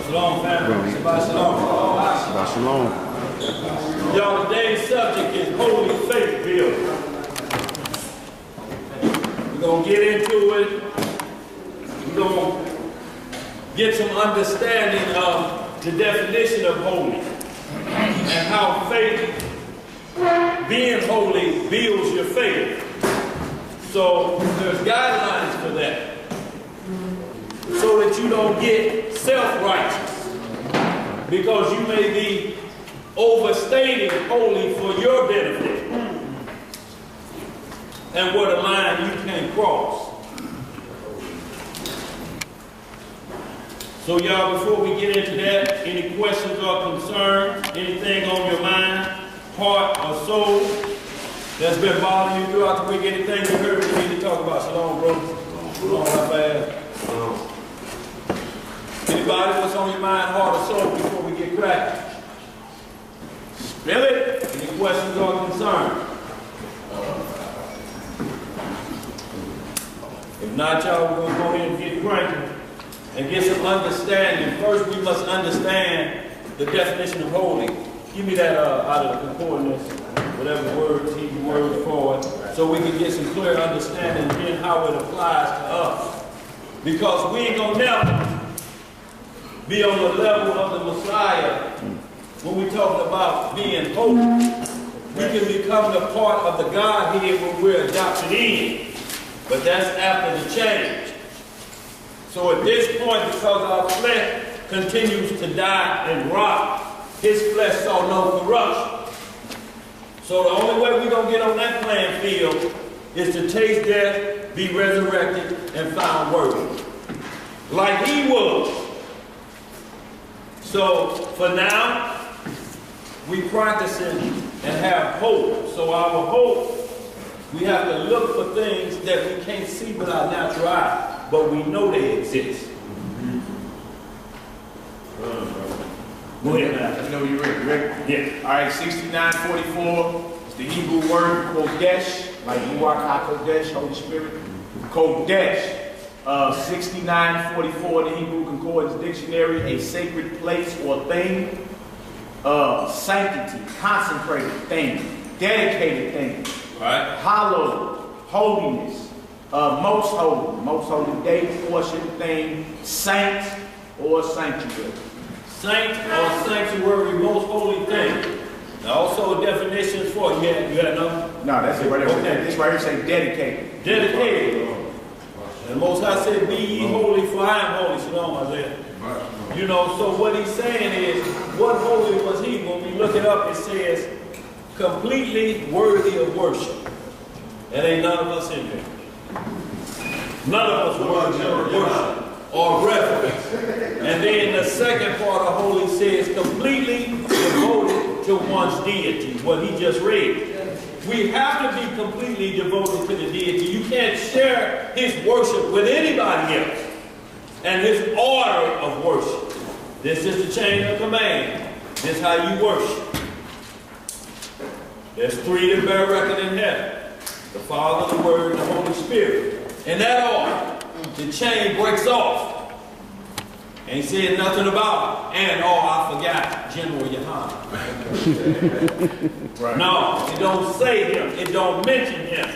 Shalom, family. Shabbat shalom. Shabbat shalom. Y'all, today's subject is holy faith building. We're going to get into it. We're going to get some understanding of the definition of holy and how faith, being holy, builds your faith. So there's guidelines for that, so that you don't get self-righteous, because you may be overstating holy for your benefit, and what a line you can cross. So y'all, before we get into that, any questions or concerns, anything on your mind, heart, or soul that's been bothering you throughout the week, anything you heard we need to talk about? Shalom, bro. Shalom, how fast? Anybody, what's on your mind, heart, or soul before we get cracking? Spill it. Any questions or concerns? If not, y'all, we're going to go ahead and get cranking and get some understanding. First, we must understand the definition of holy. Give me that out of the concordance, whatever words, Hebrew words for it, so we can get some clear understanding in how it applies to us. Because we ain't going to never be on the level of the Messiah when we talk about being holy. We can become the part of the Godhead when we're adopted in, but that's after the change. So at this point, because our flesh continues to die and rot, his flesh saw no corruption. So the only way we're going to get on that playing field is to taste death, be resurrected, and found worthy, like he was. So for now, we practicing and have hope. So our hope, we have to look for things that we can't see with our natural eye, but we know they exist. Go ahead, man. You know you're ready. Yeah. All right, 6944 is the Hebrew word Kodesh, like Ruach HaKodesh, Holy Spirit. Kodesh. 6944 in the Hebrew Concordance Dictionary, a sacred place or thing. Sanctity, consecrated thing, dedicated thing. Right. Hallowed, holiness, most holy day, portion, thing, saint or sanctuary. Saint or sanctuary, most holy thing. Now also definitions for it. You had no? No, that's it right there. Okay. This right here say dedicated. Dedicated. And the Most High said, be ye holy, for I am holy. Shalom, Isaiah. You know, so what he's saying is, what holy was he? When we look it up, it says, completely worthy of worship. And ain't none of us in here. None of us worthy of worship or reverence. And then the second part of holy says, completely devoted to one's deity, what he just read. We have to be completely devoted to the deity. You can't share his worship with anybody else. And his order of worship. This is the chain of command. This is how you worship. There's three that bear record in heaven. The Father, the Word, and the Holy Spirit. In that order, the chain breaks off. Ain't said nothing about it. And, I forgot, General Yohana. Right. No, it don't say him. It don't mention him.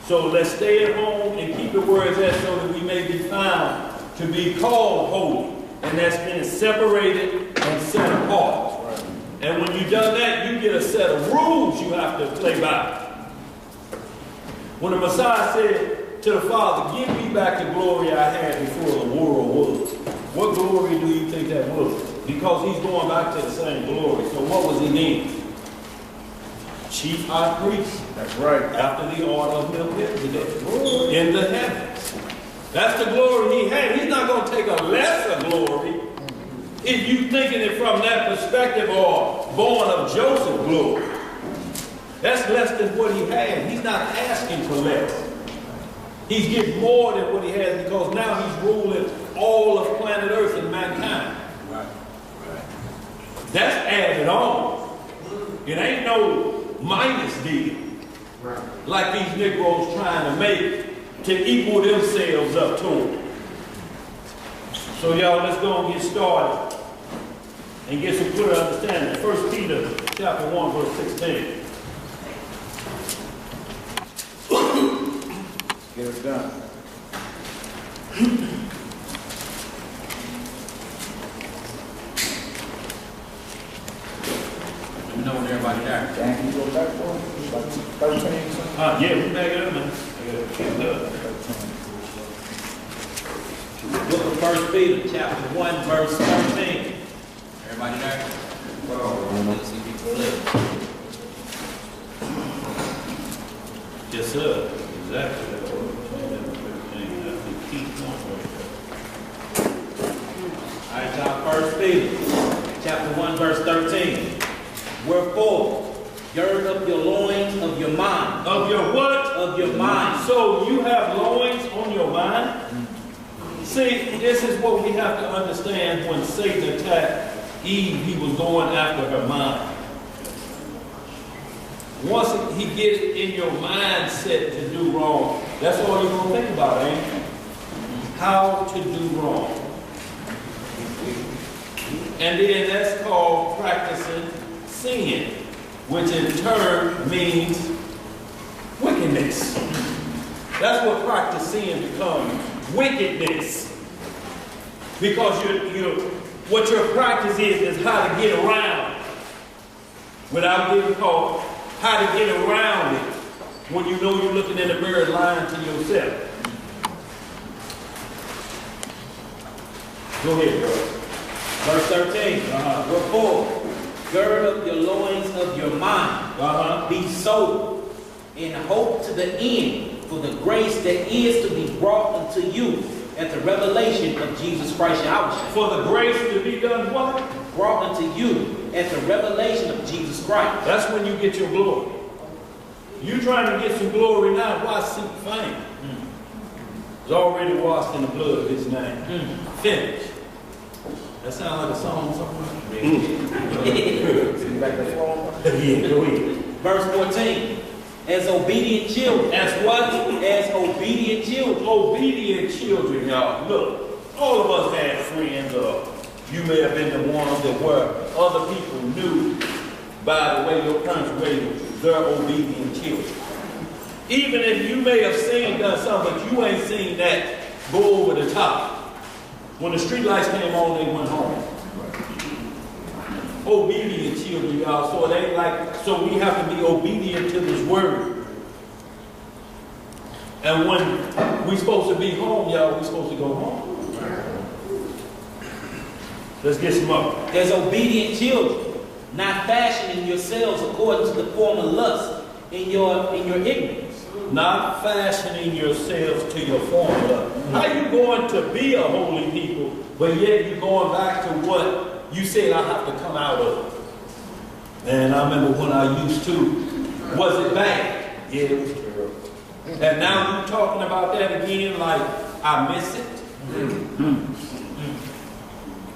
So let's stay at home and keep the words there so that we may be found to be called holy. And that's been separated and set apart. Right. And when you've done that, you get a set of rules you have to play by. When the Messiah said to the Father, give me back the glory I had before the world was. What glory do you think that was? Because he's going back to the same glory. So what was he in? Chief high priest. That's right. After the order of Melchizedek. In the heavens. That's the glory he had. He's not going to take a lesser glory. If you thinking it from that perspective, or born of Joseph glory. That's less than what he had. He's not asking for less. He's getting more than what he has, because now he's ruling all of planet Earth and mankind. Right. Right. That's added on. It ain't no minus deal. Right. Like these Negroes trying to make to equal themselves up to him. So y'all, let's go and get started. and get some clear understanding. 1 Peter chapter 1, verse 16. Get it done. You know when everybody there. Dan, can you go back for it? Like 13 or something? Yeah, we back it up, man. Book of 1 Peter, chapter 1, verse 13. Everybody there? Let's see if you can flip. Yes, sir. Exactly. All right, y'all. 1 Peter, chapter 1, verse 13. Wherefore, gird up your loins of your mind. Of your what? Of your mind. So you have loins on your mind? See, this is what we have to understand. When Satan attacked Eve, he was going after her mind. Once he gets in your mindset to do wrong, that's all you're going to think about, ain't it? How to do wrong. And then that's called practicing sin, which in turn means wickedness. That's what practice sin becomes. Wickedness. Because what your practice is how to get around without getting caught, how to get around it when you know you're looking in the mirror lying to yourself. Go ahead, bro. Verse 13. Wherefore, gird up your loins of your mind. Be sober, and hope to the end for the grace that is to be brought unto you at the revelation of Jesus Christ Yahushua. For the grace to be done what? Brought unto you at the revelation of Jesus Christ. That's when you get your glory. You trying to get some glory now, why seek fame? It's already washed in the blood of his name. Finished. That sounds like a song somewhere. Yeah, go ahead. Verse 14. As obedient children. As what? As obedient children. Obedient children, y'all. Look, all of us had friends, you may have been the ones that were other people knew by the way your parents raised you, they're obedient children. Even if you may have done something, but you ain't seen that go over the top. When the street lights came on, they went home. Obedient children, y'all. So it ain't like, so we have to be obedient to this word. And when we supposed to be home, y'all, we supposed to go home. Let's get some up. As obedient children, not fashioning yourselves according to the former lust in your ignorance. Not fashioning yourselves to your former lust. How you going to be a holy people, but yet you're going back to what you said I have to come out of? And I remember when I used to. Was it bad? Yeah, it was terrible. And now you're talking about that again like I miss it.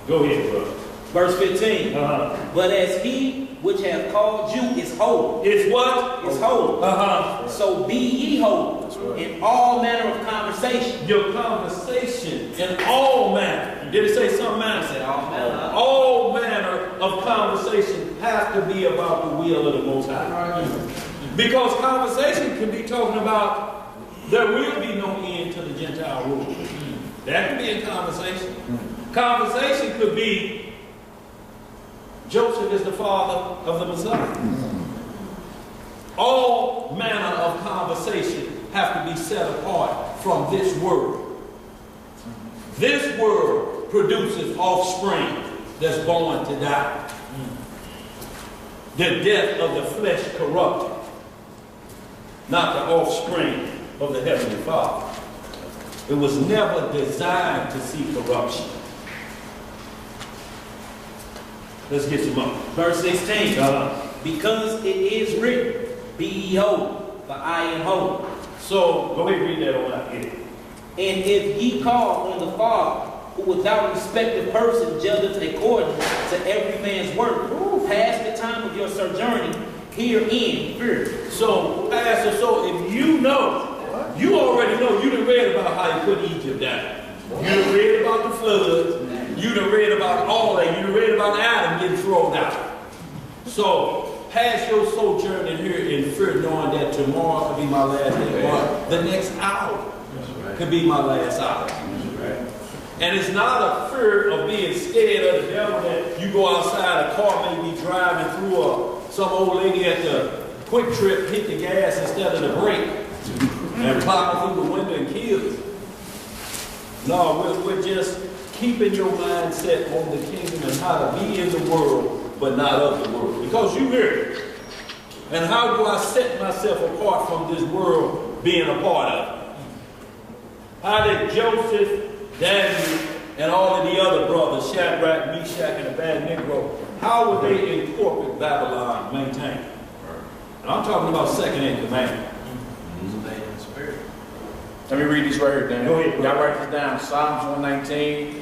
Go ahead, brother. Verse 15. But as he which hath called you is holy. Is what? Is holy. So be ye holy in all manner of conversation. Your conversation in all manner. Did it say some manner? I said all manner. All manner of conversation have to be about the will of the Most High. Because conversation can be talking about there will be no end to the Gentile rule. That could be a conversation. Conversation could be Joseph is the father of the Messiah. All manner of conversation have to be set apart from this word. This word produces offspring that's born to die. The death of the flesh corrupted, not the offspring of the Heavenly Father. It was never designed to see corruption. Let's get some up. Verse 16. Because it is written, be ye holy, for I am holy. So, go ahead and read that on out here. And if ye call on the Father, who without respect of person judgeth according to every man's work, pass the time of your sojourning herein fear. So, Pastor, so if you know, you already know, you done read about how he put Egypt down. You done read about the floods. You done read about all that. You done read about Adam getting thrown out. So, pass your sojourning here in fear, knowing that tomorrow could be my last day, or the next hour could be my last hour. And it's not a fear of being scared of the devil that you go outside, a car may be driving through some old lady at the quick trip hit the gas instead of the brake and plowing through the window and kills. No, we're just keeping your mindset on the kingdom and how to be in the world, but not of the world. Because you hear it. And how do I set myself apart from this world being a part of it? How did Joseph, Daniel, and all of the other brothers, Shadrach, Meshach, and Abednego, how were they in corporate Babylon maintained? And I'm talking about second in command. Let me read this right here, Daniel. Go ahead. Y'all write this down. Psalms 119,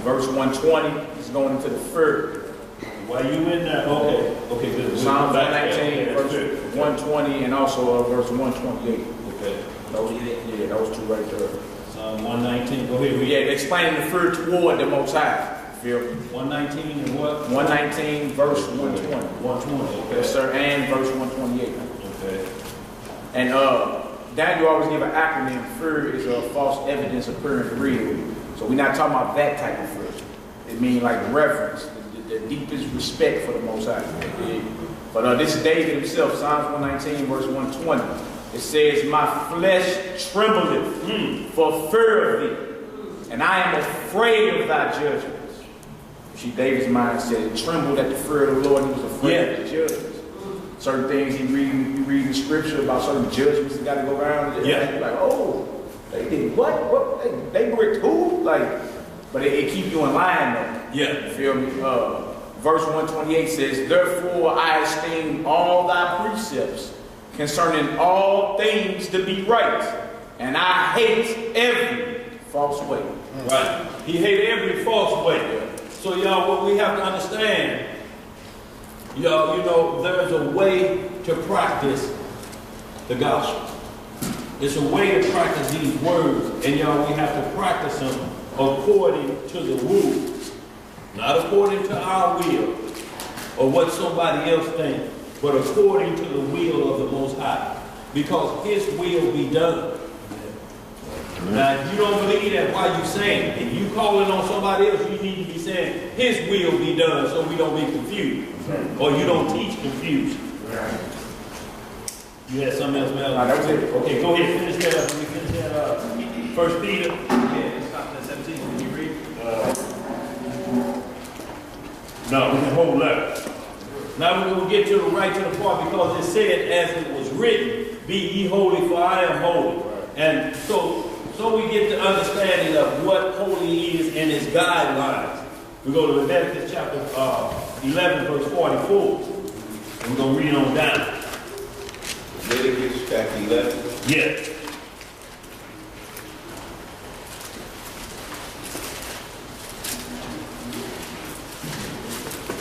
verse 120. It's going into the fear. While you in there, okay, good. Psalms 119, verse 120, and also verse 128. Okay. Those two right there. Psalm 119, go ahead. Yeah, explaining the fear toward the Most High. Feel me? 119 and what? 119, verse 120. 120, okay. Yes, sir, and verse 128. Okay. And Daniel always give an acronym. Fear is a false evidence appearing real. So we're not talking about that type of fear. It means like reverence, the deepest respect for the Most High. But this is David himself, Psalms 119, verse 120. It says, my flesh trembleth for fear of thee, and I am afraid of thy judgments. See, David's mind said it trembled at the fear of the Lord, and he was afraid of the judgments. Certain things you read in scripture about certain judgments that got to go around. And you're like, oh, they did what? They bricked who? Like, but it keep you in line though. Yeah. You feel me? Verse 128 says, therefore I esteem all thy precepts concerning all things to be right, and I hate every false way. Right. He hated every false way. So y'all, what we have to understand, y'all, you know, there's a way to practice the gospel. It's a way to practice these words, and y'all, we have to practice them according to the rules, not according to our will or what somebody else thinks, but according to the will of the Most High, because His will be done. Now, if you don't believe that, why you saying it? If you calling on somebody else, you need to be saying His will be done, so we don't be confused, or you don't teach confusion. You had something else, Mel? That was it. Okay, go ahead, finish that up. Let me finish that up. 1 Peter. Yeah, it's not 17. Can you read? No, we can hold that. Now we're going to get to the right to the part, because it said, as it was written, be ye holy, for I am holy. And so we get the understanding of what holy is and its guidelines. We go to Leviticus chapter 11, verse 44. And we're going to read on down. Leviticus chapter 11. Yeah.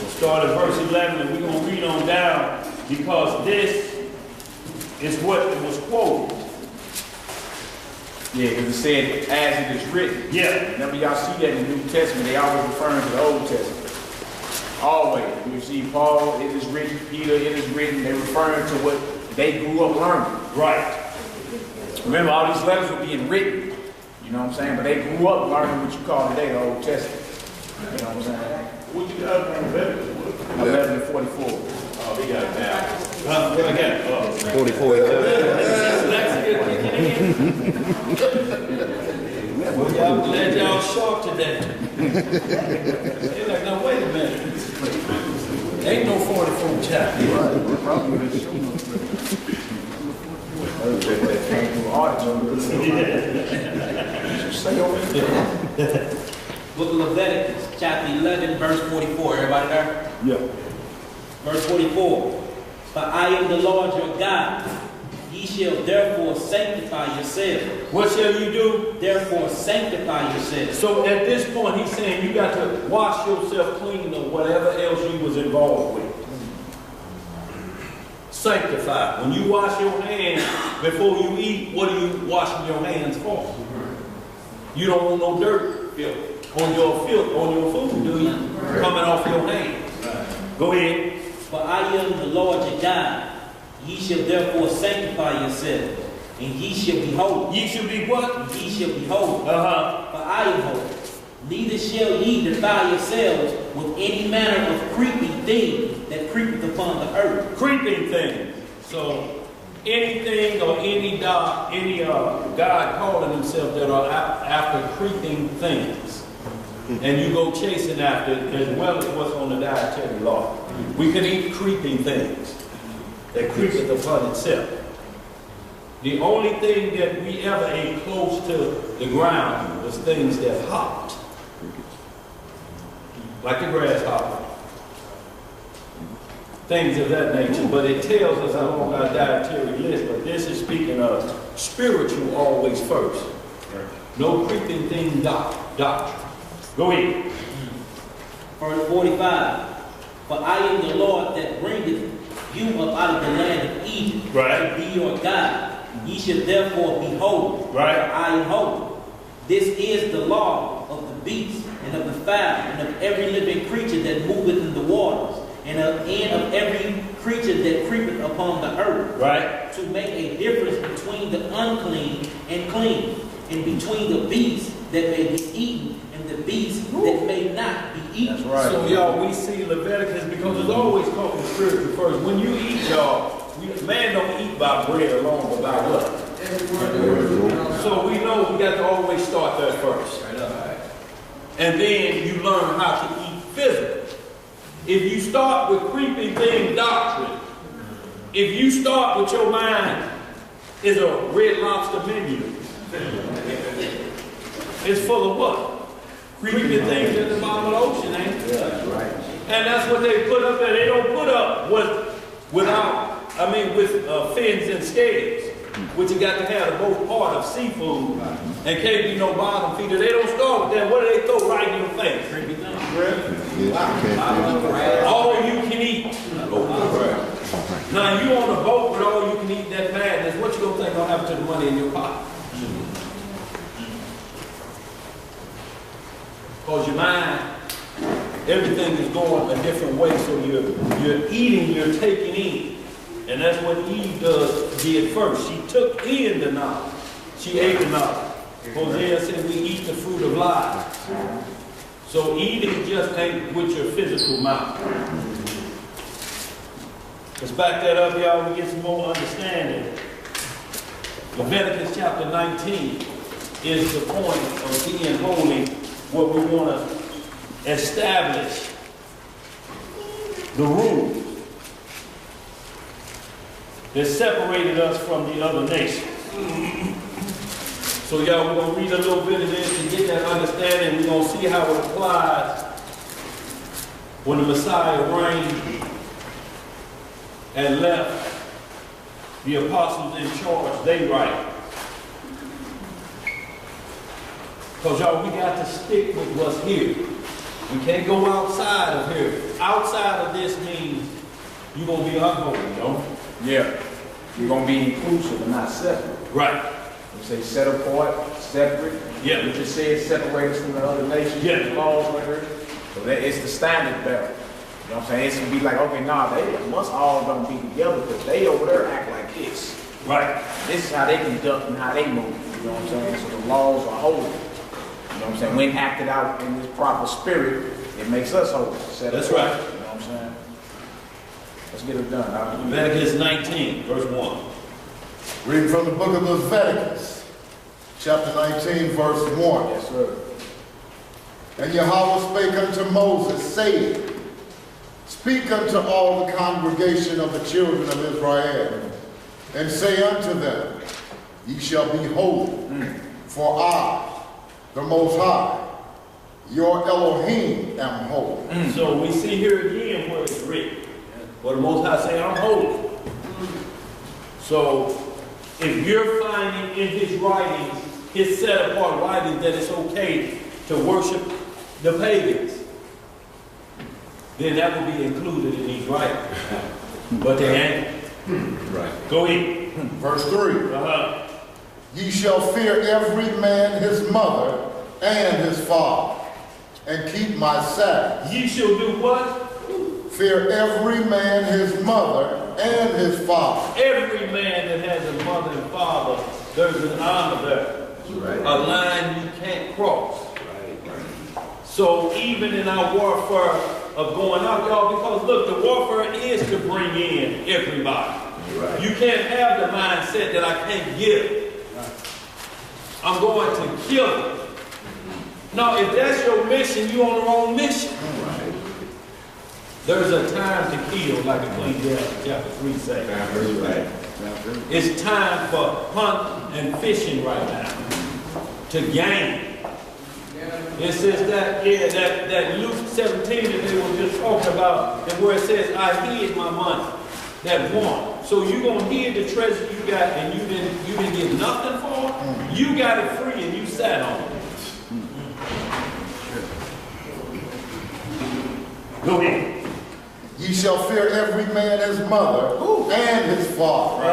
We'll start at verse 11, and we're going to read on down, because this is what was quoted. Yeah, because it said, as it is written. Yeah. Whenever y'all see that in the New Testament, they always referring to the Old Testament. Always. You see Paul, it is written. Peter, it is written. They're referring to what they grew up learning. Right. Remember, all these letters were being written. You know what I'm saying? But they grew up learning what you call today the Old Testament. You know what I'm saying? What you got from Leviticus? 11 and 44. Oh, we got it now. What I got? 44. Well, y'all glad y'all sharp today. They're like, now wait a minute. Ain't no 44 chapter. Book of Leviticus, chapter 11, verse 44. Everybody there? Yeah. Verse 44. For I am the Lord your God. Ye shall therefore sanctify yourselves. What shall you do? Therefore sanctify yourselves. So at this point, he's saying you got to wash yourself clean of whatever else you was involved with. Sanctify. When you wash your hands before you eat, what are you washing your hands for? You don't want no dirt, filth, on your filth, on your food, do you? Coming off your hands. Go ahead. For I am the Lord your God. Ye shall therefore sanctify yourselves, and ye shall be holy. Ye shall be what? And ye shall be holy. For Uh-huh. I am holy. Neither shall ye defile yourselves with any manner of creeping thing that creepeth upon the earth. Creeping things. So anything or any God calling himself that are after creeping things. And you go chasing after it as well as what's on the dietary law. We can eat creeping things that creepeth upon itself. The only thing that we ever ate close to the ground was things that hopped. Like the grasshopper. Things of that nature. But it tells us along our dietary list, but this is speaking of spiritual always first. No creeping thing doctrine. Go ahead. Verse 45. For I am the Lord that bringeth you up out of the land of Egypt, Right. to be your God. Ye shall therefore be holy, Right. for I am holy. This is the law of the beast, and of the fowl, and of every living creature that moveth in the waters, and of every creature that creepeth upon the earth, Right. to make a difference between the unclean and clean, and between the beasts that may be eaten and the beasts that may not be eaten. That's right. So y'all, we see Leviticus because it's always talking spiritual first. When you eat, y'all, man don't eat by bread alone, but by what? So we know we got to always start there first. And then you learn how to eat physically. If you start with creeping thing doctrine, if you start with your mind is a Red Lobster menu, it's full of what? Creeping things in the bottom of the ocean, ain't it? Yeah, that's right. And that's what they put up there. They don't put up with fins and scales, which you got to have the both part of seafood, and can't be no bottom feeder. They don't start with that. What do they throw right in your face? All you can eat. Now you on a boat with all you can eat that madness. What you gonna think gonna happen to the money in your pocket? Because your mind, everything is going a different way. So you're eating, you're taking in. And that's what Eve did first. She took in the knowledge. She ate the knowledge. Hosea said we eat the fruit of life. So eating just ain't with your physical mouth. Let's back that up, y'all. We get some more understanding. Leviticus chapter 19 is the point of being holy, what we want to establish the rules that separated us from the other nations. So y'all, we're going to read a little bit of this and get that understanding. We're going to see how it applies when the Messiah reigned and left the apostles in charge. They right. Because y'all, we got to stick with what's here. We can't go outside of here. Outside of this means you're going to be unholy, you know? Yeah. You're going to be inclusive and not separate. Right. You say set apart, separate. Yeah. You just said separate us from the other nations. Yeah. The laws right here. So that it's the standard bearer. You know what I'm saying? It's going to be like, okay, nah, they must all going to be together because they over there act like this. Right. This is how they conduct and how they move. You know what I'm saying? So the laws are holy. You know what I'm saying? When acted out in this proper spirit, it makes us holy. That's right. You know what I'm saying? Let's get it done. Leviticus 19, verse 1. Reading from the book of Leviticus, chapter 19, verse 1. Yes, sir. And Yahweh spake unto Moses, saying, Speak unto all the congregation of the children of Israel, and say unto them, Ye shall be holy, for I, the Most High, your Elohim, am holy. So we see here again what is written. Where the Most High say, I'm holy. So if you're finding in his writings, his set apart writings, that it's okay to worship the pagans, then that will be included in these writings. But they ain't. Right. Go ahead. Verse 3. Uh-huh. Ye shall fear every man his mother and his father, and keep my Sabbath. Ye shall do what? Fear every man his mother and his father. Every man that has a mother and father, there's an honor there. Right. A line you can't cross. So even in our warfare of going out, y'all, because look, the warfare is to bring in everybody. Right. You can't have the mindset that I can't give. I'm going to kill it. No, if that's your mission, you're on the wrong mission. Right. There's a time to kill, like Ecclesiastes chapter 3 says. Right. It's time for hunt and fishing right now. To gain. It says that, yeah, that Luke 17 that they were just talking about, and where it says, I hid my money. That one. So you gonna hid the treasure you got and you didn't get nothing for it? You got it free and you sat on it. Go ahead. Ye shall fear every man his mother and his father,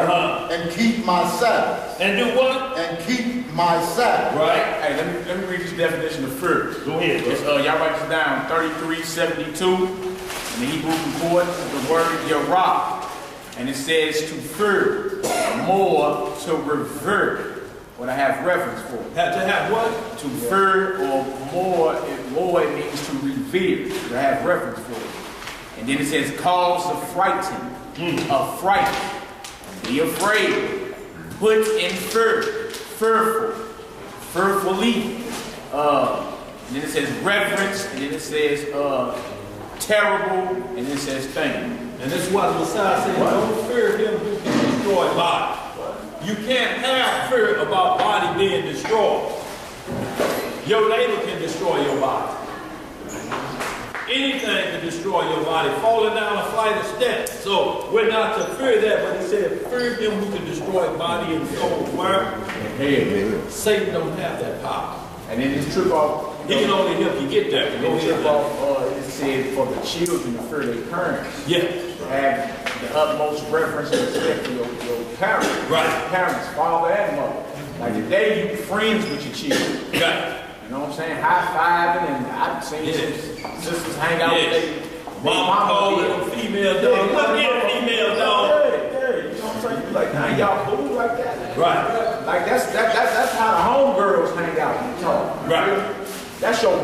and keep my Sabbath. And do what? And keep my Sabbath. Right. Hey, let me read this definition of fear. Go ahead. It's, y'all write this down, 3372 in the Hebrew Concordance, the word Yerah. And it says to fear, more, to revere. What I have reference for. Have to have what? To fear or more, it means to revere. To have reference for it. And then it says cause of frighten, affright, be afraid, put in fear, fearful, fearfully. And then it says reverence, and then it says terrible, and then it says thing. And this is why the Messiah said, don't fear him who can destroy body. You can't have fear about body being destroyed. Your labor can destroy your body. Anything can destroy your body. Falling down a flight of steps. So we're not to fear that, but he said, fear him who can destroy body and soul. Where? Satan don't have that power. And then this trip off. He can only help you get there. And then trip off, it said for the children to fear their parents. Yeah. Have the utmost reverence and respect for your parents. Right. Parents, father and mother. Like today, you friends with your children. Right. You know what I'm saying? High-fiving, and I've seen some sisters hang out with their mama calling them female dog. Look at female dog. Yeah, you know what I'm saying? You like, now y'all cool like that? Right. Like that's how the homegirls hang out and talk. Right. That's your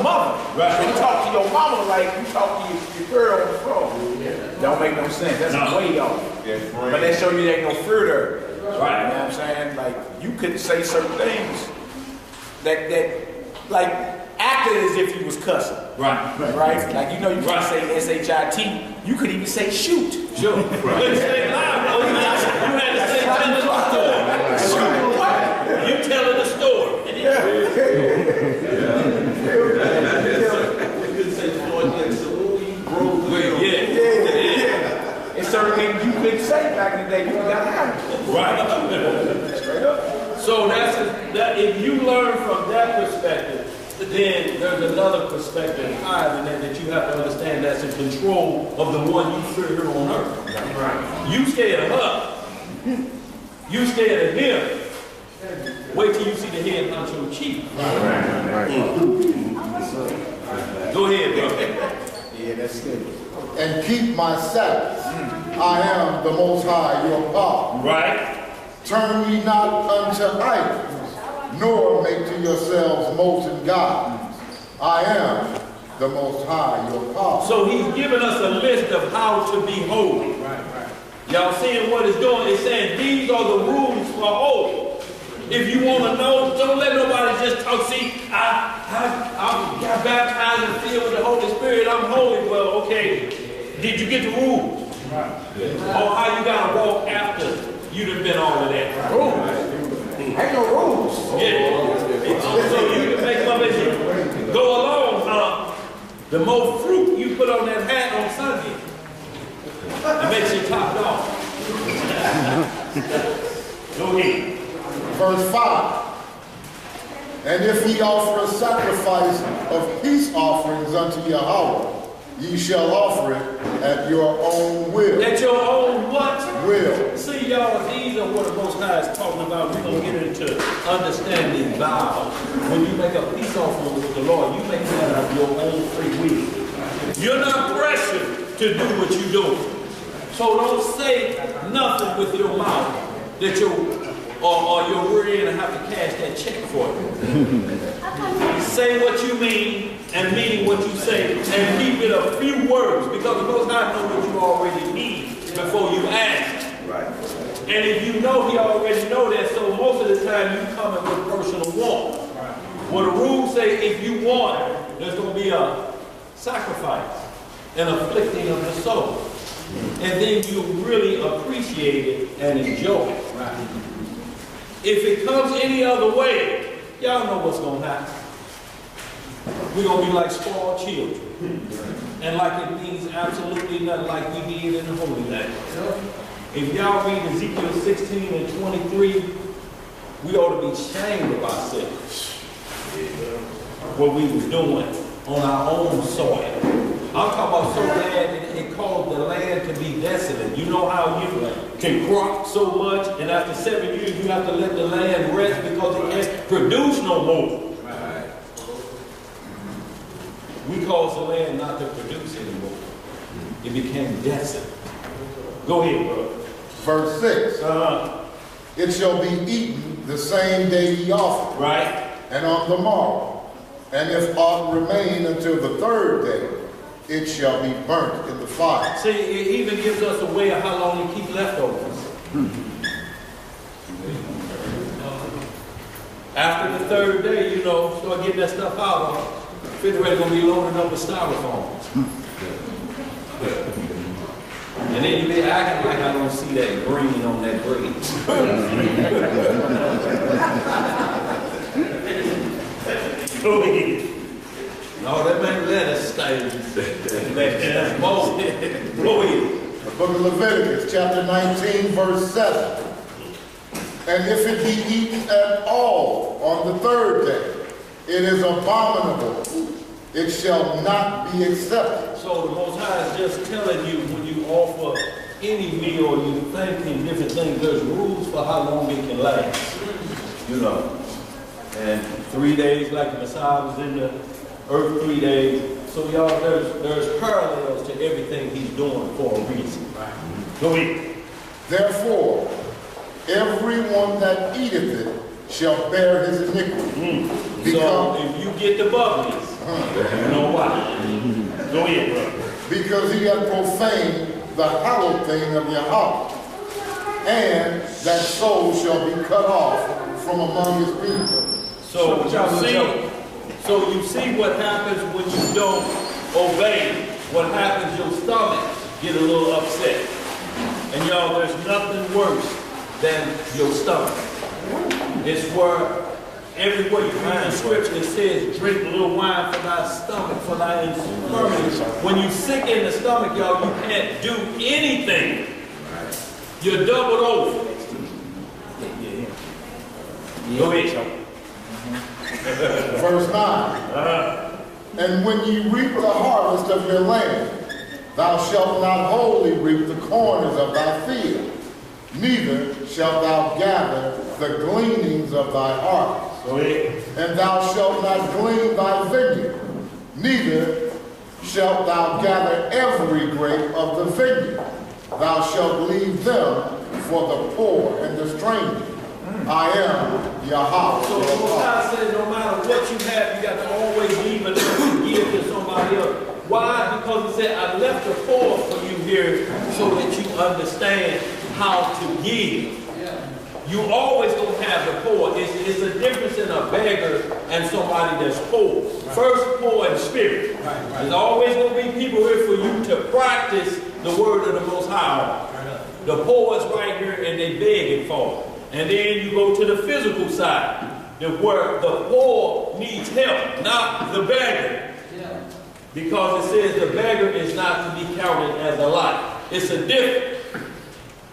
mother. Right. So you talk to your mama like you talk to your girl on the phone. Don't make no sense. That's way off. But they show you there ain't no fear there. Right. You know what I'm saying? Like you could say certain things that like acted as if you was cussing. Right. Right? Like you know you can't say S-H-I-T. You could even say shoot. Sure. You couldn't say lie. Oh, you had to say telling the story. You telling the story. Yeah. It's certain things you couldn't say back in the day. You got out. Right. Straight up. So that if you learn from that perspective, then there's another perspective higher than that you have to understand that's in control of the one you fear here on earth. Right. You scared of her. You scared of him. Wait till you see the head punch your cheek. Right. Go ahead, bro. Yeah, that's good. And keep my Sabbath. I am the Most High, your God. Right. Turn ye not unto idols, nor make to yourselves molten gods. I am the Most High, your God. So he's given us a list of how to be holy. Right. Y'all seeing what it's doing? It's saying these are the rules for holy. If you want to know, don't let nobody just talk. See, I got baptized and filled with the Holy Spirit. I'm holy. Well, okay. Did you get the rules? Right. Or how you got to walk after you done been all of that? Ain't no rules. Yeah. So you can make them up as you go along. The more fruit you put on that hat on Sunday, it makes you topped off. Go ahead. Verse 5. And if ye offer a sacrifice of peace offerings unto Yahweh, ye shall offer it at your own will. At your own what? will. See, y'all, these are what the Most High is talking about. We're going to get into understanding vows. When you make a peace offering with the Lord, you make that out of your own free will. You're not pressured to do what you're doing. So don't say nothing with your mouth that you're worried and have to cash that check for you. Say what you mean and mean what you say, and keep it a few words, because the Most High knows what you already need before you ask. Right. And if you know, he already know that, so most of the time you come in with personal want. Well, the rules say if you want, there's going to be a sacrifice, an afflicting of the soul. And then you really appreciate it and enjoy it. If it comes any other way, y'all know what's going to happen. We're going to be like spoiled children. And like it means absolutely nothing like we did in the Holy Land. If y'all read Ezekiel 16 and 23, we ought to be ashamed of ourselves. What we were doing on our own soil. I'm talking about so bad it caused the land to be desolate. You know how you can crop so much, and after 7 years you have to let the land rest because it can't produce no more. We caused the land not to produce anymore. It became desolate. Go ahead, brother. Verse 6. It shall be eaten the same day ye offer, Right? and on the morrow. And if aught remain until the third day, it shall be burnt in the fire. See, it even gives us a way of how long to keep leftovers. After the third day, you know, start getting that stuff out. The refrigerator gonna be loaded up with styrofoam. And then you be acting like I don't see that green on that bread. Go ahead. No, that make lettuce stay. That's bold. Go ahead. The book of Leviticus, chapter 19, verse 7. And if it be eaten at all on the third day, it is abominable. It shall not be accepted. So the Most High is just telling you when you offer any meal, you thinking different things, there's rules for how long it can last. You know. And 3 days, like the Messiah was in the earth 3 days. So y'all, there's parallels to everything he's doing for a reason. Go ahead. Therefore, everyone that eateth it shall bear his iniquity. So if you get the bubblies, you know why. Go ahead, brother. Because he hath profaned the hallowed thing of Yahweh, and that soul shall be cut off from among his people. So you see what happens when you don't obey. What happens, your stomach get a little upset. And y'all, there's nothing worse than your stomach. It's where everywhere you read the scripture, it says, drink a little wine for thy stomach, for thy infirmity. When you're sick in the stomach, y'all, you can't do anything. You're doubled over. Go ahead. Verse 9. And when ye reap the harvest of your land, thou shalt not wholly reap the corners of thy field, neither shalt thou gather the gleanings of thy harvest. And thou shalt not glean thy vineyard, neither shalt thou gather every grape of the vineyard. Thou shalt leave them for the poor and the stranger. I am Yahweh. So the Most High says no matter what you have, you got to always leave it to give to somebody else. Why? Because he said, I left the poor for you here so that you understand how to give. You always going to have the poor. It's a difference in a beggar and somebody that's poor. First, poor in spirit. There's always going to be people here for you to practice the word of the Most High. The poor is right here and they begging for it. And then you go to the physical side, where the poor needs help, not the beggar. Because it says the beggar is not to be counted as a lot. It's a difference.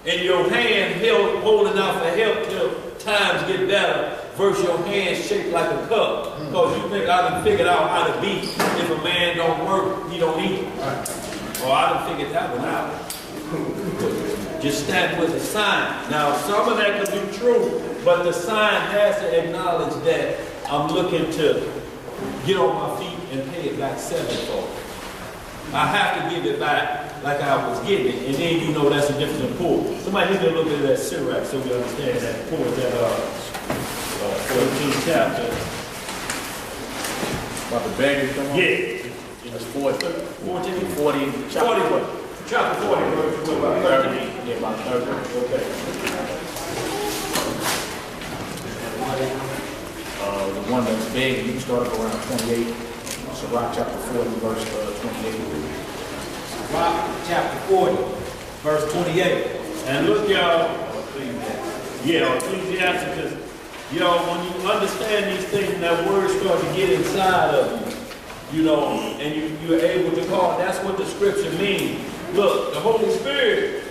And your hand holding out for help till times get better, versus your hand shaped like a cup. Because you think I done figured out how to be. If a man don't work, he don't eat. Well, I done figured that one out. Just stand with the sign. Now, some of that could be true, but the sign has to acknowledge that I'm looking to get on my feet and pay it back sevenfold. I have to give it back like I was getting it, and then you know that's a different pool. Somebody need a little bit of that Sirach so we understand that pool, that 14th chapter. About the baggage come on? Yeah. That's 40. 14, 40. Chapter 40. Chapter 40, verse about 13. Yeah, about 30. Okay. The one that's big, you can start up around 28. Sirach chapter 40, verse 28. Sirach chapter 40, verse 28. And look, y'all, yeah, Ecclesiastes, y'all, when you understand these things and that word starts to get inside of you, you know, and you're able to call, that's what the scripture means. Look, the Holy Spirit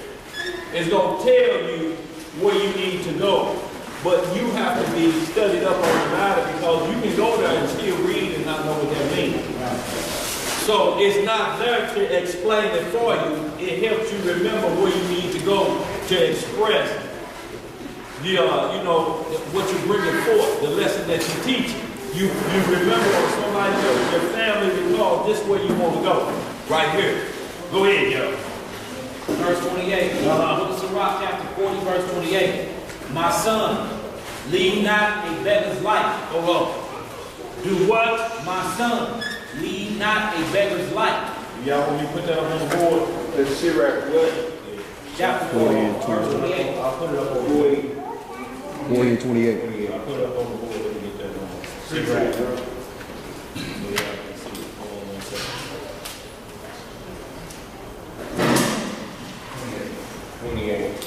is going to tell you where you need to go. But you have to be studied up on the matter, because you can go there and still read and not know what that means. So it's not there to explain it for you. It helps you remember where you need to go to express the, you know, what you're bringing forth, the lesson that you teach. You remember, or somebody else, your family recalls this way you want to go. Right here. Go ahead, yo. Verse 28. Look at Sirach chapter 40, verse 28. My son, lead not a beggar's life. Hold on. Do what? My son, lead not a beggar's life. Y'all, when you put that up on the board, Let's see right what. Chapter 40, verse 28. I'll put it up on the board. 40 and 28. Yeah, I'll put it up on the board. Let me get that on. See right there. Yeah, I can see it. Hold on 1 second. 28.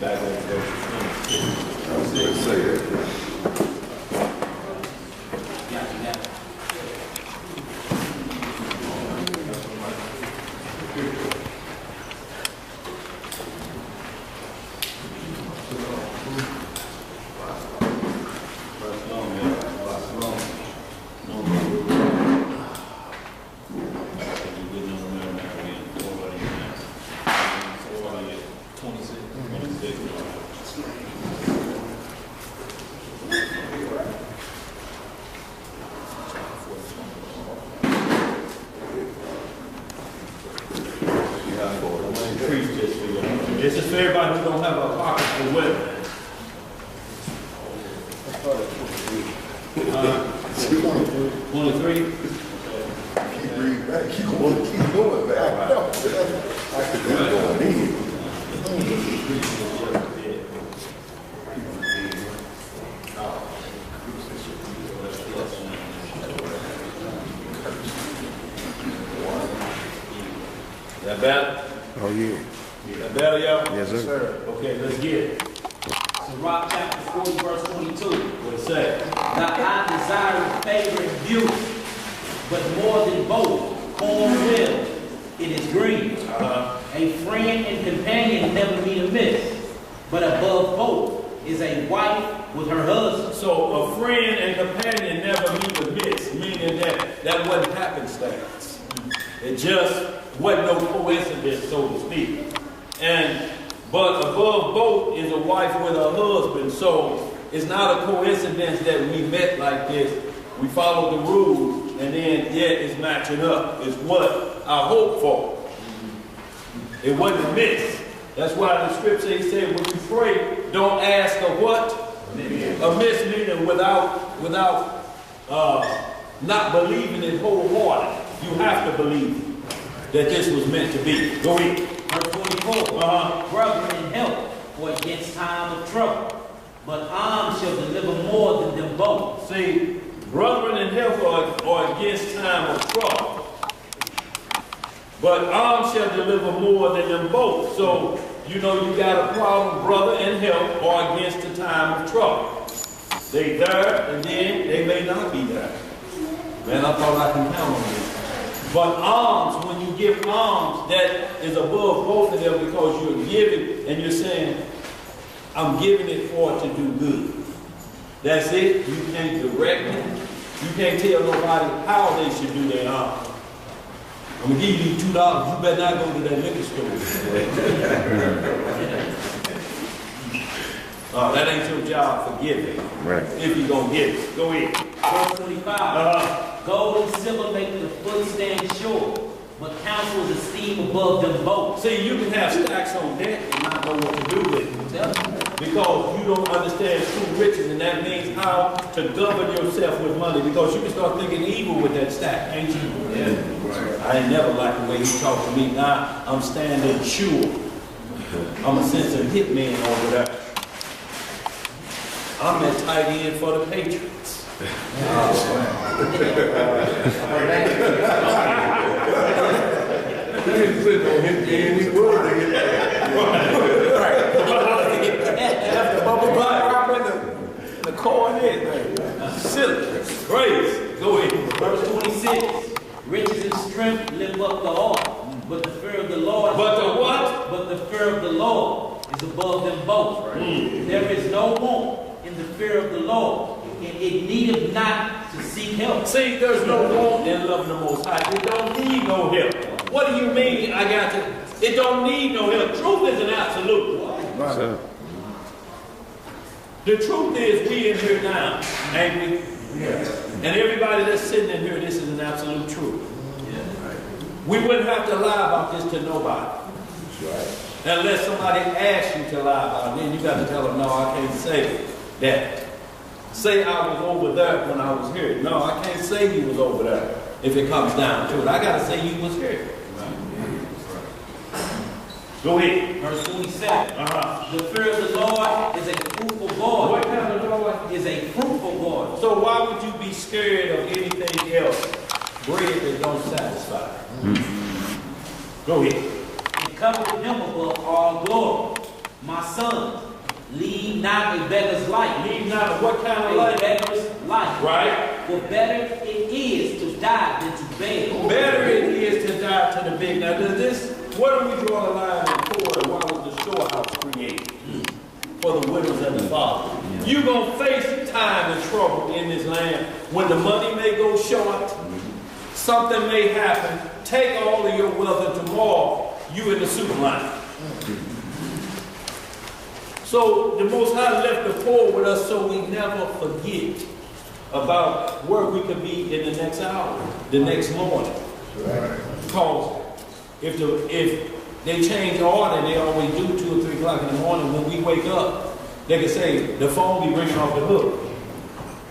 Back over verse 26. Say it. Yeah. This is for everybody who don't have a pocket for weather. 23? Keep reading back. Keep going back. No, I could keep going in. That better? Oh, yeah. That better, y'all? Yes, sir. Okay, let's get it. Sirach chapter 40, verse 22. What it say? Now I desire favor and beauty, but more than both, cornmeal, it is green. A friend and companion never meet amiss, but above both is a wife with her husband. So a friend and companion never meet amiss, meaning that wasn't happenstance. It just wasn't no coincidence, so to speak. But above both is a wife with her husband. So it's not a coincidence that we met like this. We followed the rules, and then it's matching up. It's what I hope for. It wasn't a miss. That's why the scripture said, when you pray, don't ask of what? A miss, meaning without not believing it wholehearted. You have to believe that this was meant to be. Go ahead. Verse 24. Brethren in help, or against time of trouble, but arms shall deliver more than them both. See, brethren in help are against time of trouble, but arms shall deliver more than them both. So, you know, you got a problem, brother in help or against the time of trouble. They there, and then they may not be there. Man, I thought I can count on this. But alms, when you give alms, that is above both of them, because you're giving and you're saying, I'm giving it for to do good. That's it. You can't direct them. You can't tell nobody how they should do their honor. I'm gonna give you $2. You better not go to that liquor store. That ain't your job. Forgive it. Right. If you gonna get it, go ahead. Verse 25. Gold and silver make the foot stand short, but counsel is esteemed above them both. See, you can have stacks on debt and not know what to do with it. Because you don't understand true riches, and that means how to govern yourself with money. Because you can start thinking evil with that stack, ain't you? Yeah. I ain't never liked the way he talked to me. Now I'm standing sure. I'm a sensitive hitman over there. I'm that tight end for the Patriots. After bubble butt, the cornet, silly, crazy. Go ahead. Verse 26. Riches and strength lift up the heart, but the fear of the Lord. But the what? But the fear of the Lord is above them both. There is no want in the fear of the Lord, and it needeth not to seek help. See, there's no want in loving the Most High. It don't need no help. What do you mean? I got to? It don't need no help. Truth is an absolute. Right. The truth is, we in here now, ain't we? Yeah. And everybody that's sitting in here, this is an absolute truth. Yeah. We wouldn't have to lie about this to nobody. Right. Unless somebody asks you to lie about it, then you got to tell them, no, I can't say that. Say I was over there when I was here. No, I can't say you was over there if it comes down to it. I got to say you was here. Go ahead. Verse 27. The fear of the Lord is a fruitful God. What kind of Lord? Is a fruitful God. So why would you be scared of anything else? Bread that don't satisfy. Go ahead. And cover him above all glory. My son, lead not a beggar's life. Lead not what kind of a life? beggar's life. Right. For better it is to die than to beg. Better it is to die to the big. Now, does this? What do we draw the line in for? Why was the storehouse created? For the widows and the father. You're going to face time and trouble in this land when the money may go short, something may happen. Take all of your wealth and tomorrow you in the super line. So the Most High left the poor with us so we never forget about where we could be in the next hour, the next morning. Because if they change order, they always do 2 or 3 o'clock in the morning, when we wake up, they can say, the phone be ringing off the hook.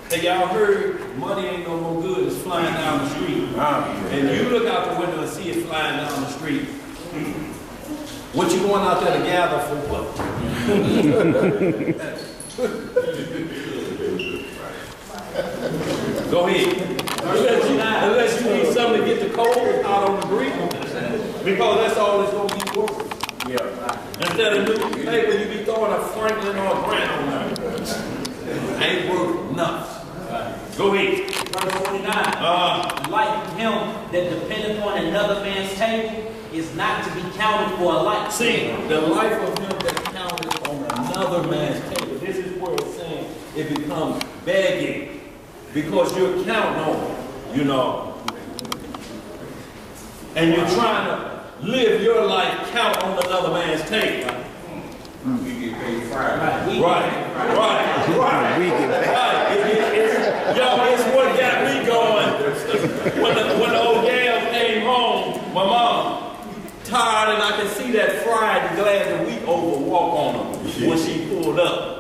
Hey, y'all heard money ain't no more good, it's flying down the street. And you look out the window and see it flying down the street. What you going out there to gather for what? Go ahead. Unless you need something to get the cold out on the green. Because that's all it's going to be worth. Yeah. Instead of newspaper, you be throwing a Franklin or a Grant on there. Ain't worth nothing. Go ahead. Verse 49. Like him that dependeth on another man's table is not to be counted for a life. See, the life of him that counted on another man's table. This is where it's saying it becomes begging. Because you're counting on it, you know. And you're trying to live your life, count on another man's table. We get paid Friday. Right. Yo, it's what got me going. When the old gal came home, my mom, tired, and I can see that fried glad that we overwalk on her when she pulled up.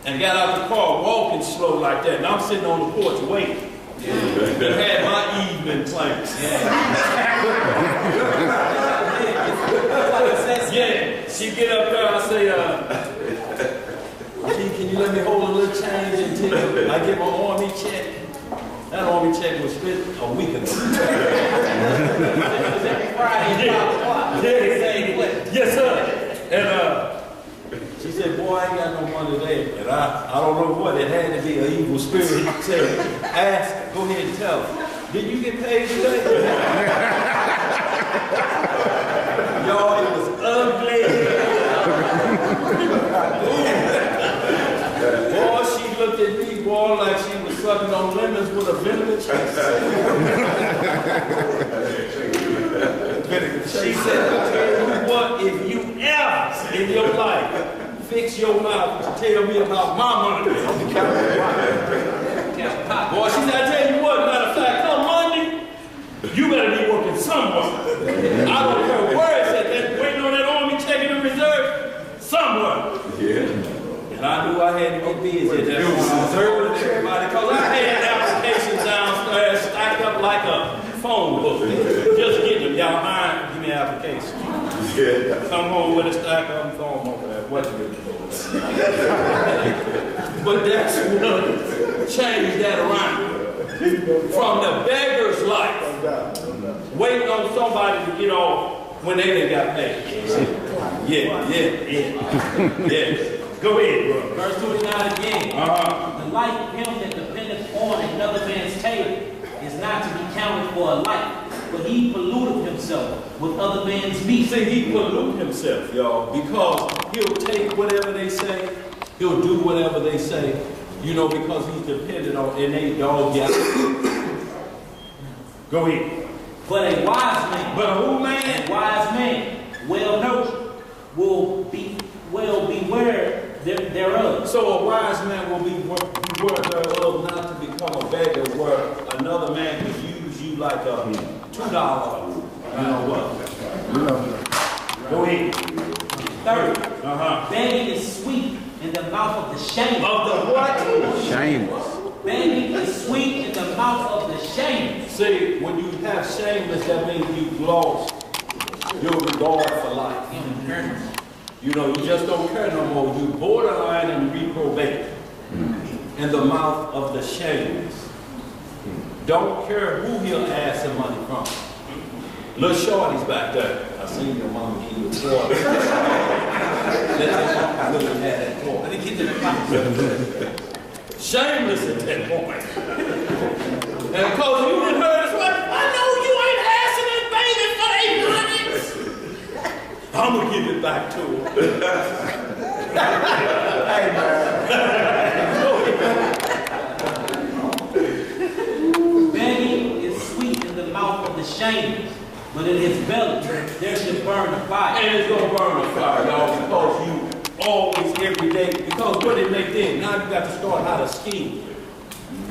And got out the car walking slow like that. And I'm sitting on the porch waiting. And had my evening plans. Yeah, she get up there, I say, can you let me hold a little change until I get my army check? That army check was spent a week ago. Every Friday at 5 o'clock. Yes, sir. And she said, boy, I ain't got no money there. And I don't know what. It had to be an evil spirit. He said, ask, go ahead and tell her. Did you get paid today? Y'all, it was ugly. Boy, she looked at on like she was sucking on lemons with a vinegar chase. She said, I tell you what, if you ever in your life fix your mouth to tell me about my money, boy, she said, I tell you what, matter of fact, come Monday, you better be working somewhere. I don't care where it's at, waiting on that army checking the reserve, somewhere. Yeah. And I knew I had to get busy at that point. Everybody, because I had applications downstairs stacked up like a phone book. Just getting them. Y'all mind? Give me an application. Yeah. Come home with a stack of them, throw them over there. What you do? But that's what changed that around. From the beggar's life, waiting on somebody to get off when they didn't got paid. Yeah. Go ahead, bro. Verse 29 again. The life of him that dependeth on another man's table is not to be counted for a life, but he polluteth himself with other man's meat. See, he pollute himself, y'all, because he'll take whatever they say, he'll do whatever they say, you know, because he's dependent on, and they dog out. Go ahead. But a wise man, wise man, well nurtured, will beware thereof. So a wise man will beware thereof not to become a beggar where another man could use you like a $2, you know what? Go ahead. 30. Begging is sweet in the mouth of the shameless. Of the what? Shameless. Begging is sweet in the mouth of the shameless. See, when you have shameless, that means you've lost your regard for life. You know, you just don't care no more. You borderline and reprobate in the mouth of the shameless. Don't care who he'll ask the money from. Little shorty's back there. I seen your mama give you a toy. Let your mama really have that toy. Let me get to the mouth. Shameless at that point. And because you didn't heard this one, I know you ain't asking this baby for 8 I'm going to give it back to him. Hey, man. Begging is sweet in the mouth of the shameless, but in his belly there should burn a fire. And it's going to burn a fire, y'all, because you always, every day, because what it make then? Now you got to start how to scheme.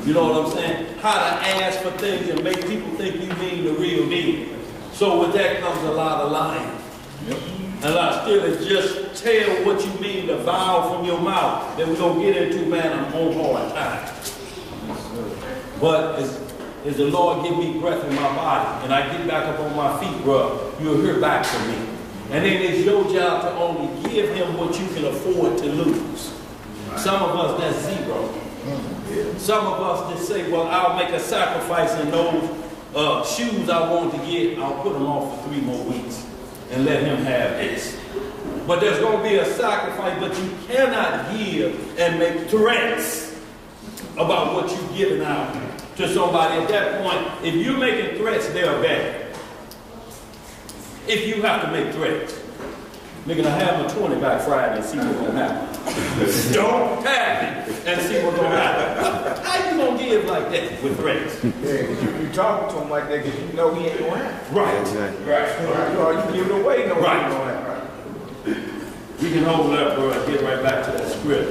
You know what I'm saying? How to ask for things and make people think you mean the real deal. So with that comes a lot of lying. And a lot still is just tell what you mean, the vow from your mouth that we're going to get into, man, I'm on hard time. But as the Lord give me breath in my body and I get back up on my feet, bro, you'll hear back from me. And then it's your job to only give him what you can afford to lose. Some of us, that's zero. Some of us just say, well, I'll make a sacrifice in those shoes I want to get. I'll put them off for 3 more weeks and let him have this. But there's going to be a sacrifice, but you cannot give and make threats about what you've given out to somebody. At that point, if you're making threats, they're bad. If you have to make threats. Nigga, I have my 20 back Friday and see what's going to happen. Don't tag me and see what's going to happen. How you going to give like that with threats? Yeah, because you talking to him like that because you know he ain't going to happen. Right. Exactly. Right. You give it away, no Right. he ain't going to happen. We can hold it up, bro, and get right back to that script.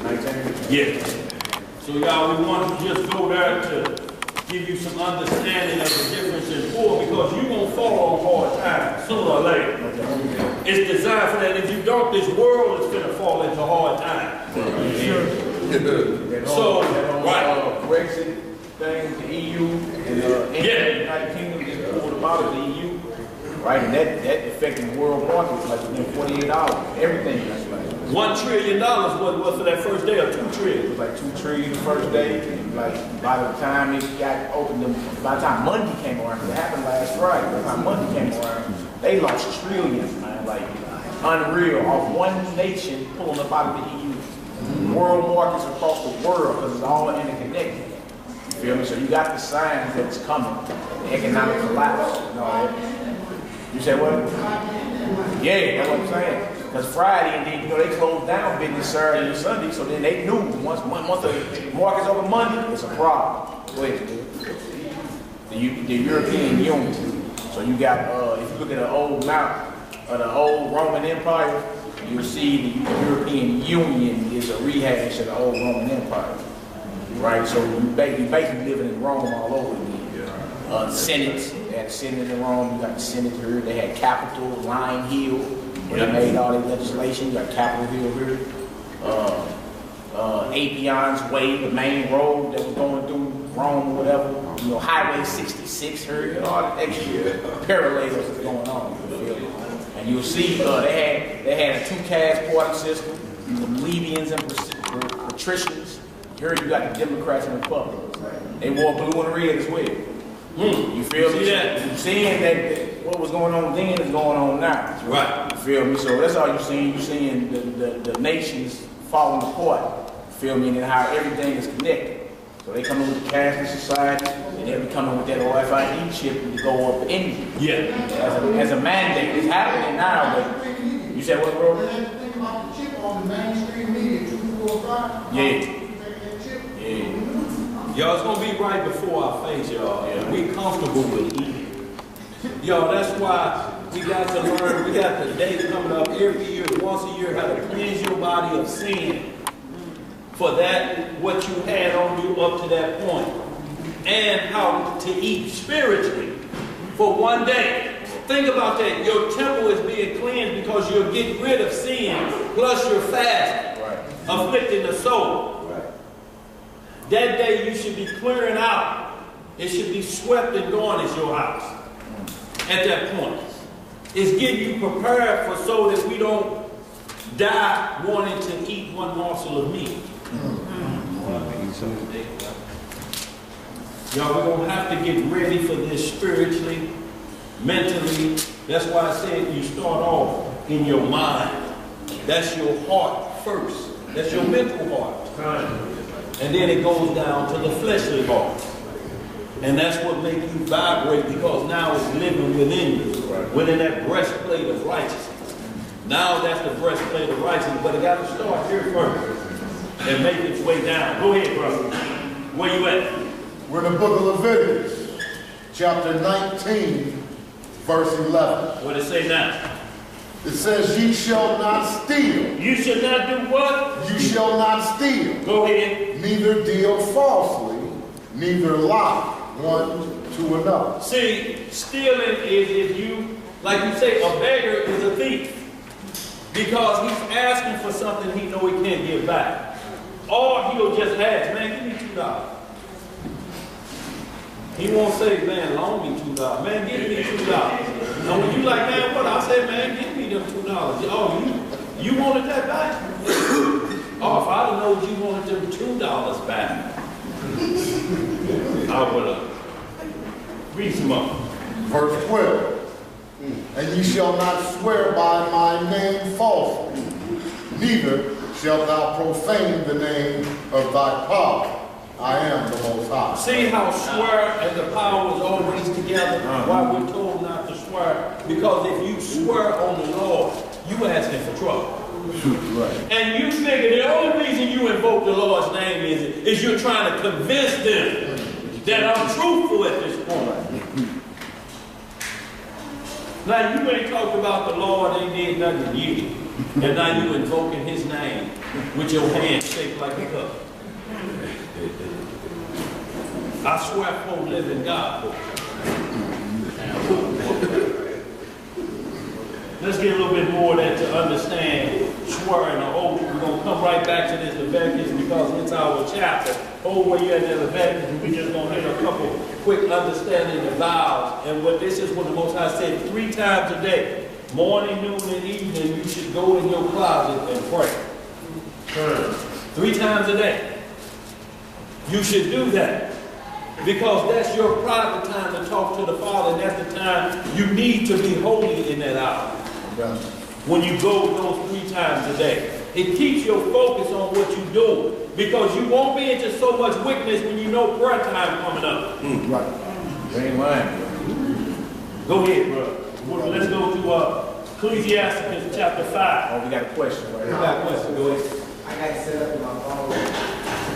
19. Yeah. So y'all, we want to just go there to give you some understanding of the difference in poor, because you're going to fall on hard times sooner or later. It's designed for that. If you don't, this world is going to fall into hard times. So, right. Brexit thing, the EU, and the United Kingdom just pulled them out of the EU. Right, and that affected the world market like within 48 hours. Everything was like $1 trillion was for that first day, or 2 trillion? it was like 2 trillion the first day. And like by the time it got opened, by the time Monday came around, because it happened last Friday. By the time Monday came around, they lost trillions, man, like unreal, off one nation pulling up out of the EU. World markets across the world, because it's all interconnected. You feel me? So you got the signs that it's coming, the economic collapse and all that. You say what? Yeah, that's what I'm saying. Because Friday, and then, they closed down business Saturday and Sunday, so then they knew once the market's over Monday, it's a problem. Go ahead, the European Union. So you got, if you look at the old map of the old Roman Empire, you'll see the European Union is a rehash of the old Roman Empire. Right? So you basically living in Rome all over again. Senates, they had a Senate in Rome, you got the Senate here, they had Capitol, Lion Hill, where they made all their legislation, you got Capitol Hill here. Apion's Way, the main road that was going through Rome or whatever, Highway 66 here, all the extra parallels that's going on. And you'll see they had a two-caste party system, the plebeians and patricians. Here you got the Democrats and Republicans. They wore blue and red as well. You feel me? You're seeing that what was going on then is going on now. Right. You feel me? So that's all you're seeing. You're seeing the nations falling apart. You feel me? And how everything is connected. So they come in with the cashless society, and they'll be coming with that RFID chip to go up in as a mandate. It's happening now, but you said what, bro? Think about the chip on the mainstream media, 245. Yeah. Y'all, it's gonna be right before our face, y'all. And we comfortable with eating. Y'all, that's why we got to learn, we got the day coming up every year, once a year, how to cleanse your body of sin. For that, what you had on you up to that point. And how to eat spiritually for one day. Think about that. Your temple is being cleansed because you're getting rid of sin, plus you're fasting, afflicting the soul. That day you should be clearing out. It should be swept and gone as your house. At that point. It's getting you prepared for so that we don't die wanting to eat one morsel of meat. Y'all, we're going to have to get ready for this spiritually, mentally. That's why I said you start off in your mind. That's your heart first. That's your mental heart. And then it goes down to the fleshly heart. And that's what makes you vibrate, because now it's living within you, within that breastplate of righteousness. Now that's the breastplate of righteousness, but it got to start here first and make its way down. Go ahead, brother. Where you at? We're in the book of Leviticus, chapter 19, verse 11. What does it say now? It says, ye shall not steal. You should not do what? You shall not steal. Go ahead. Neither deal falsely, neither lie one to another. See, stealing is if you, like you say, a beggar is a thief. Because he's asking for something he know he can't give back. Or he'll just ask, man, give me $2. He won't say, man, loan me $2. Man, give me $2. And when you like, man, what? I say, man, give me them $2. Oh, you wanted that back? Oh, if I'd have known you wanted them $2 back, I would have. Read some more. Verse 12. And ye shall not swear by my name falsely, neither shalt thou profane the name of thy power. I am the Most High. See how swear and the power is always together? Why we're told not to swear? Because if you swear on the Lord, you asking for trouble. And you figure the only reason you invoke the Lord's name is you're trying to convince them that I'm truthful at this point. Now you ain't talked about the Lord, ain't did nothing to you. And now you invoking his name with your hand shaped like a cup. I swear for living God. Let's get a little bit more of that to understand swearing or oath. We're going to come right back to this Leviticus because it's our chapter. Hold where you're at the Leviticus, and we're just going to hit a couple quick understanding of vows. And what this is what the Most High said 3 times a day. Morning, noon, and evening, you should go in your closet and pray. 3 times a day. You should do that. Because that's your private time to talk to the Father, and that's the time you need to be holy in that hour. When you go those 3 times a day. It keeps your focus on what you're doing. Because you won't be into so much wickedness when you know prayer time coming up. Right. Very mind. Go ahead, bro. Let's go to Ecclesiastes chapter 5. Oh, we got a question right We here. got a question. Go ahead. I got it set up in my phone to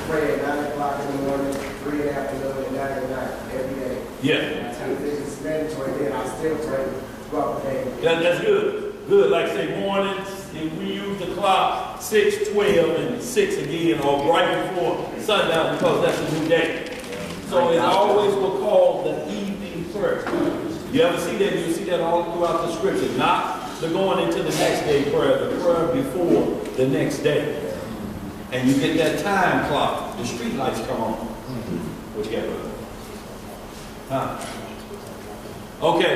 pray at 9 o'clock in the morning, 3 in the afternoon, and 9 at night, every day. Yeah. If it's mandatory, then I still pray throughout the day. That's good. Good. Like say mornings, if we use the clock 6, 12, and 6 again, or right before sundown, because that's a new day. So it always will call the evening prayer. You ever see that? You see that all throughout the scripture. Not the going into the next day prayer, the prayer before the next day. And you get that time clock. The street lights come on. What you got, brother? Huh? Okay,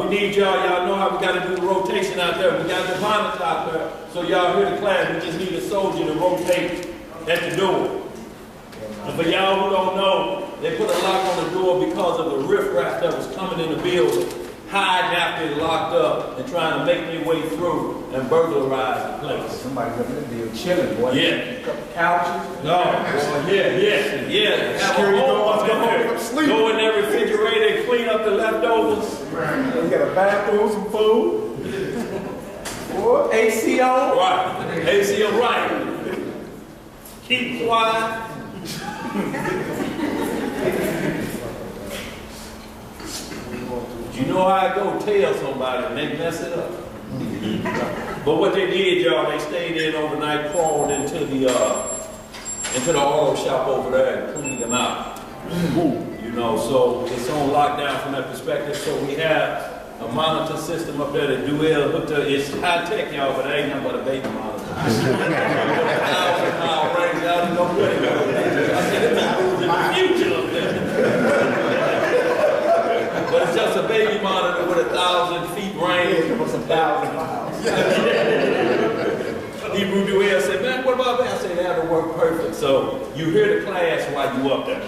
we need y'all. Y'all know how we got to do the rotation out there. We got the monitor out there. So y'all hear the class. We just need a soldier to rotate at the door. And for y'all who don't know, they put a lock on the door because of the riffraff that was coming in the building, hiding after it locked up and trying to make their way through and burglarize the place. Somebody up in the deal chilling, boy. Yeah. A couple couches. No, boy, yeah. Have Security a home doors, up in there. sleep. Go in their refrigerator and clean up the leftovers. We got a bathroom, some food. Boy, AC on. Right. AC right. Keep quiet. You know how I go tell somebody and they mess it up. But what they did, y'all, they stayed in overnight, crawled into the auto shop over there and cleaned them out. You know, so it's on lockdown from that perspective. So we have a monitor system up there that Duell hooked up. It's high tech, y'all, but it ain't nothing but a baby monitor. 1,000-mile range, y'all don't know what it is. I said, it's in the future up there. But it's just a baby monitor with 1,000 feet range. What's 1,000 miles? Hebrew Duell said, man, what about that? I said, that'll work perfect. So you hear the class while you up there.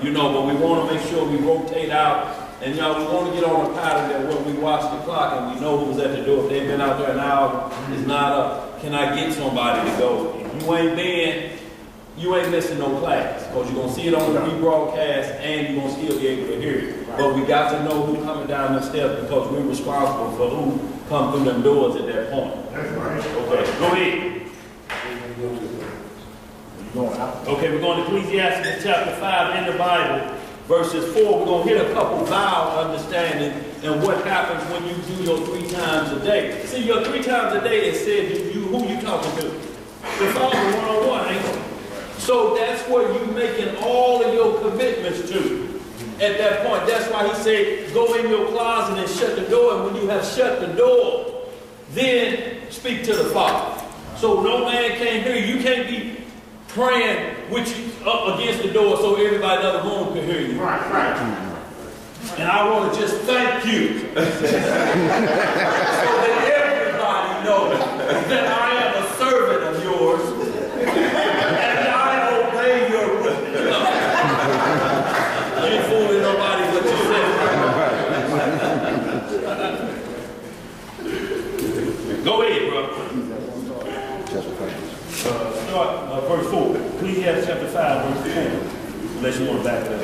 You know, but we want to make sure we rotate out. And y'all, we want to get on a pattern that when we watch the clock and we know who's at the door. If they've been out there an hour, it's not up. Can I get somebody to go? If you ain't been, you ain't missing no class. Because you're going to see it on the rebroadcast and you're going to still be able to hear it. But we got to know who's coming down the steps because we're responsible for who come through them doors at that point. That's right. Okay, go ahead. Okay, we're going to Ecclesiastes chapter 5 in the Bible, verses 4. We're going to hit a couple vowel understanding and what happens when you do your 3 times a day. See, your 3 times a day, it said who you talking to. The Father one-on-one, ain't it? So that's where you making all of your commitments to. At that point, that's why he said, go in your closet and shut the door. And when you have shut the door, then speak to the Father. So no man can hear you. You can't be praying with you up against the door so everybody in the other room can hear you. Right. And I want to just thank you so that everybody knows that I am a servant of yours and I obey your rules. You ain't fooling nobody but yourself. Go ahead, brother. Start verse 4. Ecclesiastes chapter 5, verse 4. Unless you want to back it up.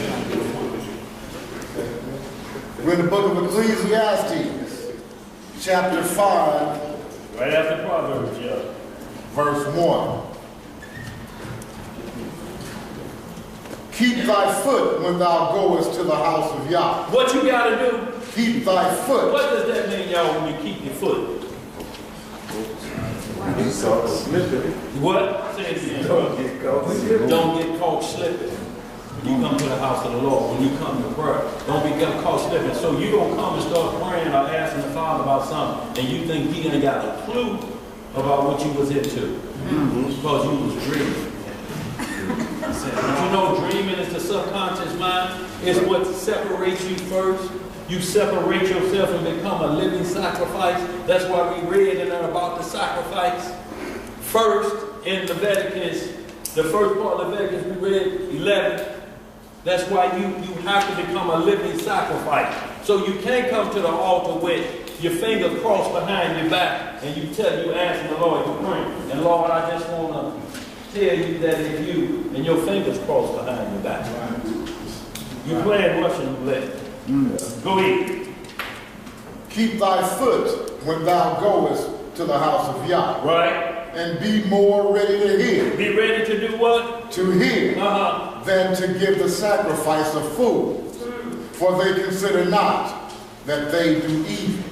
We're in the book of Ecclesiastes, chapter 5, Right after Proverbs, yeah. verse 1. Keep thy foot when thou goest to the house of Yah. What you got to do? Keep thy foot. What does that mean, y'all, when you keep your foot? What? Say it again. Don't get caught slipping. When you come to the house of the Lord, when you come to prayer, don't be caught slipping. So you don't come and start praying or asking the Father about something, and you think he ain't got a clue about what you was into because you was dreaming. But you know, dreaming is the subconscious mind. It's what separates you first. You separate yourself and become a living sacrifice. That's why we read in there about the sacrifice. First, in Leviticus, the first part of Leviticus, we read 11. That's why you have to become a living sacrifice. So you can't come to the altar with your fingers crossed behind your back and you asking the Lord to pray. And Lord, I just want to tell you that if you and your fingers crossed behind your back. You playing Russian roulette. Go ahead. Keep thy foot when thou goest to the house of Yah. Right. And be more ready to hear. Be ready to do what? To hear. Than to give the sacrifice of fools. For they consider not that they do evil.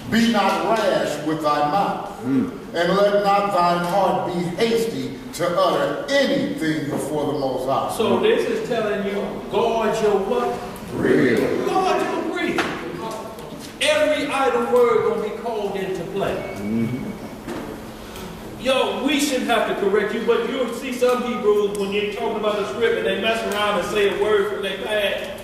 Be not rash with thy mouth. And let not thine heart be hasty to utter anything before the Most High. So this is telling you, guard your what? Real. Guard your breath. Every idle word gonna be called into play. Yo, we shouldn't have to correct you, but you'll see some Hebrews when you're talking about the script and they mess around and say a word from their past.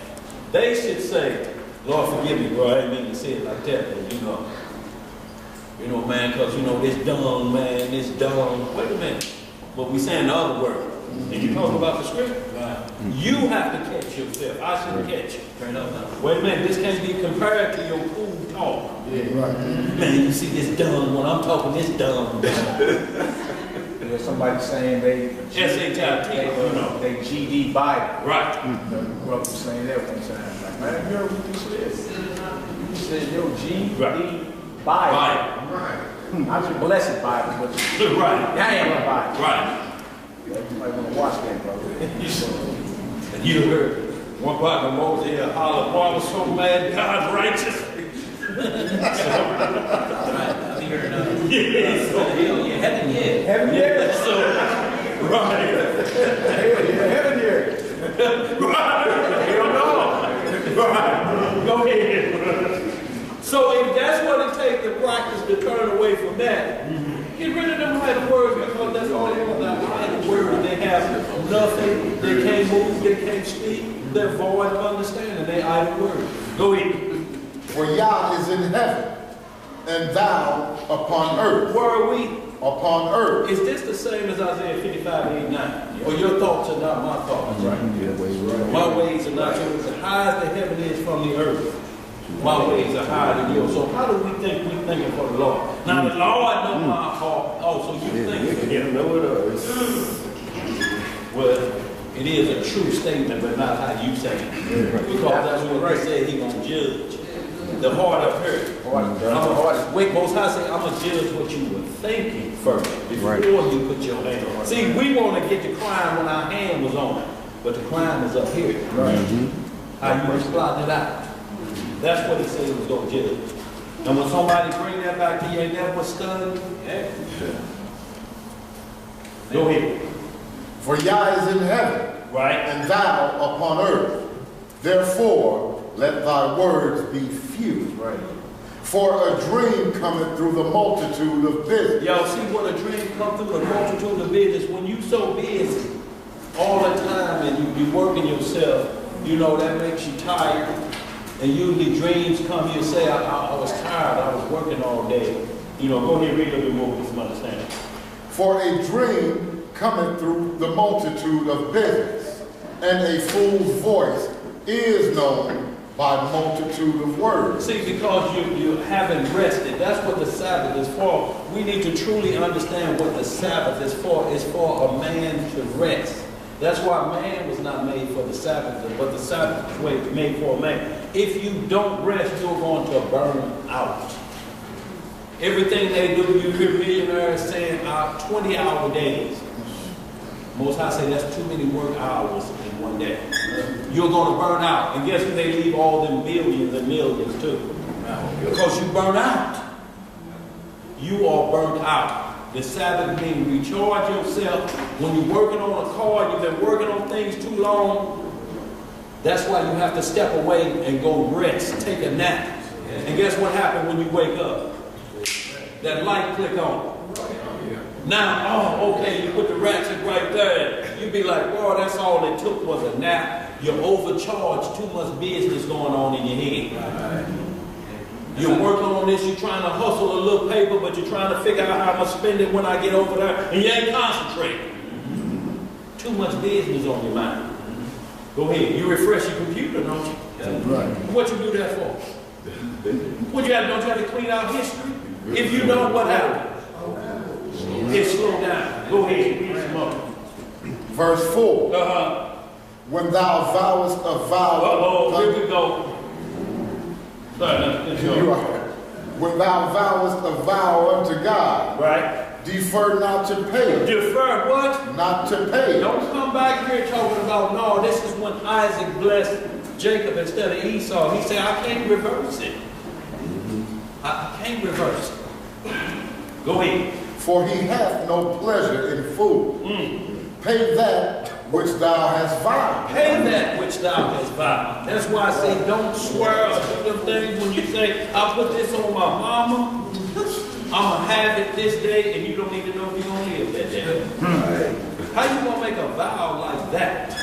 They should say, Lord, forgive me, bro. I didn't mean to say it like that, but you know, man, because this dumb, man, this dumb. Wait a minute. But we saying the other word. And you talk about the script? You have to catch yourself. I shouldn't catch you. Wait a minute, this can't be compared to your cool talk. Yeah, right. Man, you see this dumb one. I'm talking this dumb. There's somebody saying they they GD Bible. Right. Well, I'm saying that one time. Like, man, you heard what this is? You said, yo, GD Bible. Right. Not your blessed Bible, but Right. that ain't a Bible. Right. You might want to watch that, brother. And you heard one part of Moses here holler, boy, I was so mad, God righteous. Heaven here. So, right. Heaven here. Right. Hell no. Right. Go ahead. So if that's what it takes to practice to turn away from that, get rid of them idle words, because that's all they want. That idle words, they have nothing, they can't move, they can't speak, they're void of understanding, they idle words. Go ahead. For Yah is in heaven, and thou upon earth. Where are we? Upon earth. Is this the same as Isaiah 55:8-9? Or your thoughts are not my thoughts? Right. My ways are not yours. As high as the heaven is from the earth, my ways are higher than yours. So how do we think we're thinking for the Lord? Now the Lord knows my heart. Oh, so you think? Yeah, know it is. Well, it is a true statement, but not how you say it. Because that's what he said he gonna judge. The heart of her. Most High say, I'm gonna judge what you were thinking first before you put your hand on it. See, we want to get the crime when our hand was on it, but the crime is up here. Right. How you was plotting it out. That's what he said he was gonna judge. And when somebody bring that back to you, ain't that what's stunned? Yeah. Go ahead. For Yah is in heaven, Right. and thou upon earth. Therefore, let thy words be few. Right. For a dream cometh through the multitude of business. Y'all see what a dream comes through the multitude of business. When you so busy all the time and you be working yourself, that makes you tired. And usually dreams come, you say, I was tired, I was working all day. Go ahead and read a little bit more with some understanding. For a dream cometh through the multitude of business, and a fool's voice is known by multitude of words. See, because you haven't rested. That's what the Sabbath is for. We need to truly understand what the Sabbath is for. It's for a man to rest. That's why man was not made for the Sabbath, but the Sabbath was made for a man. If you don't rest, you're going to burn out. Everything they do, you hear millionaires saying 20-hour days. Most High say that's too many work hours in one day. You're going to burn out. And guess who they leave all them millions and millions to? Because you burn out. You are burnt out. The Sabbath means recharge yourself. When you're working on a car, you've been working on things too long. That's why you have to step away and go rest, take a nap. And guess what happened when you wake up? That light click on. Now, okay, you put the ratchet right there. You be like, boy, that's all it took was a nap. You're overcharged, too much business going on in your head. You're working on this, you're trying to hustle a little paper, but you're trying to figure out how I'm going to spend it when I get over there, and you ain't concentrating. Too much business on your mind. Go ahead. You refresh your computer, don't you? Right. What you do that for? Don't you have to clean out history? If you know what happened, it slow down. Go ahead. Read some more. Verse 4. When thou vowest a vow. Here we go. You are. When thou vowest a vow unto God, Right? defer not to pay. Defer what? Not to pay. Don't come back here talking about, no, this is when Isaac blessed Jacob instead of Esau. He said, I can't reverse it. I can't reverse it. Go ahead. For he hath no pleasure in food. Pay that which thou hast vowed. Pay that which thou hast vowed. That's why I say don't swear or do them things when you say, I'll put this on my mama. I'm going to have it this day, and you don't even know if you're going to live that day. How you going to make a vow like that?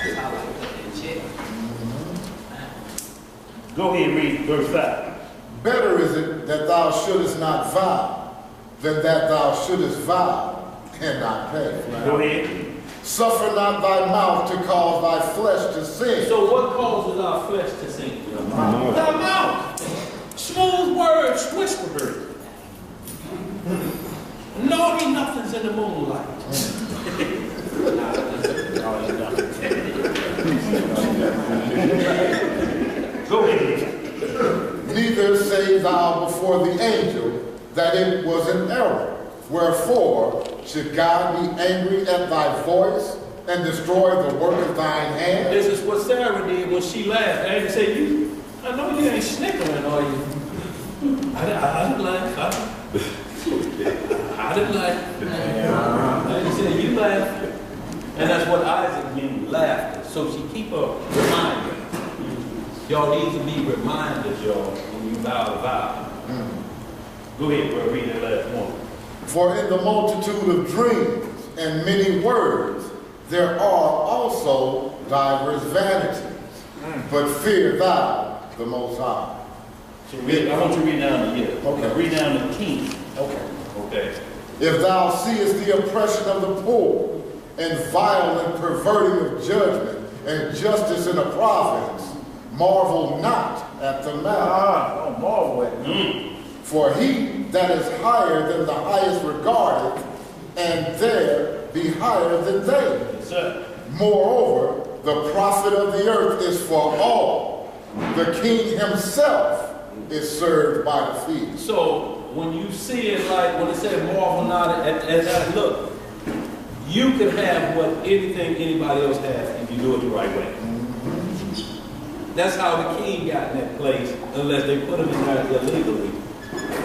Go ahead and read verse 5. Better is it that thou shouldest not vow, than that thou shouldest vow and not pay. Go ahead. Suffer not thy mouth to cause thy flesh to sin. So what causes our flesh to sin? Thy mouth. Smooth words, whisperers. Naughty nothings in the moonlight. Go ahead. Neither say thou before the angel that it was an error. Wherefore should God be angry at thy voice and destroy the work of thine hand? This is what Sarah did when she laughed. I didn't say, I know you ain't snickering, are you? I didn't laugh. I didn't laugh. I didn't say you laughed. And that's what Isaac means, laughter. So she keep a reminder. Y'all need to be reminders, y'all, when you vow a vow. Go ahead, bro, read that last one. For in the multitude of dreams and many words there are also divers vanities. But fear thou the Most High. So I want you to read down to here. Okay. Read down to King. Okay. If thou seest the oppression of the poor, and violent perverting of judgment, and justice in a province, marvel not at the matter. Don't marvel at me. For he that is higher than the highest regarded, and there be higher than they. Yes, sir. Moreover, the profit of the earth is for all. The king himself is served by the feast. So when you see it like when it said marvel not at that, look, you can have what anything anybody else has if you do it the right way. That's how the king got in that place, unless they put him in there illegally.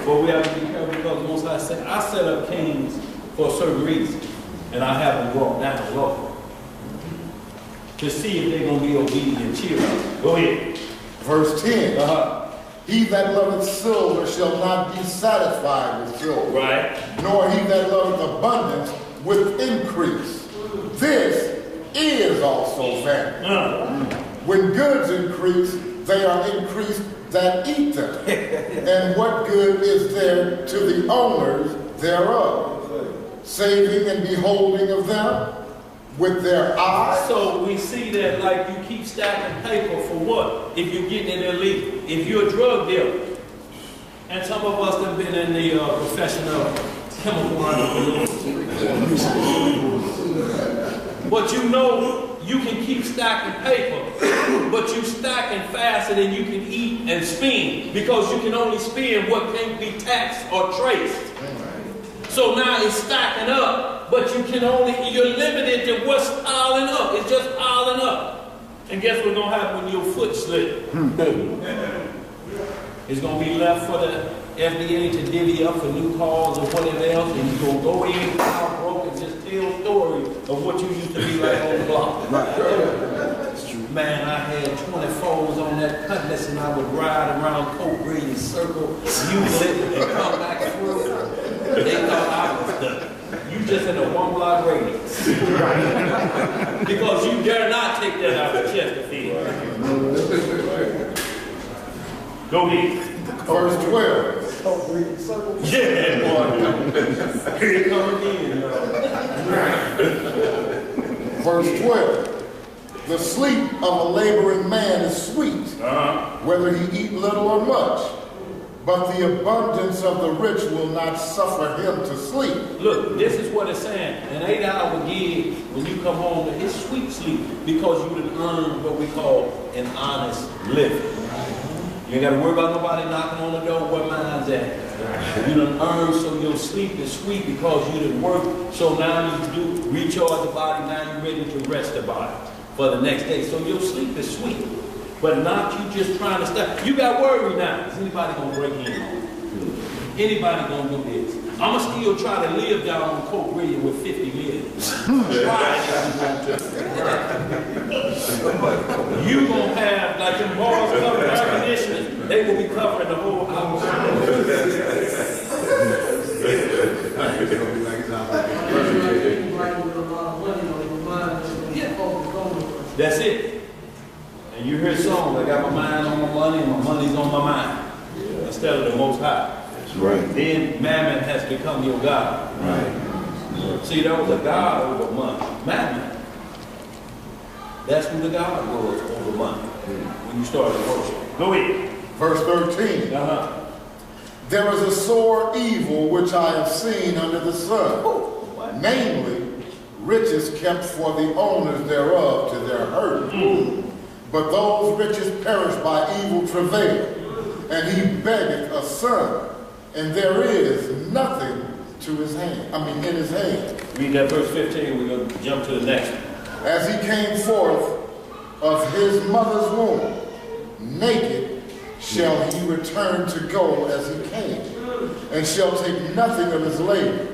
But we have to be careful because most I set up kings for a certain reason, and I have them walk down low to see if they're going to be obedient and cheer up. Go ahead. Verse 10. He that loveth silver shall not be satisfied with silver. Right. Nor he that loveth abundance with increase. This is also vanity. When goods increase, they are increased that eat them. And what good is there to the owners thereof? Saving and beholding of them with their eyes. So we see that like you keep stacking paper for what? If you're getting it illegal. If you're a drug dealer. And some of us have been in the profession of chemical entrepreneurs. But you know you can keep stacking paper, but you stacking faster than you can eat and spend because you can only spend what can't be taxed or traced. So now it's stacking up, but you're limited to what's piling up. It's just piling up. And guess what's going to happen when your foot slips? It's going to be left for the FDA to divvy up for new cars or whatever else, and you're going to go in, out broke, and just tell stories of what you used to be like on the block. Man, I had 24s on that cutlass, and I would ride around Coke Bridge and circle, use it, and come back through. They thought I was done. You just in a 1 block radius. Because you dare not take that out of Chesterfield. Go ahead. Verse 12. Yeah, boy. Here it comes again. Verse 12. The sleep of a laboring man is sweet, whether he eat little or much. But the abundance of the rich will not suffer him to sleep. Look, this is what it's saying. An 8-hour gig, when you come home, it's sweet sleep because you done earned what we call an honest living. You ain't got to worry about nobody knocking on the door where mine's at. You done earned, so your sleep is sweet because you done work. So now you do recharge the body, now you're ready to rest the body for the next day. So your sleep is sweet. But not you just trying to stop. You got worry now. Is anybody going to break in? Anybody going to do this? I'm going to still try to live down on Coke Ridge with 50 million. Try it if you want to. You going to have, like them bars covering air conditioners, they will be covering the whole house. That's it. And you hear songs, I got my mind on my money and my money's on my mind. Instead of the Most High. That's right. Then mammon has become your God. Right. See, there was a God over money. Mammon. That's who the God was over money. When you started worship. Go ahead. Verse 13. There is a sore evil which I have seen under the sun. Namely, riches kept for the owners thereof to their hurt. But those riches perish by evil travail. And he beggeth a son, and there is nothing to his hand. in his hand. Read that verse 15, we're going to jump to the next one. As he came forth of his mother's womb, naked shall he return to go as he came, and shall take nothing of his labor,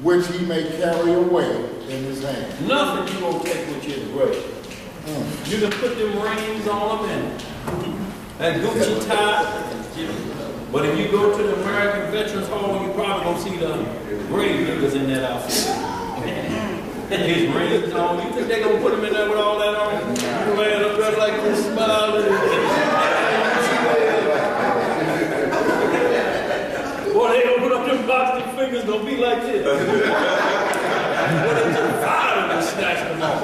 which he may carry away in his hand. Nothing you won't take with you in the grave. You can put them rings on them and Gucci tie. But if you go to the American Veterans Hall, you probably gonna see the grave diggers in that outfit. His rings on. You think they gonna put him in there with all that on? You laying up there like this, smiling. Boy, they gonna put up them boxing fingers, gonna be like this. What is the fire and snatch them off?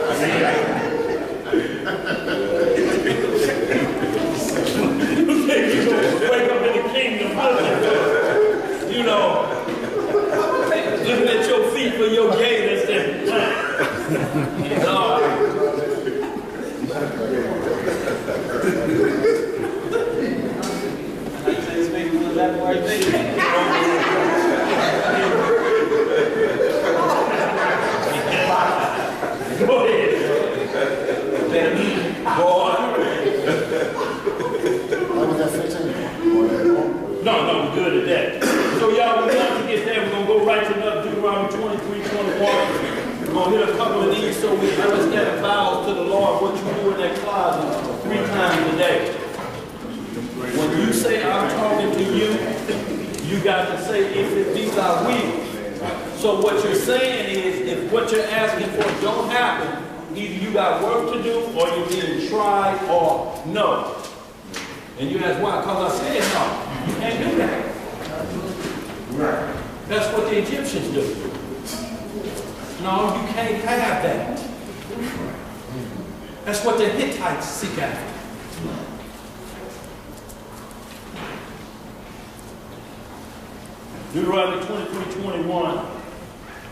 You think you gonna wake up in the kingdom, you know, looking at your feet for your gators and no. Go ahead. Boy. No, we're good at that. So y'all, we're going to get there. We're going to go right to Deuteronomy 23, 21. We're going to hit a couple of these so we understand the vows to the Lord, what you do in that closet 3 times a day. When you say, I'm talking to you, you got to say, if it be thy will. So what you're saying is, if what you're asking for don't happen, either you got work to do, or you're being tried, or no. And you ask why? Because I said no. You can't do that. Right. That's what the Egyptians do. No, you can't have that. That's what the Hittites seek after. Deuteronomy 23, 21.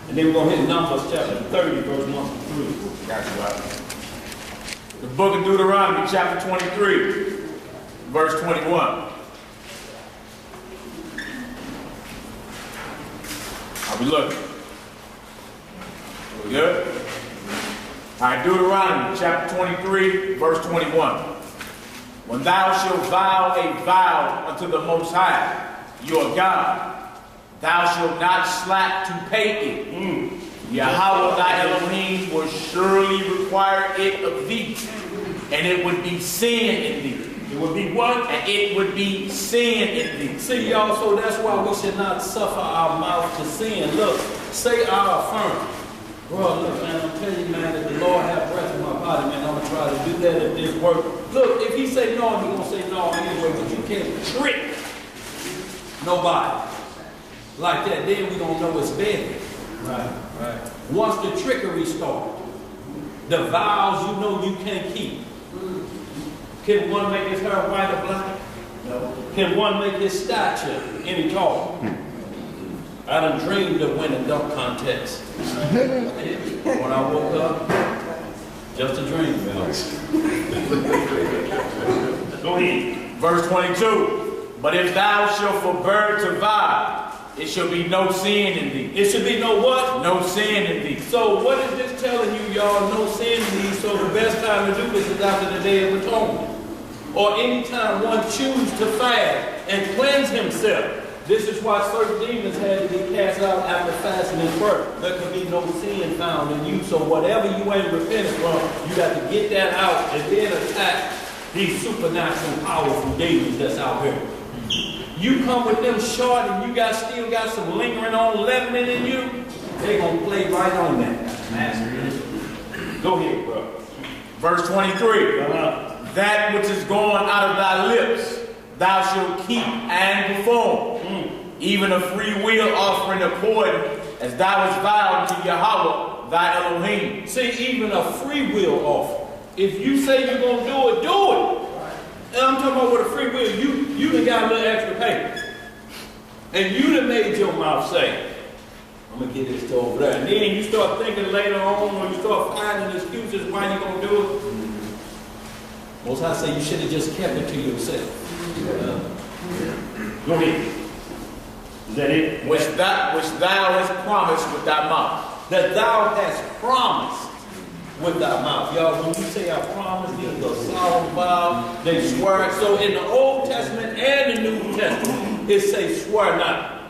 And then we're going to hit Numbers chapter 30, verse 1 through 3. Gotcha, right. The book of Deuteronomy, chapter 23, verse 21. Are we looking? We good? All right, Deuteronomy, chapter 23, verse 21. When thou shalt vow a vow unto the Most High, your God, thou shalt not slack to pay it. Yahweh thy Elohim will surely require it of thee, and it would be sin in thee. It would be what? And it would be sin in thee. See, y'all, so that's why we should not suffer our mouth to sin. Look, say I affirm. Bro, look, man, I'm telling you, man, that the Lord have breath in my body, man. I'm going to try to do that if this works. Look, if he say no, he's going to say no anyway, but you can't trick nobody like that. Then we don't know it's bad. Right. Once the trickery starts, the vows you know you can't keep. Can one make his hair white or black? No. Can one make his stature any taller? I done dreamed of winning dunk contest. When I woke up, just a dream. Go ahead. Verse 22. But if thou shalt forbear to vow, it shall be no sin in thee. It should be no what? No sin in thee. So what is this telling you, y'all? No sin in thee. So the best time to do this is after the Day of Atonement. Or anytime one chooses to fast and cleanse himself. This is why certain demons had to be cast out after fasting and prayer. There can be no sin found in you. So whatever you ain't repented from, you got to get that out and then attack these supernatural, powerful demons that's out here. You come with them short and you still got some lingering on leavening in you, they gonna play right on that. Go ahead, bro. Verse 23. That which is gone out of thy lips, thou shalt keep and perform. Even a free will offering according as thou hast vowed to Yahweh thy Elohim. See, even a free will offering. If you say you're gonna do it, do it. And I'm talking about with a free will, you done got a little extra paper. And you done made your mouth say, I'm gonna get this to over there. And then you start thinking later on, or you start finding excuses why you gonna do it. Most I say you should have just kept it to yourself. Go ahead. Is that it? Which thou hast promised with thy mouth. That thou hast promised with thy mouth. Y'all, when you say I promise, it's a solemn vow. They swear. So in the Old Testament and the New Testament, it says swear not.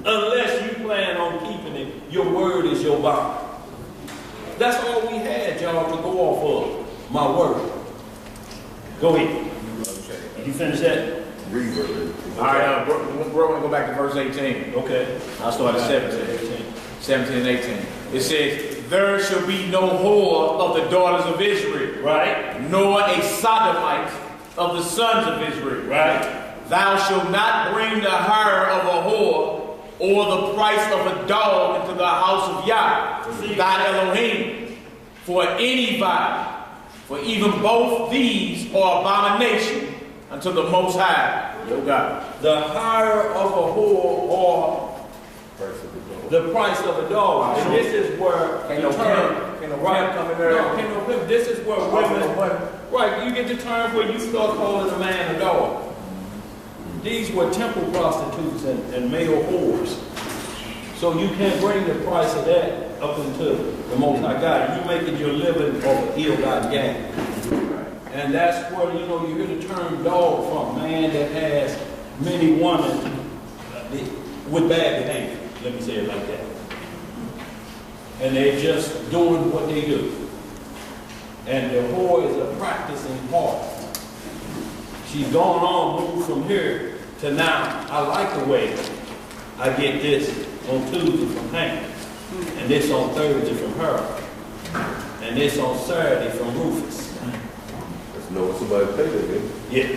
Unless you plan on keeping it, your word is your bond. That's all we had, y'all, to go off of. My word. Go ahead. Did you finish that? Read it. All right, we're going to go back to verse 18. Okay. I'll start at 17. 17 and 18. It says, there shall be no whore of the daughters of Israel. Right. Nor a sodomite of the sons of Israel. Right. Thou shalt not bring the hire of a whore or the price of a dog into the house of Yah, thy Elohim, for any vow. For even both these are abomination unto the Most High, your God. The hire of a whore or the price of a dog. And this is where the term, this is where women, right, you get the term where you start calling a man a dog. These were temple prostitutes and male whores. So you can't bring the price of that up into the Most High God. You're making your living off of ill-gotten gain. And that's where, you know, you hear the term dog from. Man that has many women with bad behavior. Let me say it like that. And they're just doing what they do. And the whore is a practicing part. She's gone on, moved from here to now. I like the way I get this on Tuesday from Hank. And this on Thursday from her. And this on Saturday from Rufus. Let's know what somebody paid it, Yeah.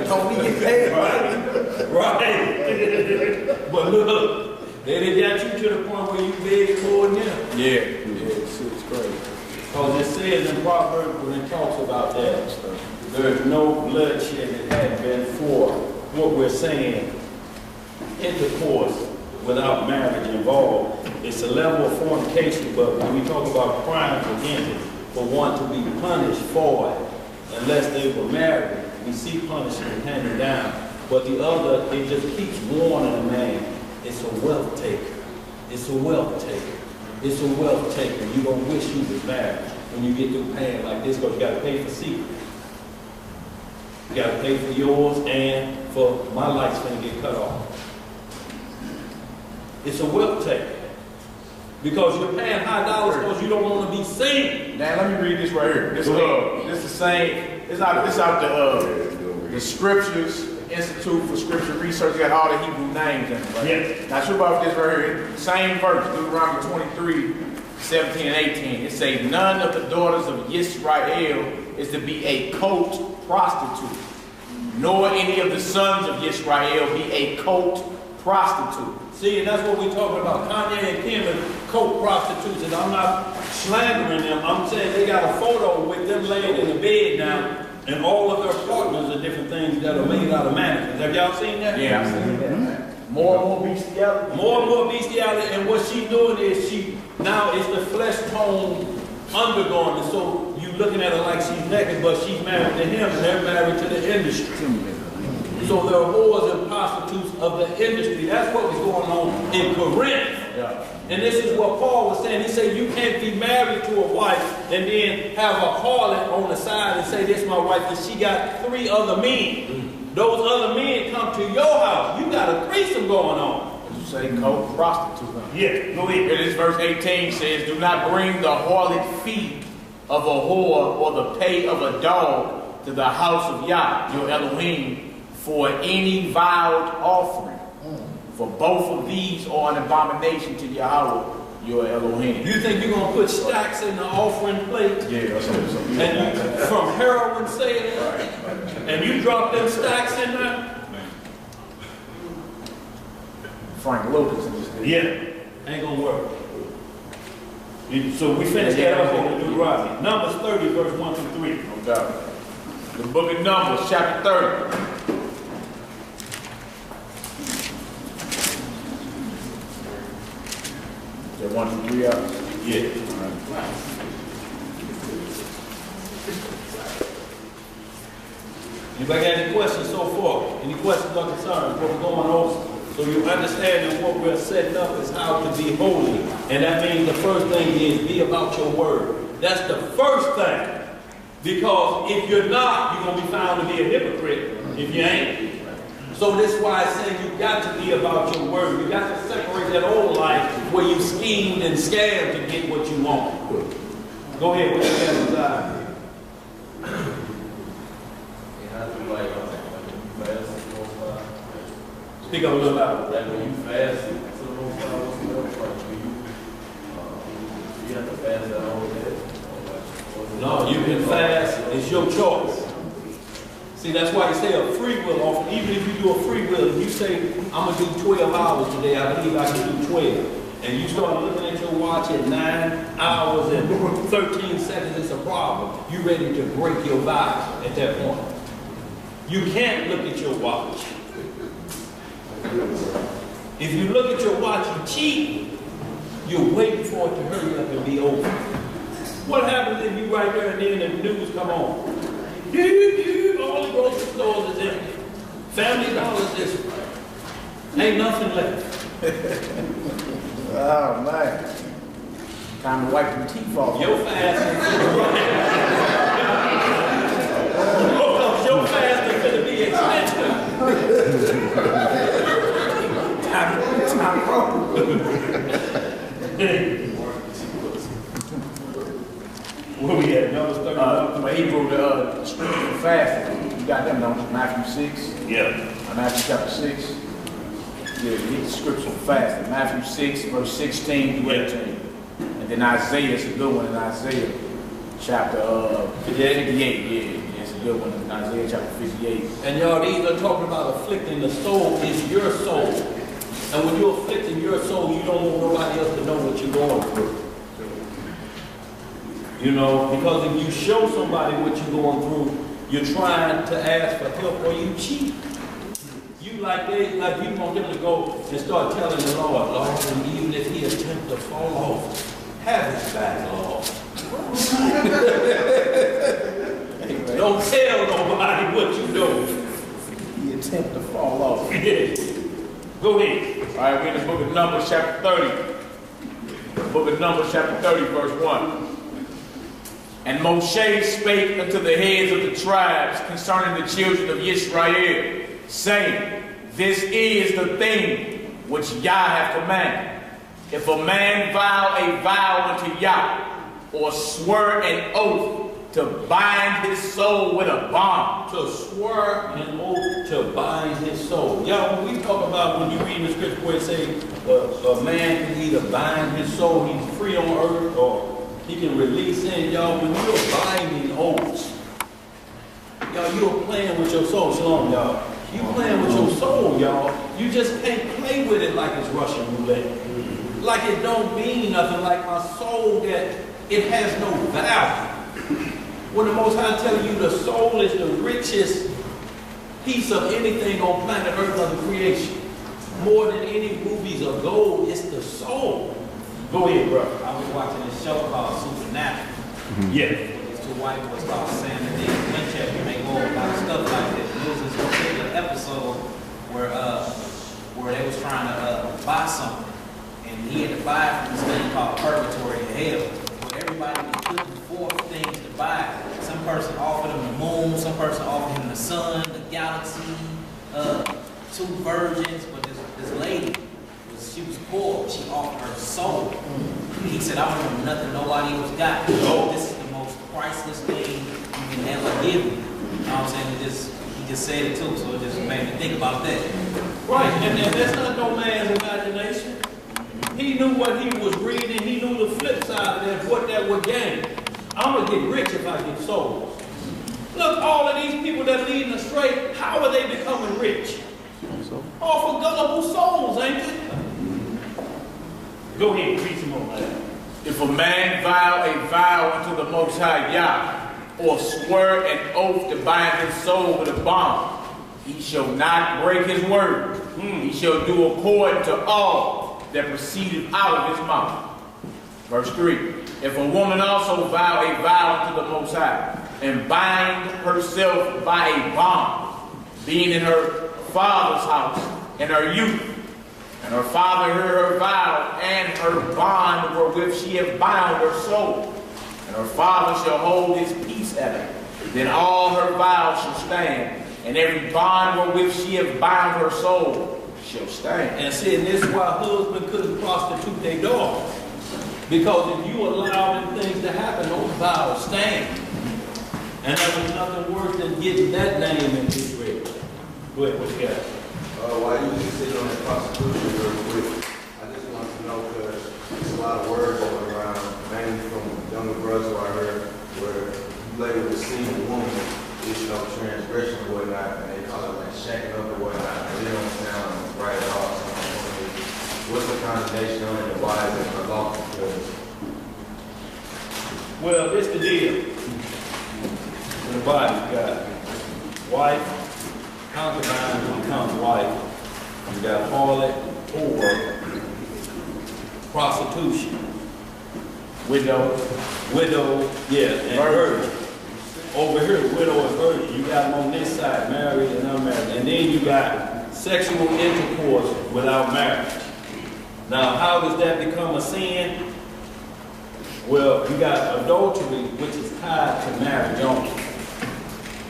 Don't get paid. Right. But look, they got you to the point where you beg for it now. Yeah. It's crazy. Because it says in Proverbs when it talks about that, there is no bloodshed that had been for what we're saying, intercourse without marriage involved. It's a level of fornication, but when we talk about crimes against it, for one to be punished for it, unless they were married, we see punishment handed down. But the other, it just keeps warning a man, it's a wealth taker. It's a wealth taker. It's a wealth taker. You're going to wish you was married when you get through paying like this, because you got to pay for secret. You got to pay for yours and for my light's going to get cut off. It's a wealth taker. Because you're paying high dollars because you don't want to be seen. Now let me read this right here. This the same. It's out the Scriptures Institute for Scripture Research. Got all the Hebrew names in it. Right? Yeah. Now sure about this right here. Same verse, Deuteronomy 23, 17 and 18. It says, none of the daughters of Yisrael is to be a coat prostitute, nor any of the sons of Yisrael be a coat prostitute. See, and that's what we're talking about. Kanye and Kim are coat prostitutes, and I'm not slandering them. I'm saying they got a photo with them laying in the bed now, and all of their partners are different things that are made out of mannequins. Have y'all seen that? Yeah, I've seen that. More and more bestiality. More and more bestiality, and what she's doing is now it's the flesh tone undergarment. So you you looking at her like she's naked, but she's married to him, and they're married to the industry. So they're whores and prostitutes of the industry. That's what was going on in Corinth. And this is what Paul was saying. He said you can't be married to a wife and then have a harlot on the side and say, this is my wife, and she got 3 other men. Those other men come to your house. You got a threesome going on. You say co-prostitute. Yeah, go ahead. And this verse 18 says, do not bring the harlot fee of a whore or the pay of a dog to the house of Yah, your Elohim, for any vowed offering. For both of these are an abomination to Yahweh, your Elohim. You think you're going to put stacks in the offering plate? Yeah, that's what And you, from heroin sales? And you drop them stacks in there? Frank Lucas in this video. Yeah, ain't gonna work. So we finished that up on the Deuteronomy. Numbers 30, verse 1 through 3. No doubt. The book of Numbers, chapter 30. Is that 1 through 3 out? Yeah. All right. Anybody got any questions so far? Any questions or concerns? What we're going over? So you understand that what we're setting up is how to be holy. And that means the first thing is be about your word. That's the first thing. Because if you're not, you're going to be found to be a hypocrite if you ain't. So this is why I say you got to be about your word. You got to separate that old life where you schemed and scammed to get what you want. Go ahead, what you got inside? Speak up a little louder. Like when you fast to the Most High, what's the most like you have to fast that whole day? No, you can fast. It's your choice. See, that's why you say a free will offer. Even if you do a free will, if you say, I'm going to do 12 hours today, I believe I can do 12. And you start looking at your watch at 9 hours and 13 seconds, it's a problem. You're ready to break your vow at that point. You can't look at your watch. If you look at your watch, you cheat. You're waiting for it to hurry up and be over. What happens if you right there and then the news come on? All the grocery stores is empty. Family Dollar is this. Ain't nothing left. Oh, man. Time to wipe them teeth off. Your fast is your fast is going to be expensive. Where we at? Numbers 31. When he wrote the scripture for fasting, you got them, don't you? Matthew 6. Yeah. Matthew chapter 6. Yeah, you get the scripture for fasting. Matthew 6, verse 16 through 18. And then Isaiah, it's a good one in Isaiah chapter 58. Yeah, it's a good one in Isaiah chapter 58. And y'all, these are talking about afflicting the soul. It's your soul. And when you're afflicting your soul, you don't want nobody else to know what you're going through. You know, because if you show somebody what you're going through, you're trying to ask for help or you cheat. You like you want them to go and start telling the Lord, and even if he attempt to fall off, have his back, Lord. Don't tell nobody what you do. He attempt to fall off. Yeah. Go ahead. All right, we're in the book of Numbers chapter 30. The book of Numbers chapter 30, verse 1. And Moshe spake unto the heads of the tribes concerning the children of Israel, saying, this is the thing which Yah hath commanded. If a man vow a vow unto Yah, or swear an oath to bind his soul with a bond. To swear an oath to bind his soul. Y'all, when we talk about, when you read in the scripture where it says a man can either bind his soul, he's free on earth, or he can release in. Y'all, when you're binding oaths, y'all, you're playing with your soul. Shalom, y'all. You playing with your soul, y'all. You just can't play with it like it's Russian roulette. Like it don't mean nothing, like my soul that it has no value. When the Most High telling you the soul is the richest piece of anything on planet Earth of the creation. More than any rubies or gold, it's the soul. Go ahead, bro. I was watching this show called Supernatural. Yeah. It's to wife was called Sam, and then Winchester, you may go over a lot of stuff like that. There was this particular episode where they was trying to buy something, and he had to buy it from this thing called purgatory and hell, where everybody was putting forth things to buy. Some person offered him the moon, some person offered him the sun, the galaxy, 2 virgins, but this lady, she was poor, she offered her soul. He said, I don't want nothing nobody else got. This is the most priceless thing you can ever give me. You know what I'm saying? He just said it too, so it just made me think about that. Right, and that's not no man's imagination. He knew what he was reading. He knew the flip side of that, what that would gain. I'm going to get rich if I get souls. Look, all of these people that are leading astray, how are they becoming rich? All for gullible souls, ain't it? Go ahead, read some more. If a man vow a vow unto the Most High Yah, or swear an oath to bind his soul with a bond, he shall not break his word. He shall do according to all that proceeded out of his mouth. Verse 3. If a woman also vow a vow unto the Most High, and bind herself by a bond, being in her father's house in her youth, and her father heard her vow and her bond wherewith she hath bound her soul, and her father shall hold his peace at her, then all her vows shall stand, and every bond wherewith she hath bound her soul shall stand. And see, and this is why husbands couldn't prostitute their daughters. Because if you allow them things to happen, those vows stand. And there was nothing worse than getting that name in Israel. Go ahead, what you got? While you just sitting on that prostitution real quick, I just want to know, because there's a lot of words going around, mainly from younger brothers who I heard, where you label the single woman, it's no transgression or whatnot, and they call it like shacking up or whatnot, and they don't sound right at all. So what's the condemnation on it, and why is it unlawful? Well, this the deal. The body's got wife, concubine becomes wife. You got harlot or prostitution. Widow, yeah, and virgin. Over here, widow and virgin. You got them on this side, married and unmarried. And then you got sexual intercourse without marriage. Now, how does that become a sin? Well, you got adultery, which is tied to marriage only.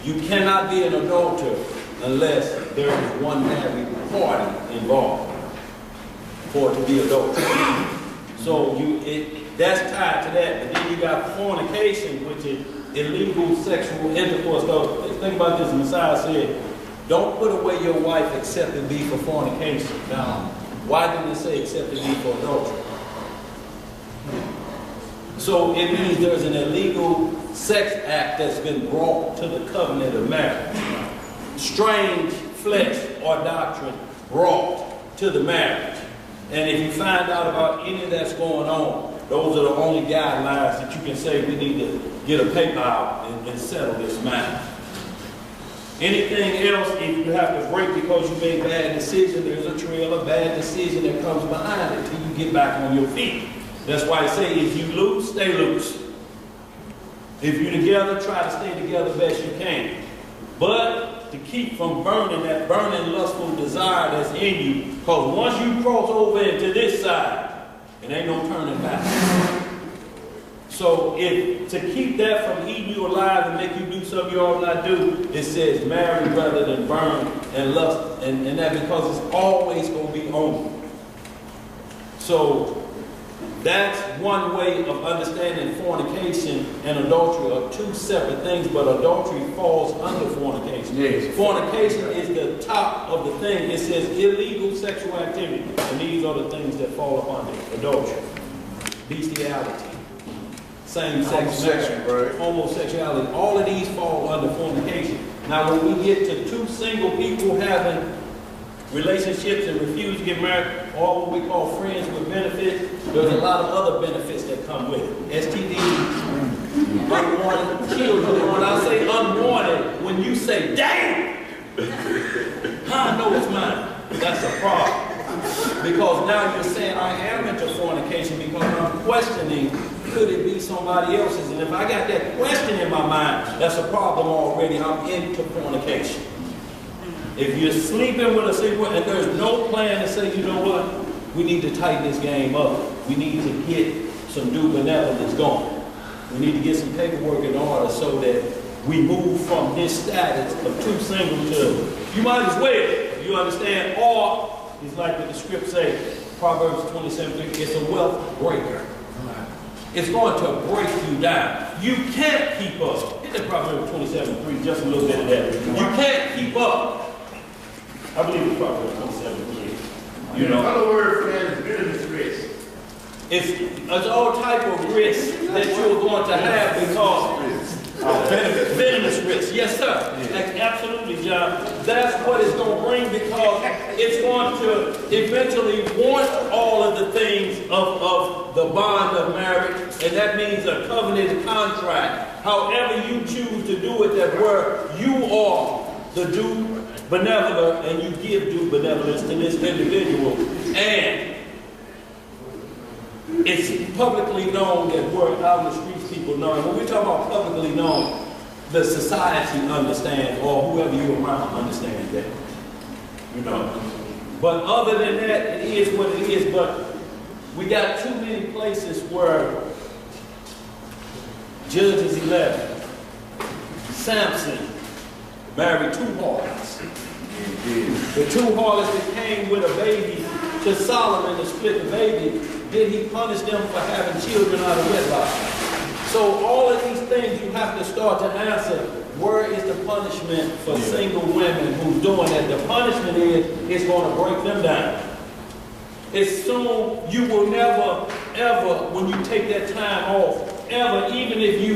You cannot be an adulterer unless there is one married party involved for it to be adultery. So that's tied to that. But then you got fornication, which is illegal sexual intercourse. So think about this. Messiah said, don't put away your wife except it be for fornication. Now, why didn't it say except it be for adultery? So it means there's an illegal sex act that's been brought to the covenant of marriage. Strange flesh or doctrine brought to the marriage. And if you find out about any of that's going on, those are the only guidelines that you can say we need to get a paper out and settle this matter. Anything else, if you have to break because you made a bad decision, there's a trail of bad decision that comes behind it till you get back on your feet. That's why I say if you loose, stay loose. If you're together, try to stay together best you can. But to keep from burning that burning lustful desire that's in you, because once you cross over into this side, it ain't no turning back. So to keep that from eating you alive and make you do something you ought not do, it says marry rather than burn and lust. And that because it's always going to be on you. So that's one way of understanding fornication and adultery are two separate things, but adultery falls under fornication. Yes. Fornication is the top of the thing. It says illegal sexual activity, and these are the things that fall upon it. Adultery, bestiality, same-sex marriage, homosexuality. All of these fall under fornication. Now, when we get to two single people having relationships and refuse to get married, or what we call friends with benefits, there's a lot of other benefits that come with it. STDs, unwanted children. When I say unwanted, when you say, damn, I know it's mine. That's a problem. Because now you're saying I am into fornication because I'm questioning could it be somebody else's? And if I got that question in my mind, that's a problem already. I'm into fornication. If you're sleeping with a single and there's no plan to say, you know what, we need to tighten this game up. We need to get some due benevolence going. We need to get some paperwork in order so that we move from this status of two single to, you might as well, you understand? Or, it's like what the script say, Proverbs 27:3, it's a wealth breaker. It's going to break you down. You can't keep up. Hit the Proverbs 27:3, just a little bit of that. You can't keep up. I believe it's Proverbs 27:3. You know. Another word for that is bitterness risk. It's all type of risk that you're going to have because venomous risk. Yes, sir. Like, absolutely, John. That's what it's going to bring because it's going to eventually want all of the things of the bond of marriage, and that means a covenanted contract. However you choose to do it, that where you are the due benevolent and you give due benevolence to this individual, and it's publicly known that we're out in the streets, people know. And when we talk about publicly known, the society understands, or whoever you're around understands that. You know. But other than that, it is what it is. But we got too many places where Judges 11, Samson married two harlots. The two harlots that came with a baby to Solomon to split the baby. Did he punish them for having children out of wedlock? So all of these things you have to start to answer. Where is the punishment for single women who's doing that? The punishment is it's going to break them down. It's soon, you will never, ever, when you take that time off, ever, even if you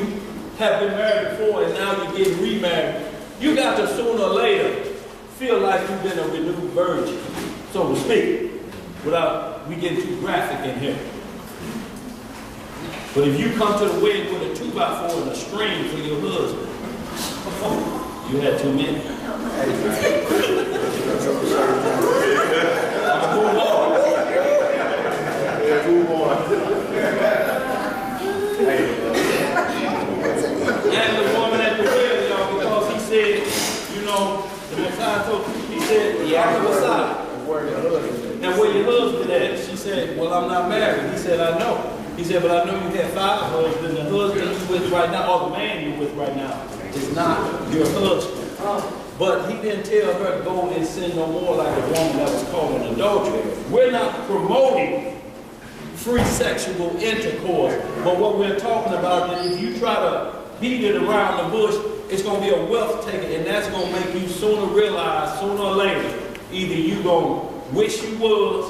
have been married before and now you're getting remarried, you got to sooner or later feel like you've been a renewed virgin, so to speak, without we getting too graphic in here. But if you come to the wedding with a 2x4 and a string for your husband, you had too many. Move on. Move on. And the woman at the wedding, y'all, because he said, you know, the Messiah told him, he said, yeah, the Messiah. And where your husband at? She said, well, I'm not married. He said, I know. He said, but I know you have 5 husbands. The husband you're with right now, or the man you're with right now, is not your husband. But he didn't tell her to go and sin no more like a woman that was caught in adultery. We're not promoting free sexual intercourse. But what we're talking about is if you try to beat it around the bush, it's going to be a wealth taker. And that's going to make you sooner realize, sooner or later, either you going to wish you was,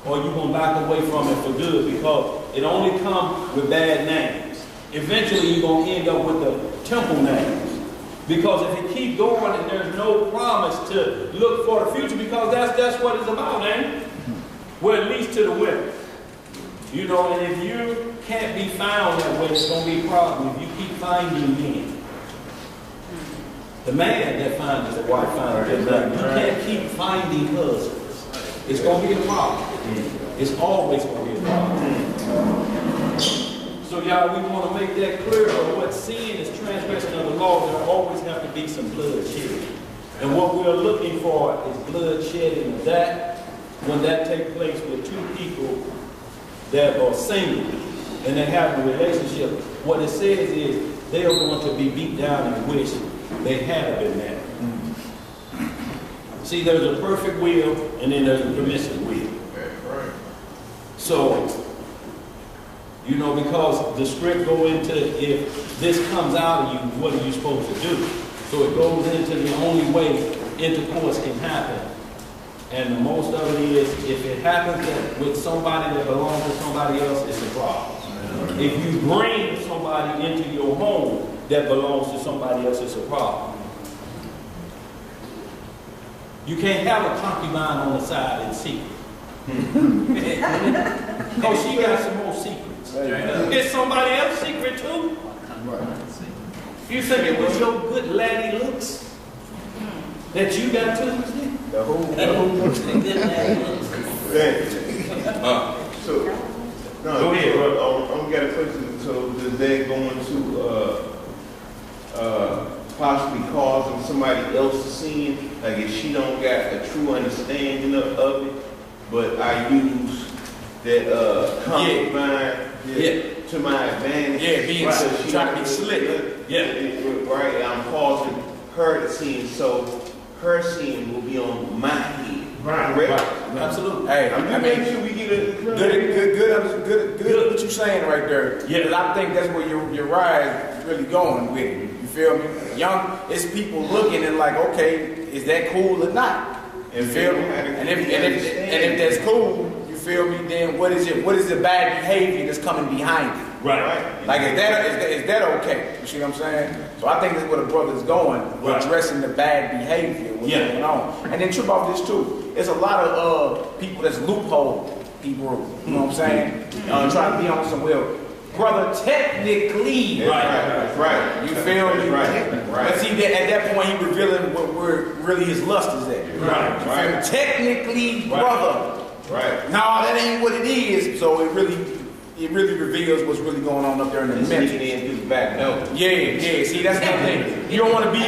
or you going to back away from it for good, because it only comes with bad names. Eventually, you're going to end up with the temple names. Because if you keep going and there's no promise to look for the future, because that's what it's about, ain't it? Well, at least to the women. You know, and if you can't be found that way, it's going to be a problem. If you keep finding men. The man that finds the wife finds the man. You can't keep finding husbands. It's going to be a problem. It's always going to be a problem. So y'all, we want to make that clear. But what sin is transgression of the law, there always have to be some bloodshed. And what we're looking for is bloodshedding of that. When that takes place with two people that are single and they have a relationship, what it says is they are going to be beat down and wish they had been married. See, there's a perfect will and then there's a permissive will. So, you know, because the script go into, if this comes out of you, what are you supposed to do? So it goes into the only way intercourse can happen. And the most of it is, if it happens with somebody that belongs to somebody else, it's a problem. If you bring somebody into your home that belongs to somebody else, it's a problem. You can't have a concubine on the side in secret. Because she got some more secrets. It's somebody else's secret too. You think it was your good laddie looks that you got too? The whole So, no, go ahead, bro. I'm got a question So is that going to possibly causing somebody else to sin? Like if she don't got a true understanding of it, but I use that common mind to my advantage. Yeah, being trying to be slick. Right, I'm causing her to sin, so her sin will be on my head. Right. Absolutely. Hey, I mean, make sure we get a good what you saying right there. Yeah. Because I think that's where your ride is really going with it. You feel me? It's people looking and like, okay, is that cool or not? You feel me? And if that's cool, you feel me? Then what is it? What is the bad behavior that's coming behind it? Right. Like is that okay? You see what I'm saying? So I think that's where the brother's going, addressing the bad behavior, what's going on. And then trip off this too. There's a lot of people that's loophole people, you know what I'm saying? Trying to be on some brother, technically, right. You feel me? Right. But see, at that point, he revealing where really his lust is at. Right. Technically, brother. Right. No, that ain't what it is. So it really reveals what's really going on up there in the mental. Back no. Yeah. See, that's the thing. You don't want to be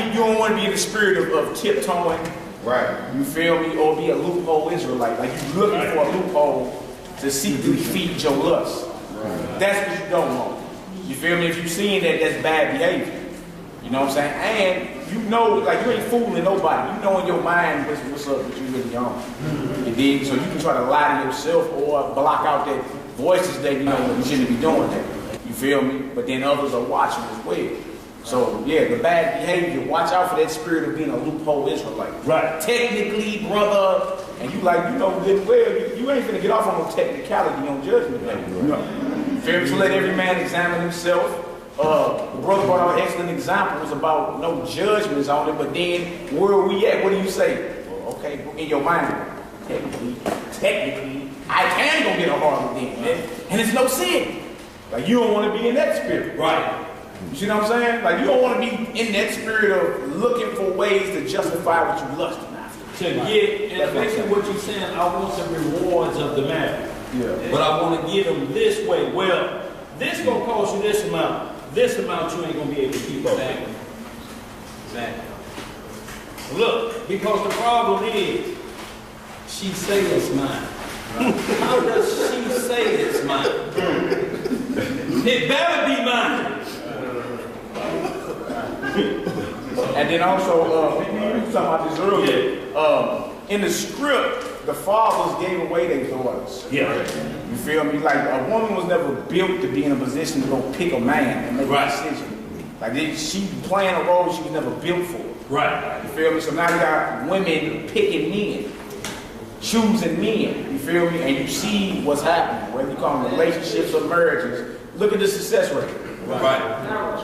in the spirit of tiptoeing. Right. You feel me? Or be a loophole Israelite. Like you looking for a loophole to secretly feed your lust. Right. That's what you don't want. You feel me? If you seeing that's bad behavior. You know what I'm saying? And you know, like you ain't fooling nobody. You know in your mind what's up with you really on. You dig? So you can try to lie to yourself or block out that voices that you know you shouldn't be doing that. You feel me? But then others are watching as well. So yeah, the bad behavior, watch out for that spirit of being a loophole Israelite. Right. Technically, brother, and you like, you know good well, you ain't finna get off on no technicality on judgment day. You feel me? So let every man examine himself. The brother brought out excellent examples about no judgments on it, but then where are we at? What do you say? Well, okay, in your mind, technically, I can go get a harlot then, and it's no sin. Like you don't want to be in that spirit. Right. You see what I'm saying? Like you don't want to be in that spirit of looking for ways to justify what you lusting after. To get, and basically what you're saying, I want the rewards of the matter. Yeah. But I want to give them this way. Well, this gonna cost you this amount. This amount you ain't gonna be able to keep up. Exactly. Look, because the problem is, she say it's mine. How does she say it's mine? It better be mine. And then also, we were talking about this earlier. In the script, the fathers gave away their daughters. Yeah. You feel me? Like a woman was never built to be in a position to go pick a man and make a decision. Like she playing a role she was never built for. Right. You feel me? So now you got women picking men, choosing men. You feel me? And you see what's happening, whether you call them relationships or marriages. Look at the success rate. Right.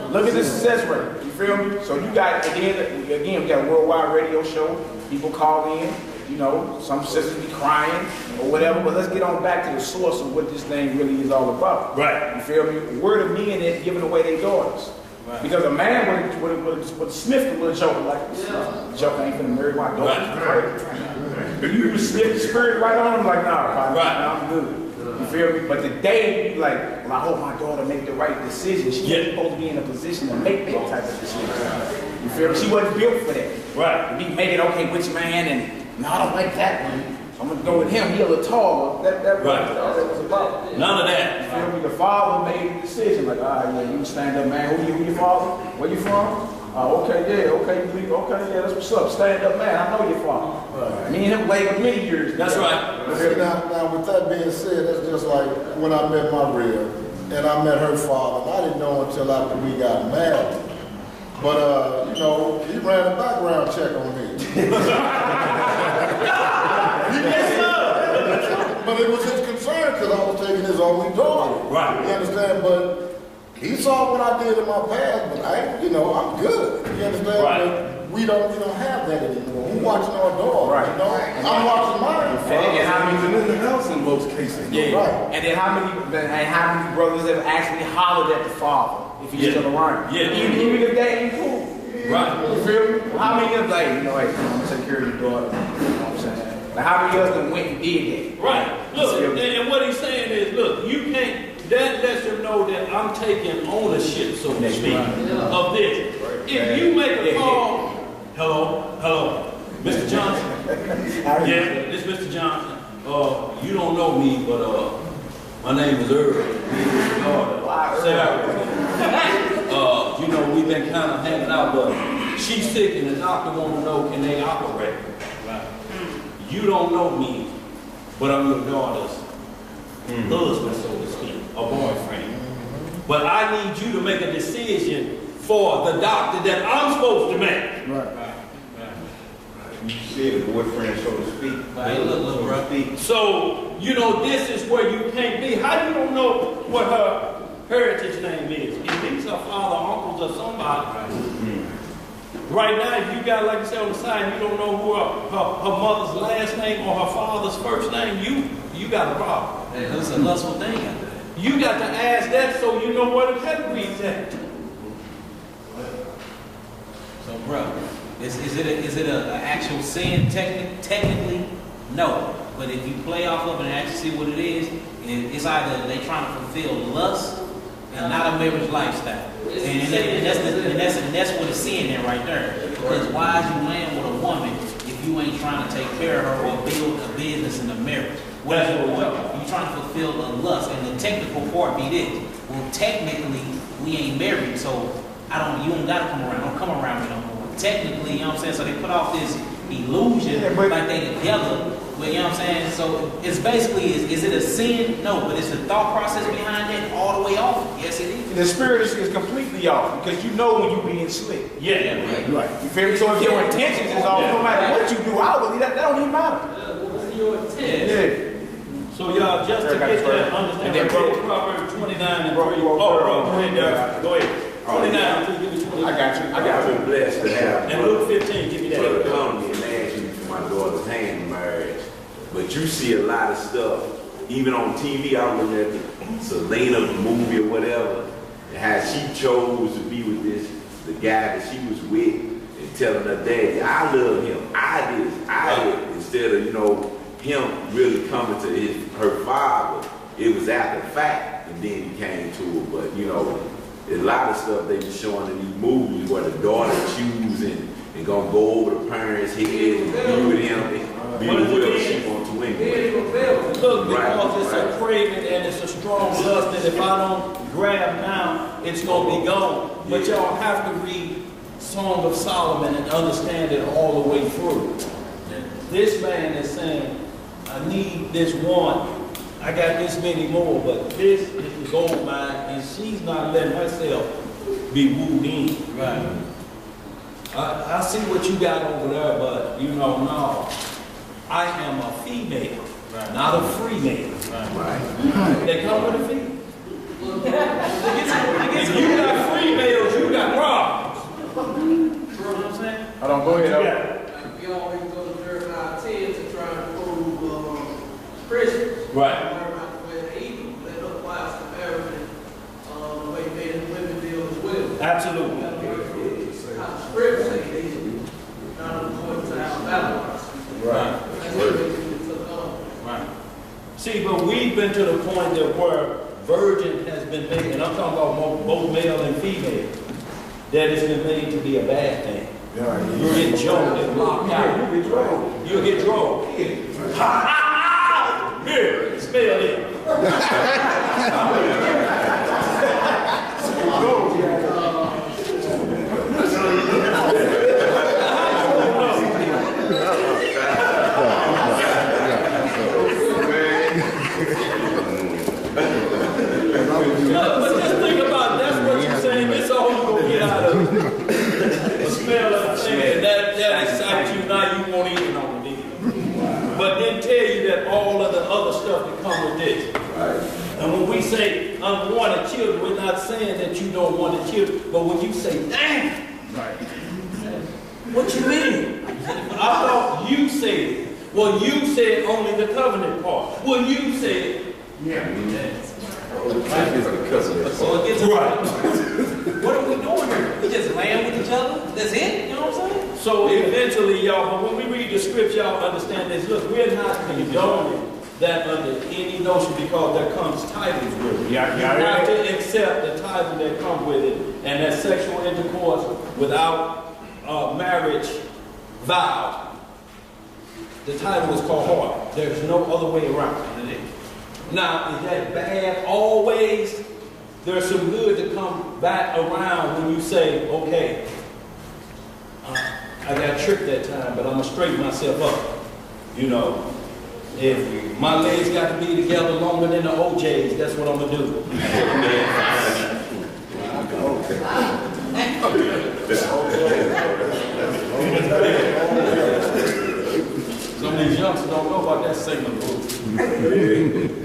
Look at the success rate. You feel me? So you got, again, we got a worldwide radio show. People call in. You know, some sisters be crying or whatever, but let's get on back to the source of what this thing really is all about. Right. You feel me? Where the men that giving away their daughters. Right. Because a man would sniff the little joker like, joker ain't gonna marry my daughter. Right. But you would sniff the spirit right on him like, nah, I'm good. You feel me? But the day you like, well, I hope my daughter make the right decision. She ain't supposed to be in a position to make that type of decision. You feel me? She wasn't built for that. Right. To be making, okay, which man, and no, I don't like that one. So I'm gonna go with him. He a little taller. That was about. None of that. You feel me? The father made the decision. Like, all right, yeah, you stand up, man. Who your father? Where you from? Okay, that's what's up. Stand up, man. I know your father. Me and him played for many years. That's right. Now, with that being said, that's just like when I met my real, and I met her father. I didn't know until after we got married. But, you know, he ran a background check on me. But it was his concern because I was taking his only daughter. Right. You understand? But he saw what I did in my past, but I'm good. You understand? Right. But we don't have that anymore. We're watching our daughter. Right. You know? I'm watching mine. And how many in the house in most cases. Yeah. Right. And then how many brothers have actually hollered at the father if he's still around? Yeah. Even if that ain't cool. Right. You feel me? How many of them like, hey, I'm gonna take care of your daughter. You know what I'm saying? Like how many of them went and did that? Right. Look, and what he's saying is, look, you can't that lets them know that I'm taking ownership, so to speak, of this. If you make a call, hello, Mr. Johnson. Yeah, this is Mr. Johnson. You don't know me, but my name is Earl. Sarah. You know, we've been kind of hanging out, but she's sick and the doctor want to know, can they operate? You don't know me, but I'm your daughter's husband, so to speak, a boyfriend. But I need you to make a decision for the doctor that I'm supposed to make. Right. You said boyfriend, so to speak. So, you know, this is where you can't be. How you don't know what her heritage name is? If it's her father, uncles, or somebody. Right now, if you got, like you said on the side, you don't know who her mother's last name or her father's first name, you got a problem. That's a lustful thing out there. You got to ask that so you know where the pedigree's at. So, bro, is it an actual sin? Technically, no. But if you play off of it and actually see what it is, it's either they trying to fulfill lust and not a marriage lifestyle. And that's what it's seeing there right there. Because why is you laying with a woman if you ain't trying to take care of her or build a business in a marriage? What you trying to fulfill a lust? And the technical part be this. Well, technically, we ain't married, so you don't gotta come around. Don't come around me no more. Technically, you know what I'm saying? So they put off this illusion like they together. But you know what I'm saying? So it's basically, is it a sin? No, but it's the thought process behind it all the way off. Yes, it is. The spirit is completely off because you know when you're being slick. Yeah. Right. You feel me? So if your intentions is off, no matter what you do outwardly, that don't even matter. What's your intent? Yeah. So y'all, just to get that understanding, Proverbs 29 and 3. Go ahead. 29 until you give me 29. I got you. I've been blessed to have And Luke 15, give me brother that. come and ask me for my daughter's hand in marriage. But you see a lot of stuff, even on TV. I was looking at the Selena movie or whatever, and how she chose to be with the guy that she was with, and telling her daddy, I love him, I did, instead of, him really coming to her father. It was after the fact, and then he came to her. But a lot of stuff they be showing in these movies where the daughter choosing and gonna go over the parents' head and be with him, and be with whoever she wants to anyway. Look, because it's a craving and it's a strong lust that if I don't grab now, it's gonna be gone. But y'all have to read Song of Solomon and understand it all the way through. This man is saying, I need this one. I got this many more, but this is the gold mine, and she's not letting herself be wooed in. Right. I see what you got over there, but no. I am a female, not a free man. Right. They come with a fee. If you got free males, you got problems. You know what I'm saying? I don't go ahead. We always go to Jeremiah 10 to try to prove Christians. Right. Learn about the way they eat. That applies to marriage and the way men and women deal as well. Absolutely. How the script says, not according to our values. Right. That's what we took on. Right. See, but we've been to the point that where virgin has been made, and I'm talking about both male and female, that it's been made to be a bad thing. You get joked and locked out. You'll get drove. Here, smell it. But just think about that's what you're saying. This all you're going to get out of it. The smell of the thing. That excites you. Now you won't eat it on the deal. But then tell you that all of the other stuff that come with this. Right. And when we say unwanted children, we're not saying that you don't want the children. But when you say, damn, what you mean? I thought you said it. Well, you said only the covenant part. Well, you said So it gets right. What are we doing here? We just laying with each other? That's it? You know what I'm saying? So eventually, y'all, but when we read the scripture, y'all understand this. Look, we're not condoning that under any notion because there comes titles with it. Yeah, You have to accept the title that comes with it, and that sexual intercourse without marriage vow. The title is called heart. There's no other way around it. Now, is that bad always? There's some good to come back around when you say, okay, I got tricked that time, but I'm going to straighten myself up. You know, if my legs got to be together longer than the OJs, that's what I'm going to do. Some of these youngsters don't know about that segment book.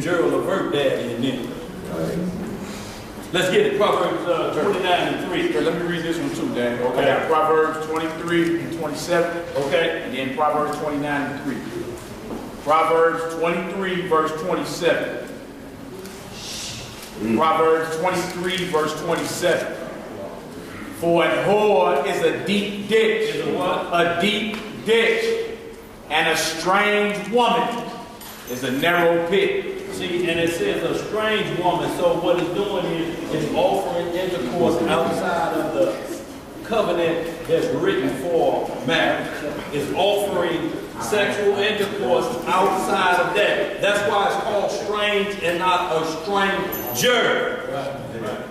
Gerald Levert daddy in there. Let's get it. Proverbs 29:3. Okay, let me read this one too, Dan. Okay. I got Proverbs 23 and 27. Okay. And then Proverbs 29 and 3. Proverbs 23, verse 27. Proverbs 23, verse 27. For a whore is a deep ditch. Is a what? A deep ditch. And a strange woman is a narrow pit. See, and it says a strange woman. So what it's doing is offering intercourse outside of the covenant that's written for marriage. It's offering sexual intercourse outside of that. That's why it's called strange and not a stranger.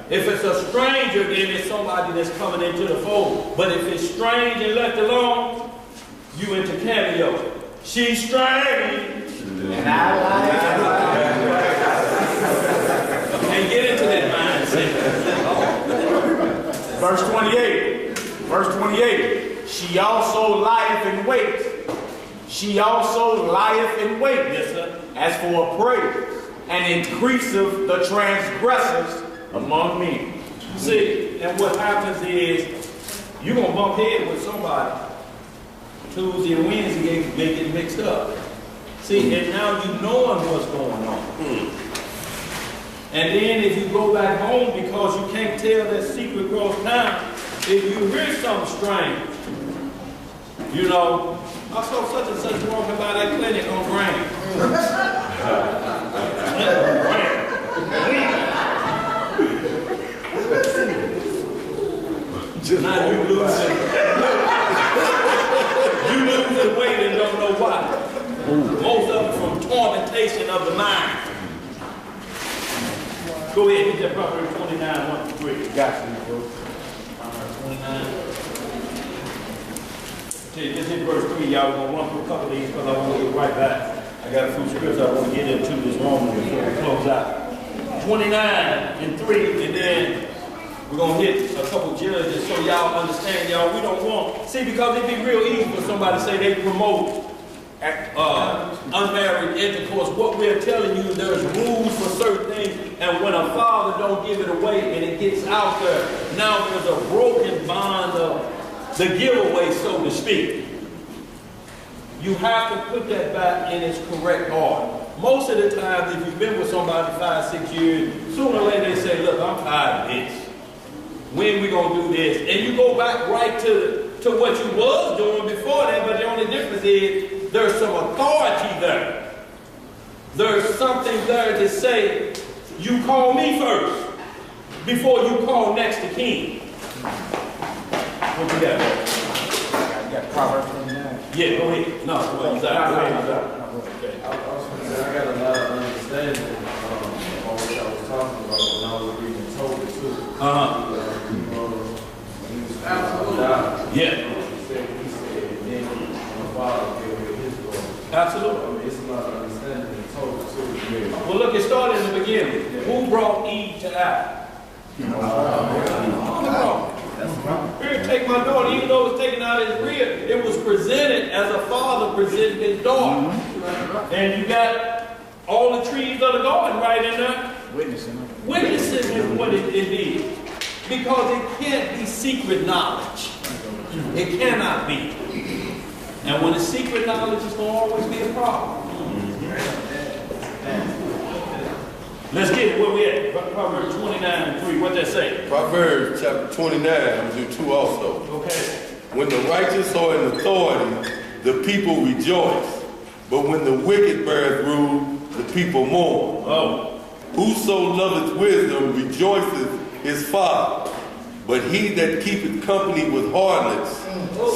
If it's a stranger, then it's somebody that's coming into the fold. But if it's strange and left alone, you into cameo. She's strange. And I and get into that mindset. Verse 28. Verse 28. She also lieth in wait. She also lieth in wait. Yes, sir. As for a prey, and increaseth the transgressors among men. See, and what happens is you're going to bump head with somebody. Tuesday and Wednesday, they get mixed up. See, and now you knowing what's going on. And then if you go back home because you can't tell that secret across town, if you hear something strange, you know, I saw such and such walking by that clinic on Grand. Now you losing weight and don't know why. Most of it from tormentation of the mind. Go ahead, hit that Proverbs 29, 1-3. Got you, bro. Proverbs 29. Okay, just hit verse 3, y'all. We're going to run through a couple of these because I want to get right back. I got a few scripts I want to get into this moment before we close out. 29 and 3, and then we're going to hit a couple judges so y'all understand, y'all. We don't want, see, because it'd be real easy for somebody to say they promote unmarried intercourse. What we're telling you, there's rules for certain things, and when a father don't give it away and it gets out there, now there's a broken bond of the giveaway, so to speak. You have to put that back in its correct order. Most of the time, if you've been with somebody 5-6 years, sooner or later they say, look, I'm tired of this. When we gonna do this? And you go back right to what you was doing before that, but the only difference is there's some authority there. There's something there to say, you call me first before you call next to kin. What you got? You got Proverbs 29. Yeah, go ahead. No, go ahead. Okay. I got a lot of understanding on what I was talking about when I was reading Torah too. Yeah. He said, then my father gave away his daughter. Absolutely. I mean, it's a lot of understanding in Torah too. Well, look, it started in the beginning. Who brought Eve to Adam? Here, take my daughter, even though it was taken out of his rear, it was presented as a father presented his daughter. And you got all the trees of the garden right in there. Witnessing is what it is. Because it can't be secret knowledge. It cannot be. And when it's secret knowledge, it's going to always be a problem. Let's get it where we at. Proverbs 29:3. What that say? Proverbs chapter 29, I'm going to do 2 also. Okay. When the righteous are in authority, the people rejoice. But when the wicked beareth rule, the people mourn. Oh. Whoso loveth wisdom rejoiceth his father, but he that keepeth company with harlots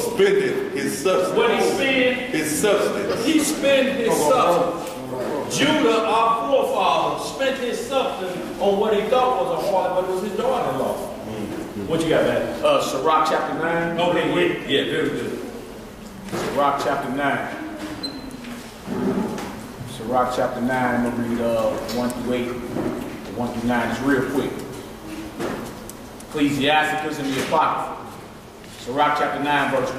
spendeth his substance. What he spend? His substance. He spent his substance. Judah, our forefather, spent his substance on what he thought was a harlot, but it was his daughter-in-law. What you got, man? Sirach chapter 9. Okay, yeah, very good. Sirach chapter 9. Sirach chapter 9, I'm going to read 1 through 8, 1 through 9. It's real quick. Ecclesiasticus and the Apocrypha. Sirach chapter 9, verse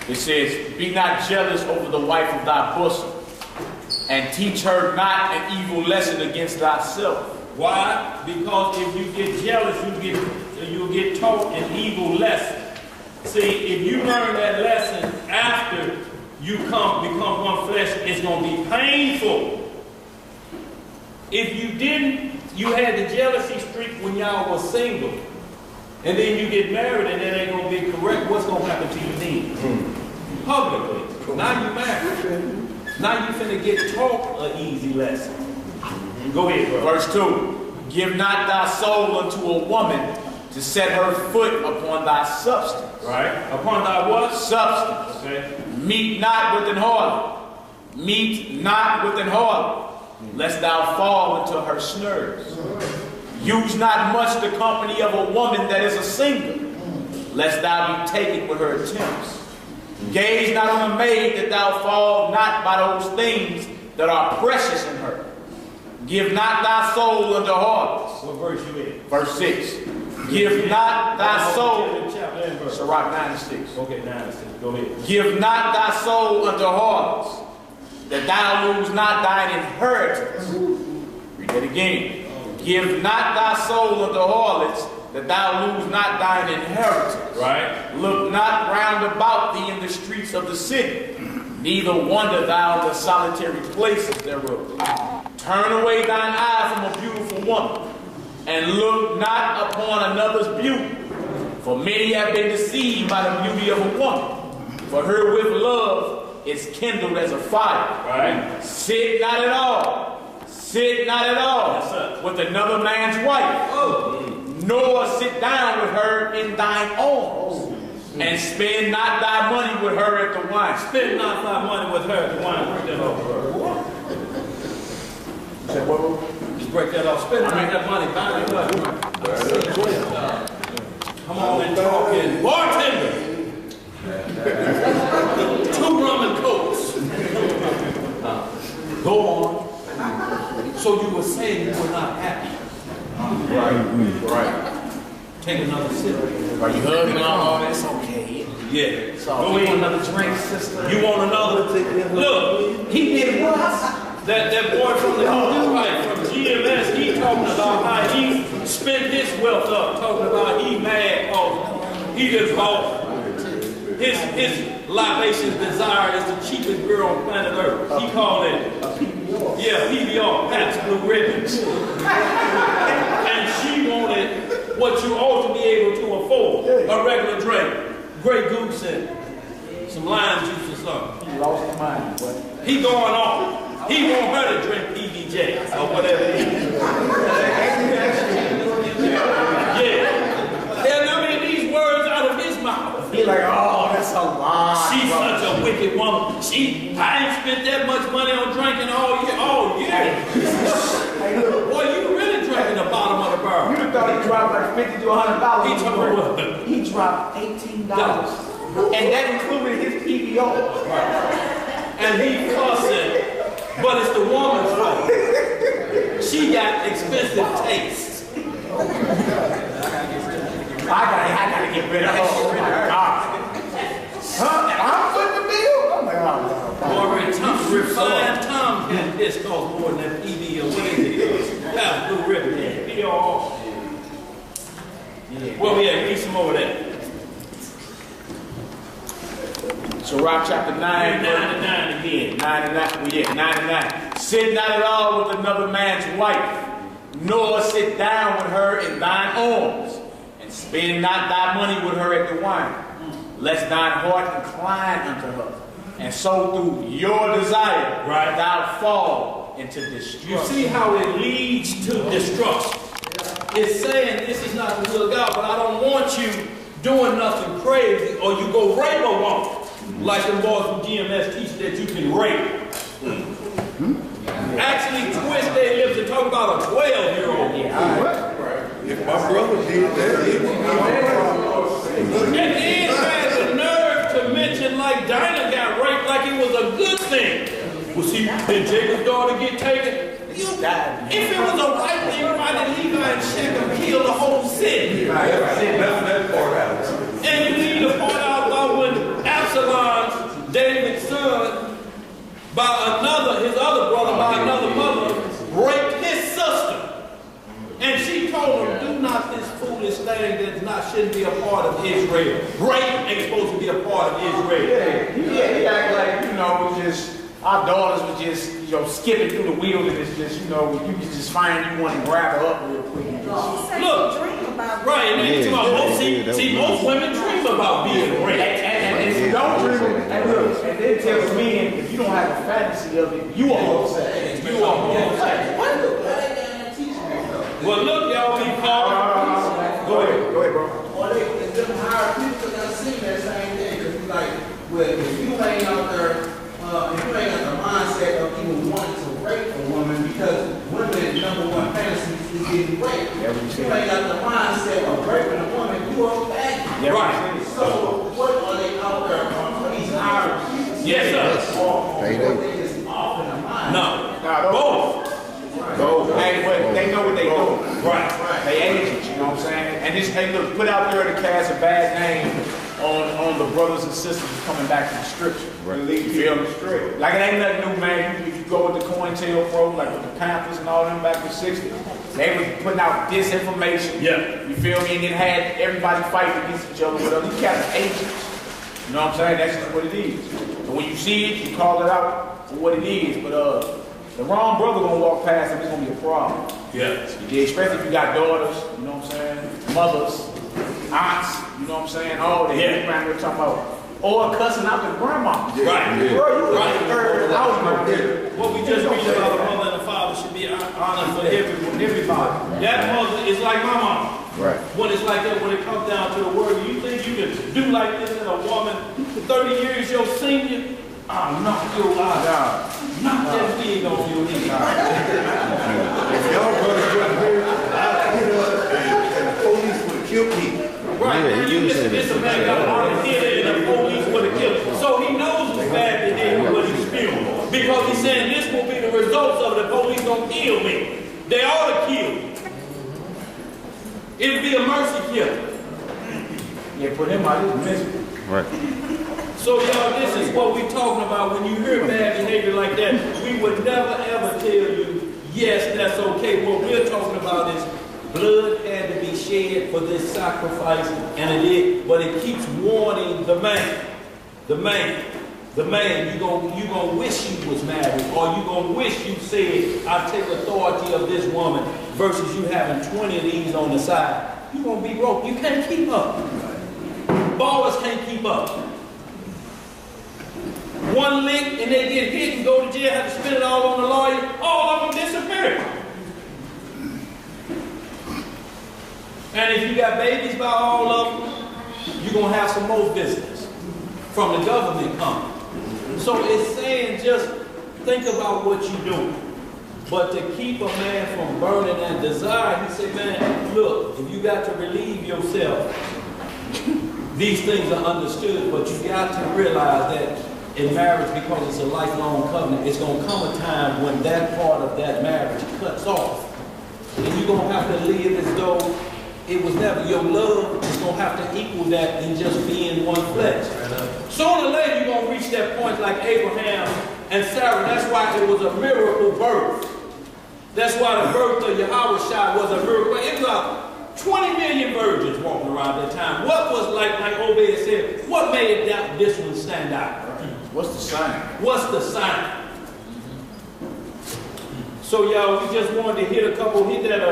1. It says, be not jealous over the wife of thy bosom, and teach her not an evil lesson against thyself. Why? Because if you get jealous, you'll get taught an evil lesson. See, if you learn that lesson after you become one flesh, it's going to be painful. If you didn't, you had the jealousy streak when y'all was single, and then you get married and it ain't going to be correct, what's going to happen to you then? Publicly. Now you married. Now you finna get taught an easy lesson. Go ahead, bro. Verse 2. Give not thy soul unto a woman to set her foot upon thy substance. Right. Upon thy what? Substance. Okay. Meet not with an harlot. Meet not with an harlot, lest thou fall into her snares. Use not much the company of a woman that is a single, lest thou be taken with her attempts. Gaze not on a maid that thou fall not by those things that are precious in her. Give not thy soul unto harlots. What verse you in? Verse 6. Give not thy soul. Sirach 9 and 6. Okay, 9 and 6. Go ahead. Give not thy soul unto harlots, that thou lose not thine inheritance. Read that again. Give not thy soul unto harlots, that thou lose not thine inheritance. Right. Look not round about thee in the streets of the city, neither wander thou in the solitary places thereof. Turn away thine eye from a beautiful woman, and look not upon another's beauty. For many have been deceived by the beauty of a woman. For her with love is kindled as a fire. Right. Sit not at all. Sit not at all with another man's wife. Nor sit down with her in thine arms. And spend not thy money with her at the wine. Spend not thy money with her at the wine. Break that off, bro. Just break that off. Spend not that money. Buy me what? Come on and talk in. Bartender! 2 rum and cokes. Go on. So you were saying you were not happy. Right. Take another sip. Are you hugging all that's okay? Yeah. So Go you in. want another drink, sister? You want another? Look, he did what? That boy from the from GMS, he talking about how he spent his wealth up, talking about he mad because he just bought his libations desire is the cheapest girl on planet Earth. He called it PBR, Pat's Blue Ribbons. And she wanted what you ought to be able to afford, a regular drink, Grey Goose and some lime juice or something. He lost his mind, boy. He going on. He want her to drink PBJ or whatever it is. Yeah. And I mean these words out of his mouth. He like, oh, that's a lie. She's such a wicked woman. I ain't spent that much money on drinking all year. Boy, you really drinking the bottom of the barrel. You thought he dropped like $50 to $100. He talking about what? He dropped $18. And that included his PBO. And he cussing, but it's the woman's fault. She got expensive taste. I gotta get rid of her. Oh my God. I'm putting the bill? I'm like, oh no. Refined Tom can piss cost more than that PB or what it is. That's Blue Ribbon. Yeah. Well, yeah, read some more of that. Sirach chapter 9. 9 and 9 again. 9 and 9. 9 and 9. Sit not at all with another man's wife, nor sit down with her in thine arms, and spend not thy money with her at the wine, lest thine heart incline unto her, And so through your desire, Right. thou fall into destruction. You see how it leads to destruction. It's saying this is not the will of God, but I don't want you doing nothing crazy or you go rape a woman. Like the boys from GMS teach that you can rape. Actually twist their lips and talk about a 12-year-old. If my brother did that, And then had the nerve to mention like Dinah got raped like it was a good thing. Well, see, did Jacob's daughter get taken? If it was a right thing, why did Levi and Shechem kill the whole city? And you need to point out about when Absalom, David's son, by another, his other brother, by another mother, raped his sister. And she told him, do not this foolish thing that shouldn't be a part of Israel. Rape ain't supposed to be a part of Israel. He act like, you know, just our daughters were just, you know, skipping through the wilderness, just, you know, you can just find you want to grab her up real quick. And just, Look, right, and then most women dream about being raped. and if you don't dream, and look, and then tell men, if you don't have a fantasy of it, you are homosexual. You are homosexual. Well, look, y'all be called. Go ahead, bro. Or they them hire people that seen that same thing. Because you like, well, if you ain't out there, if you ain't got the mindset of even wanting to rape a woman, because women's number one fantasy is getting raped. If you ain't got the mindset of raping a woman, you are bad. Right. So what are they out there? These hired people. Yes, sir. Or they just off in the mind. No, both. Hey, but they know what they do. Right. They agents, you know what I'm saying? And this, hey, look, put out there to cast a bad name on the brothers and sisters coming back to the scripture. You feel me? Straight. Like it ain't nothing new, man. If you go with the COINTELPRO, like with the Panthers and all them back in the 60s, they was putting out disinformation. Yeah. You feel me? And then had everybody fighting against each other with these cats are agents. You know what I'm saying? That's just what it is. So when you see it, you call it out for what it is. But the wrong brother gonna walk past him, it's gonna be a problem. Yeah. Especially if you got daughters, you know what I'm saying? Mothers, aunts, you know what I'm saying? All that. Yeah. Around here talking about, or cussing out the grandma. Right. Bro, you Right. in the third house right there. What we just read about a mother and a father should be honored for everybody. That mother is like my mom. Right. When it's like that, when it comes down to the word, you think you can do like this in a woman 30 years your senior? I'll knock your eyes out. Knock that big on your head. if y'all brothers wasn't here, I'd hit up and the police would have killed me. Right, this a man got hard head and the police would have killed him. So he knows it's bad behavior what he's spewing. Because he's saying this will be the results of it. The police don't kill me. They ought to kill me. It'd be a mercy kill. Yeah, put him out of his misery. Right. So y'all, this is what we're talking about. When you hear bad behavior like that, we would never ever tell you, yes, that's okay. What we're talking about is blood had to be shed for this sacrifice, and it did, but it keeps warning the man. You gonna wish you was married, or you gonna wish you said, I take authority of this woman, versus you having 20 of these on the side. You gonna be broke. You can't keep up. Ballers can't keep up. One lick and they get hit and go to jail, have to spend it all on the lawyer, all of them disappear. And if you got babies by all of them, you're going to have some more visitors from the government coming. So it's saying just think about what you're doing. But to keep a man from burning and desire, he said, man, look, if you got to relieve yourself, these things are understood, but you got to realize that in marriage, because it's a lifelong covenant, it's going to come a time when that part of that marriage cuts off. And you're going to have to live as though it was never, your love is going to have to equal that in just being one flesh. Sooner or later, you're going to reach that point like Abraham and Sarah. That's why it was a miracle birth. That's why the birth of Yahushua was a miracle. It was about 20 million virgins walking around that time. What was like Obed said, what made this one stand out? What's the sign? What's the sign? So y'all, we just wanted to hit a couple, hit that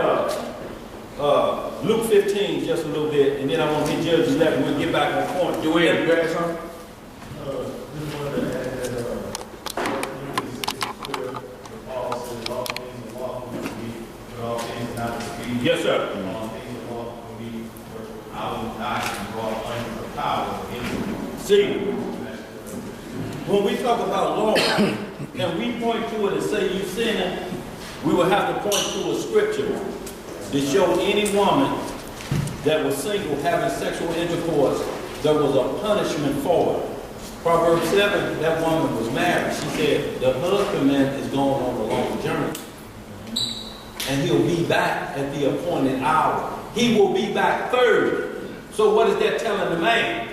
Luke 15 just a little bit, and then I want to hit Judges 11. We'll get back on point. Do we have something? Just wanted to add that Yes, sir. See, when we talk about law, and we point to it and say you sinning, we will have to point to a scripture to show any woman that was single having sexual intercourse, there was a punishment for it. Proverbs 7, that woman was married. She said, the husbandman is going on a long journey. And he'll be back at the appointed hour. He will be back third. So what is that telling the man?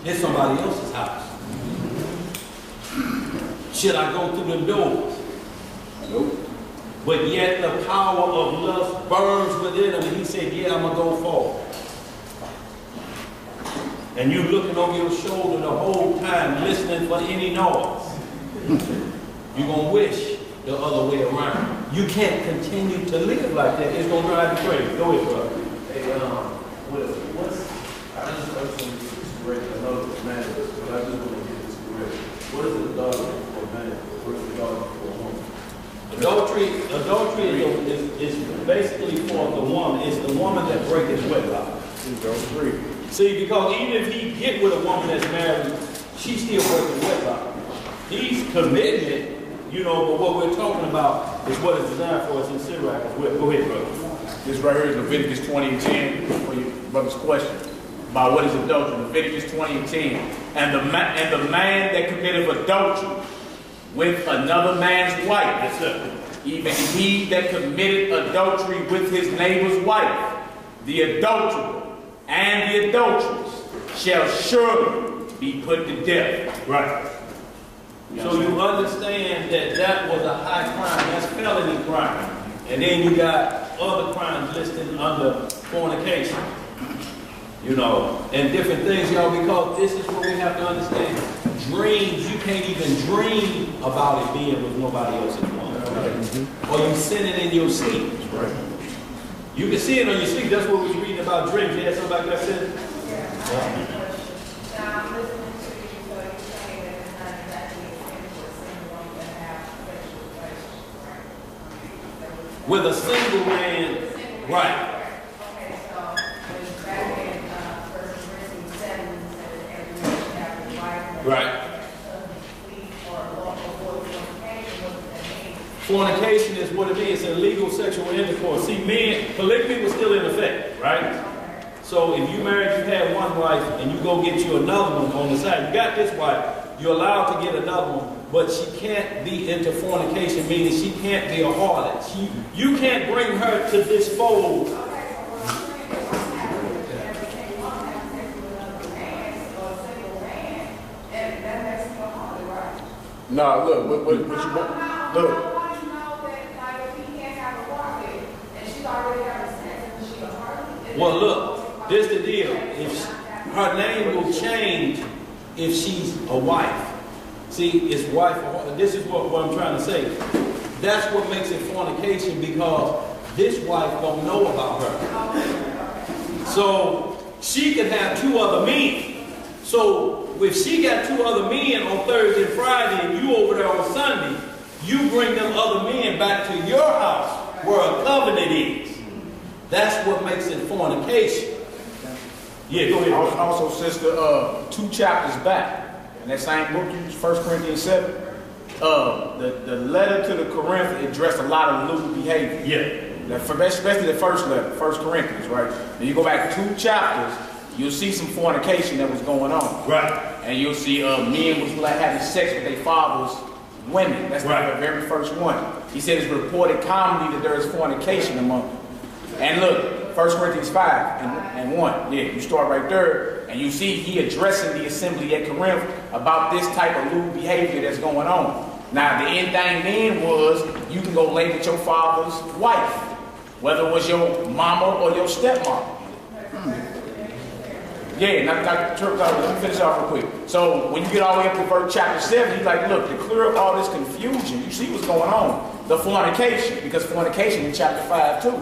It's somebody else's house. Should I go through the doors? Nope. But yet the power of lust burns within him. And he said, yeah, I'm going to go forward. And you looking over your shoulder the whole time, listening for any noise. You're going to wish the other way around. You can't continue to live like that. It's going to drive you crazy. Go ahead, brother. Hey, I just want to get this correct. I know it's man, but I just want to get this correct. What is adultery for a man? What is adultery for a woman? Adultery is basically for the woman. It's the woman that breaks wedlock. See, because even if he get with a woman that's married, she's still breaking wedlock. He's committed, you know, but what we're talking about is what is designed for us in Sirach as well. Go ahead, brother. This right here is Leviticus 20:10 for your brother's question about what is adultery. Leviticus 20:10. And the man that committeth adultery with another man's wife, Yes, sir. even he that committed adultery with his neighbor's wife, the adulterer and the adulteress shall surely be put to death. Right. So you understand that that was a high crime. That's felony crime. And then you got other crimes listed under fornication. You know, and different things, y'all, because this is what we have to understand. Dreams, you can't even dream about it being with nobody else's woman. Right? Or you sinning in your sleep. Right. You can see it on your sleep. That's what we was reading about dreams. You had somebody that said? Now, I'm listening to you, so you're saying that it's not exactly a sin for a single woman to have sexual relations, right? With a single man, right. Okay, so back in 1 Corinthians 7, it says every man should have a wife. Right. Fornication is what it is, illegal sexual intercourse. See, men, polygamy was still in effect, right? So if you married, you had one wife, and you go get you another one on the side. You got this wife, you're allowed to get another one, but she can't be into fornication, meaning she can't be a harlot. You can't bring her to this fold. No, look, what you look. Well, look, this the deal. If her name will change if she's a wife. See, it's wife. This is what I'm trying to say. That's what makes it fornication, because this wife don't know about her. So she could have two other men. So if she got two other men on Thursday and Friday, and you over there on Sunday, you bring them other men back to your house where a covenant is. That's what makes it fornication. Yeah, go ahead. Also, sister, 2 chapters back, in that same book, 1 Corinthians 7, the letter to the Corinth addressed a lot of lewd behavior. Yeah. Especially the first letter, 1 Corinthians, right? Then you go back 2 chapters, you'll see some fornication that was going on. Right. And you'll see men was like having sex with their father's women. That's right. The very first one. He said it's reported commonly that there is fornication among them. And look, 1 Corinthians 5 and 1. Yeah, you start right there, and you see he addressing the assembly at Corinth about this type of lewd behavior that's going on. Now, the end thing then was you can go lay with your father's wife, whether it was your mama or your stepmama. Yeah, let me finish off real quick. So when you get all the way up to verse chapter 7, he's like, look, to clear up all this confusion, you see what's going on. The fornication, because fornication in chapter 5 too.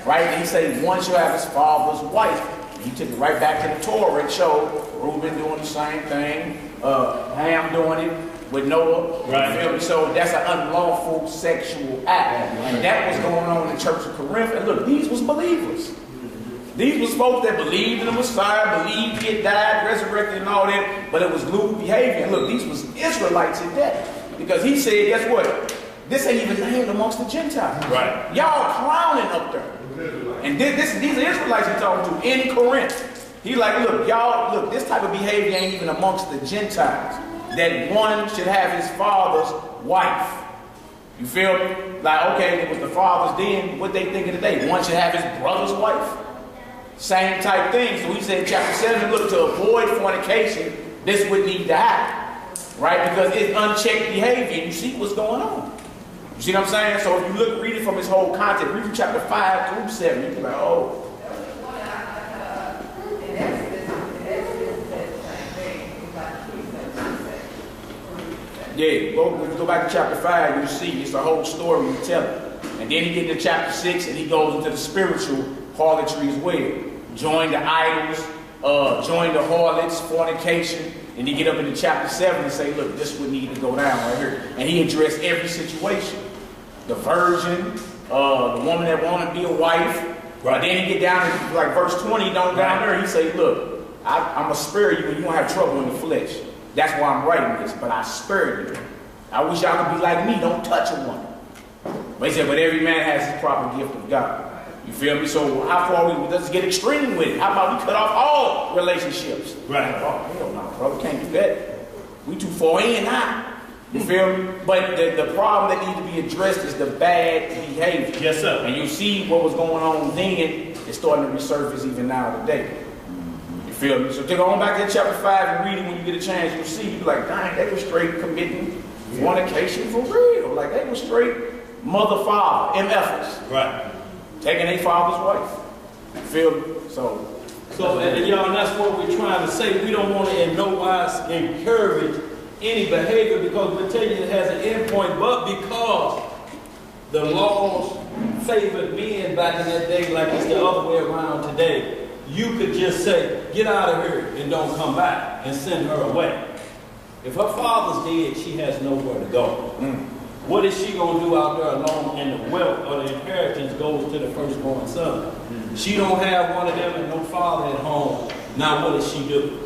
Right? And he said, one shall have his father's wife. And he took it right back to the Torah and showed Reuben doing the same thing, Ham doing it, with Noah. Right. You feel me? So that's an unlawful sexual act. And that was going on in the church of Corinth. And look, these was believers. These was folks that believed in the Messiah, believed he had died, resurrected, and all that, but it was lewd behavior. And look, these was Israelites at that. Because he said, guess what? This ain't even named amongst the Gentiles. Right. Y'all clowning up there. And these are Israelites he's talking to in Corinth. He's like, look, y'all, look, this type of behavior ain't even amongst the Gentiles. That one should have his father's wife. You feel me? Like, okay, it was the father's then, what they thinking today? One should have his brother's wife. Same type thing. So he said in chapter 7, look, to avoid fornication, this would need to happen. Right? Because it's unchecked behavior. You see what's going on. You see what I'm saying? So if you look, read it from his whole context, read from chapter 5 through 7, you can be like, oh. Yeah, go back to chapter 5, you see, it's the whole story you tell it. And then he get to chapter 6 and he goes into the spiritual harlotry as well. Join the idols, join the harlots, fornication. And he get up into chapter 7 and say, look, this would need to go down right here. And he addressed every situation. The virgin, the woman that want to be a wife. Right. Then he get down to like verse 20, down there, he say, look, I'm going to spare you and you won't have trouble in the flesh. That's why I'm writing this, but I spared you. I wish y'all could be like me, don't touch a woman. But he said, but every man has his proper gift of God. You feel me? So how far let's get extreme with it. How about we cut off all relationships? Right. Oh, hell no, bro, we can't do that. We too far in now. You feel me? But the problem that needs to be addressed is the bad behavior. Yes, sir. And you see what was going on then, it's starting to resurface even now today. You feel me? So take on back to chapter 5 and read it when you get a chance. You'll see, you'll be like, dang, they were straight committing fornication for real. Like they were straight mother-father, MFers. Right. Taking a father's wife. You feel me? So and y'all, and that's what we're trying to say. We don't want to in no wise encourage any behavior because we tell you it has an endpoint, but because the laws favored men back in that day like it's the other way around today, you could just say, get out of here and don't come back and send her away. If her father's dead, she has nowhere to go. What is she going to do out there alone? And the wealth or the inheritance goes to the firstborn son. She don't have one of them and no father at home. Now what does she do?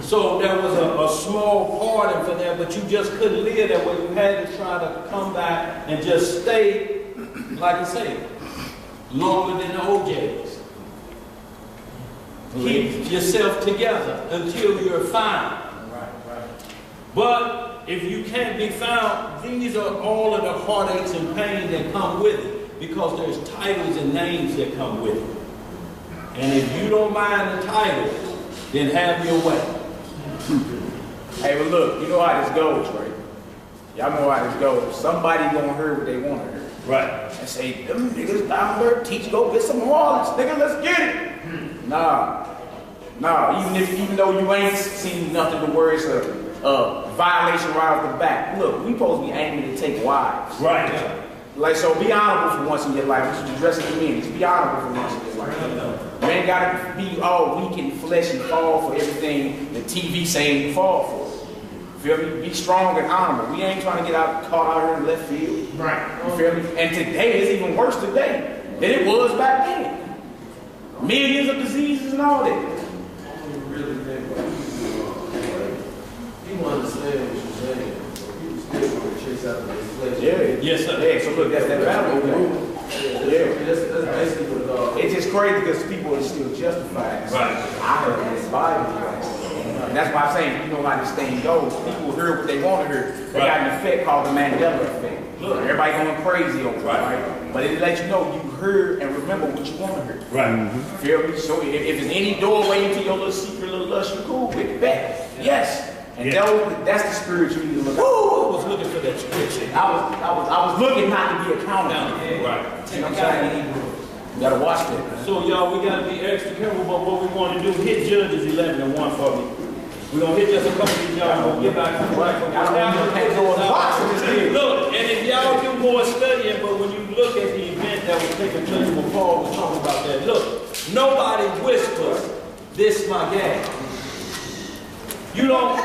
So there was a small pardon for that, but you just couldn't live that way. You had to try to come back and just stay, like I say, longer than the OJs. Keep yourself together until you're found. But if you can't be found, these are all of the heartaches and pain that come with it, because there's titles and names that come with it. And if you don't mind the titles, then have your way. Hey, but look, you know how this goes, right? Y'all know how this goes. Somebody gonna hear what they want to hear. Right. And say, them niggas down there teach, go get some harlots, nigga, let's get it. Nah, even though you ain't seen nothing to worry, it's a violation right off the bat. Look, we supposed to be aiming to take wives. Right. Like, so be honorable for once in your life. We should address it to men. Just be honorable for once in your life. You ain't got to be all weak in flesh and fall for everything the TV saying you fall for. Feel me? Be strong and honorable. We ain't trying to get caught out here in left field. Right. You feel me? And today is even worse today than it was back then. Millions of diseases and all that. You understand what you're saying. People still want to chase after this flesh. Yeah. Yes, sir. Yeah, so look, that's that battle. Yeah. That's basically what it all is. It's just crazy because people are still justifying. Right. I heard this Bible. And that's why I'm saying, you know how this thing goes. People hear what they want to hear. They got an effect called the Mandela effect. Look, everybody going crazy over it, right? But it lets you know you heard and remember what you want to hear. Right. Feel me? So if there's any doorway into your little secret little lust, you cool with it. Bet. Yes. And that's the spirit you need to look at. I was looking for that scripture. I was looking not to be accountable. Right. You know what I'm saying? You gotta watch that. So y'all, we gotta be extra careful about what we want to do. Hit Judges 11 and 1 for me. We're gonna hit just a couple of these, y'all. We're gonna get back to the right. Look, and if y'all do more studying, but when you look at the event that was taking place when Paul was talking about that, look, nobody whispers, "This my gal." You don't.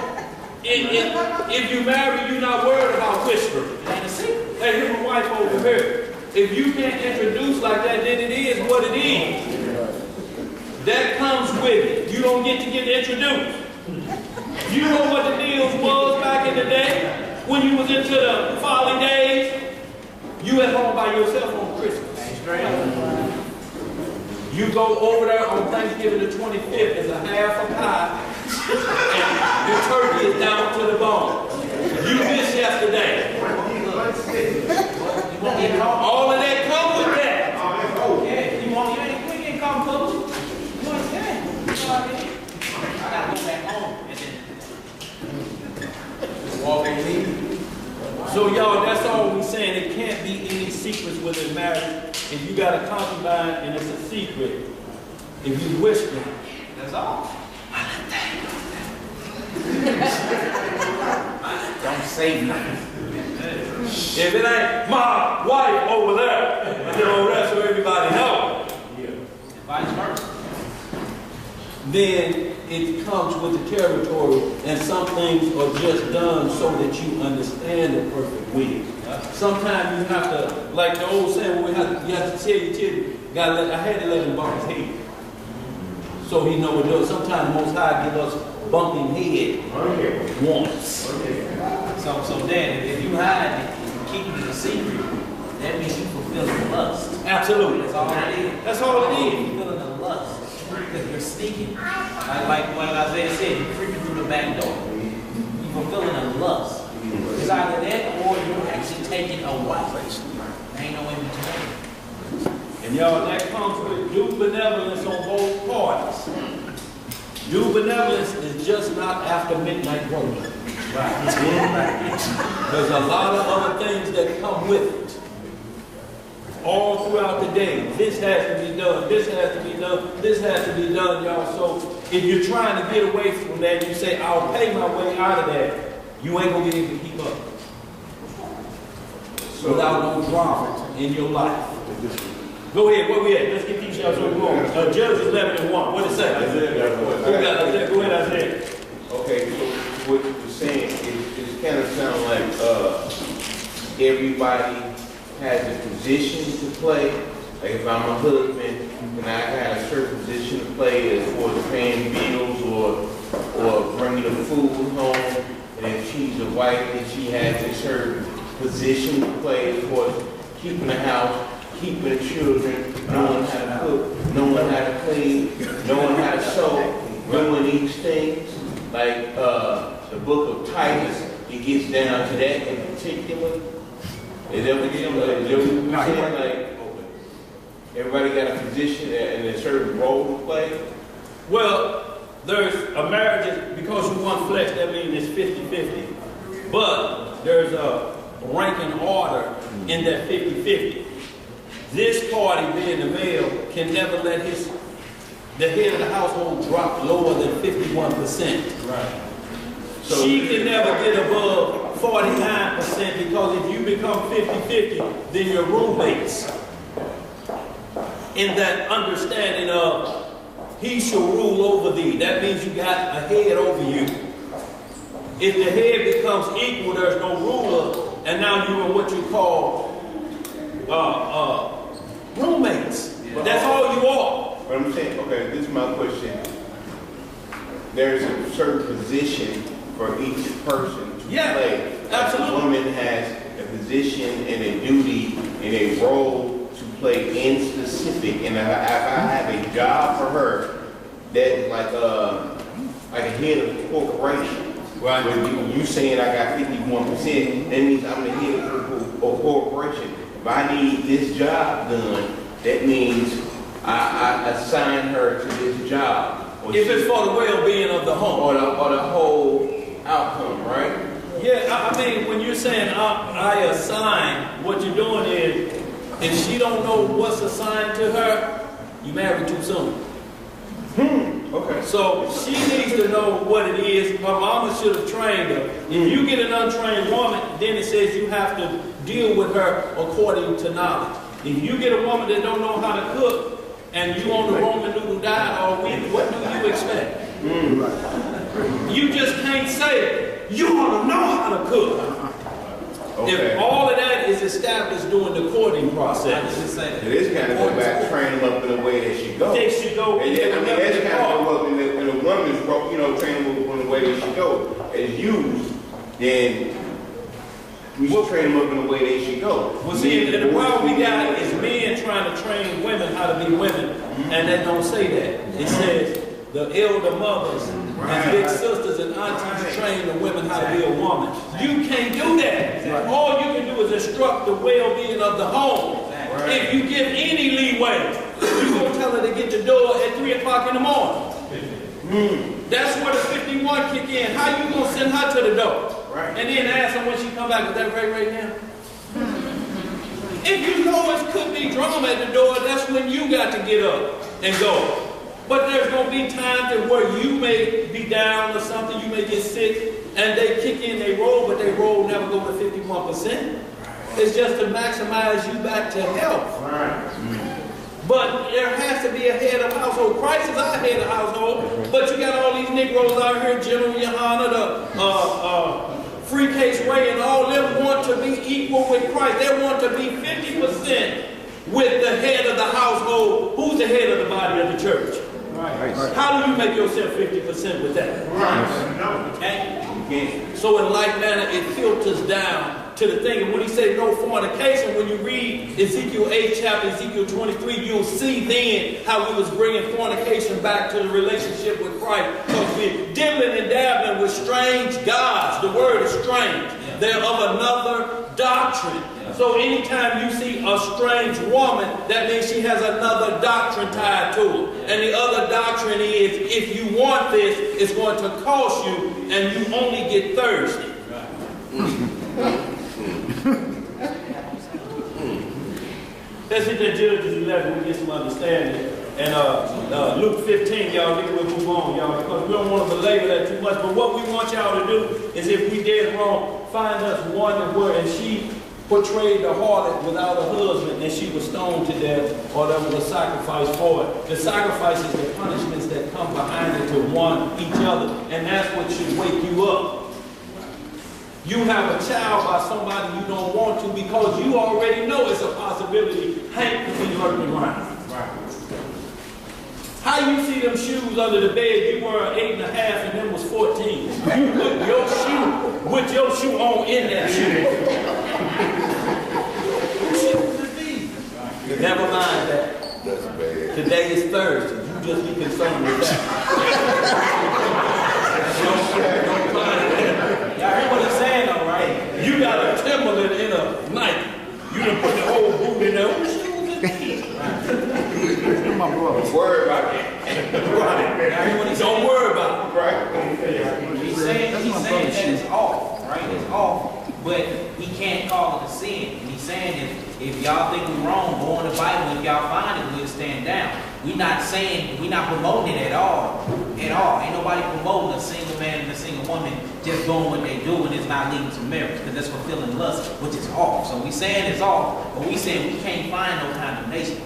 If you marry, you're not worried about whispering. Hey, here's my wife over here. If you can't introduce like that, then it is what it is. That comes with it. You don't get to get introduced. You know what the deals was back in the day when you was into the folly days? You at home by yourself on Christmas. You go over there on Thanksgiving the 25th, there's a half a pie, and your turkey is down to the bone. You missed yesterday. All of that come with that. You ain't come close. You understand? You know what I mean? I gotta go back home and then just walk and leave. So y'all, that's all we saying. It can't be any secrets within marriage. If you got a concubine and it's a secret, if you whisper, that's all. Don't say nothing. If it ain't my wife over there, you know, that's so everybody knows. Yeah. Vice versa. Then it comes with the territory, and some things are just done so that you understand the perfect will. Sometimes you have to, like the old saying, you have to tell you, I had to let him bump his head. So he know what to do. Sometimes the Most High give us bumping head once. So then, if you hide it and keep it a secret, that means you fulfilling lust. Absolutely. That's all it is. That's all it is. You're fulfilling the lust. Because you're sneaking. Like what Isaiah said, you're creeping through the back door. You're fulfilling a lust. It's either that or you're actually taking a wife. There ain't no in between. And y'all, that comes with due benevolence on both parties. Due benevolence is just not after midnight work. Right. There's a lot of other things that come with it. All throughout the day. This has to be done. This has to be done. This has to be done, y'all. So if you're trying to get away from that, and you say, I'll pay my way out of that, you ain't going to be able to keep up. So without no drama in your life. Go ahead. Where we at? Let's get these y'all so we go. Judges 11:1. What it say? Go ahead, Isaiah. Okay, so what you're saying, it kind of sounds like everybody has a position to play. Like if I'm a husband, and I got a certain position to play as far as paying bills or bringing the food home. And if she's a wife, then she has a certain position to play as far as keeping the house, keeping the children, knowing how to cook, knowing how to clean, knowing how to sew, doing these things. Like the book of Titus, it gets down to that in particular. Is that what you're saying? Like, everybody got a position and a certain role to play? Well, there's a marriage, because you one flesh, that means it's 50-50. But there's a ranking order in that 50-50. This party, being the male, can never let the head of the household drop lower than 51%. Right. So she can never get above 49%, because if you become 50-50, then you're roommates. In that understanding of he shall rule over thee. That means you got a head over you. If the head becomes equal, there's no ruler, and now you're in what you call roommates. That's all you are. But I'm saying, okay, this is my question. There's a certain position for each person to play. Absolutely. A woman has a position and a duty and a role to play in specific. And if I have a job for her, that's like a head of the corporation. Right. When you saying I got 51%, that means I'm the head of a corporation. If I need this job done, that means I assign her to this job. If it's for the well-being of the home. Or the whole outcome, right? Yeah, I mean, when you're saying I assign, what you're doing is, if she don't know what's assigned to her, you married too soon. Okay. So she needs to know what it is. Her mama should have trained her. If you get an untrained woman, then it says you have to deal with her according to knowledge. If you get a woman that don't know how to cook, and you on the Roman noodle diet all week, what do you expect? You just can't say, you ought to know how to cook. Okay. If all of that is established during the courting process. It is kind of go back, train them up in a way they should go. They should go. And yeah, I mean, that's kind of go up in the woman's, you know, train them up in the way they should go. As used, then we should train them up in the way they should go. Well, see, and the problem we got is men trying to train women how to be women, and they don't say that. It says the elder mothers and big sisters and aunties train the women how to be a woman. You can't do that. All you can do is instruct the well-being of the home. If you give any leeway, you're going to tell her to get the door at 3 o'clock in the morning. That's where the 51 kick in. How you going to send her to the door? And then ask her when she come back, is that right now? If you know it could be drama at the door, that's when you got to get up and go. But there's going to be times where you may be down or something, you may get sick, and they kick in, they roll, but they roll never go to 51%. It's just to maximize you back to health. But there has to be a head of household. Christ is our head of household, but you got all these Negroes out here, General Yohana, Free Case Ray, and all them want to be equal with Christ. They want to be 50% with the head of the household. Who's the head of the body of the church? How do you make yourself 50% with that? So in like manner, it filters down to the thing. And when he said no fornication, when you read Ezekiel 8 chapter, Ezekiel 23, you'll see then how we was bringing fornication back to the relationship with Christ. Because we're dibbling and dabbling with strange gods. The word is strange. They're of another doctrine. So anytime you see a strange woman, that means she has another doctrine tied to it. And the other doctrine is, if you want this, it's going to cost you, and you only get thirsty. Let's hit that Genesis 11, we get some understanding. And Luke 15, y'all, we'll move on, y'all, because we don't want to belabor that too much. But what we want y'all to do is, if we did wrong, find us one where, and she portrayed the harlot without a husband, and she was stoned to death, or there was a sacrifice for it. The sacrifice is the punishments that come behind it to one each other, and that's what should wake you up. You have a child by somebody you don't want to, because you already know it's a possibility Hank could be lurking around. How you see them shoes under the bed? You were 8.5 and them was 14. You put your shoe on in that shoe. Never mind that. That's bad. Today is Thursday. You just be concerned with that. Don't mind that. Y'all heard what he's saying, though, right? You got a Timberland in a Nike. You done put the whole boot in there. Don't worry about it. Don't worry about it. Right. He's saying that it's off, right? It's off, but he can't call it a sin. And he's saying if y'all think we're wrong, go on the Bible. If y'all find it, we'll stand down. We're not promoting it at all. Ain't nobody promoting a single man and a single woman just doing what they do, and it's not leading to marriage, because that's fulfilling lust, which is off. So we saying it's off, but we saying we can't find no condemnation.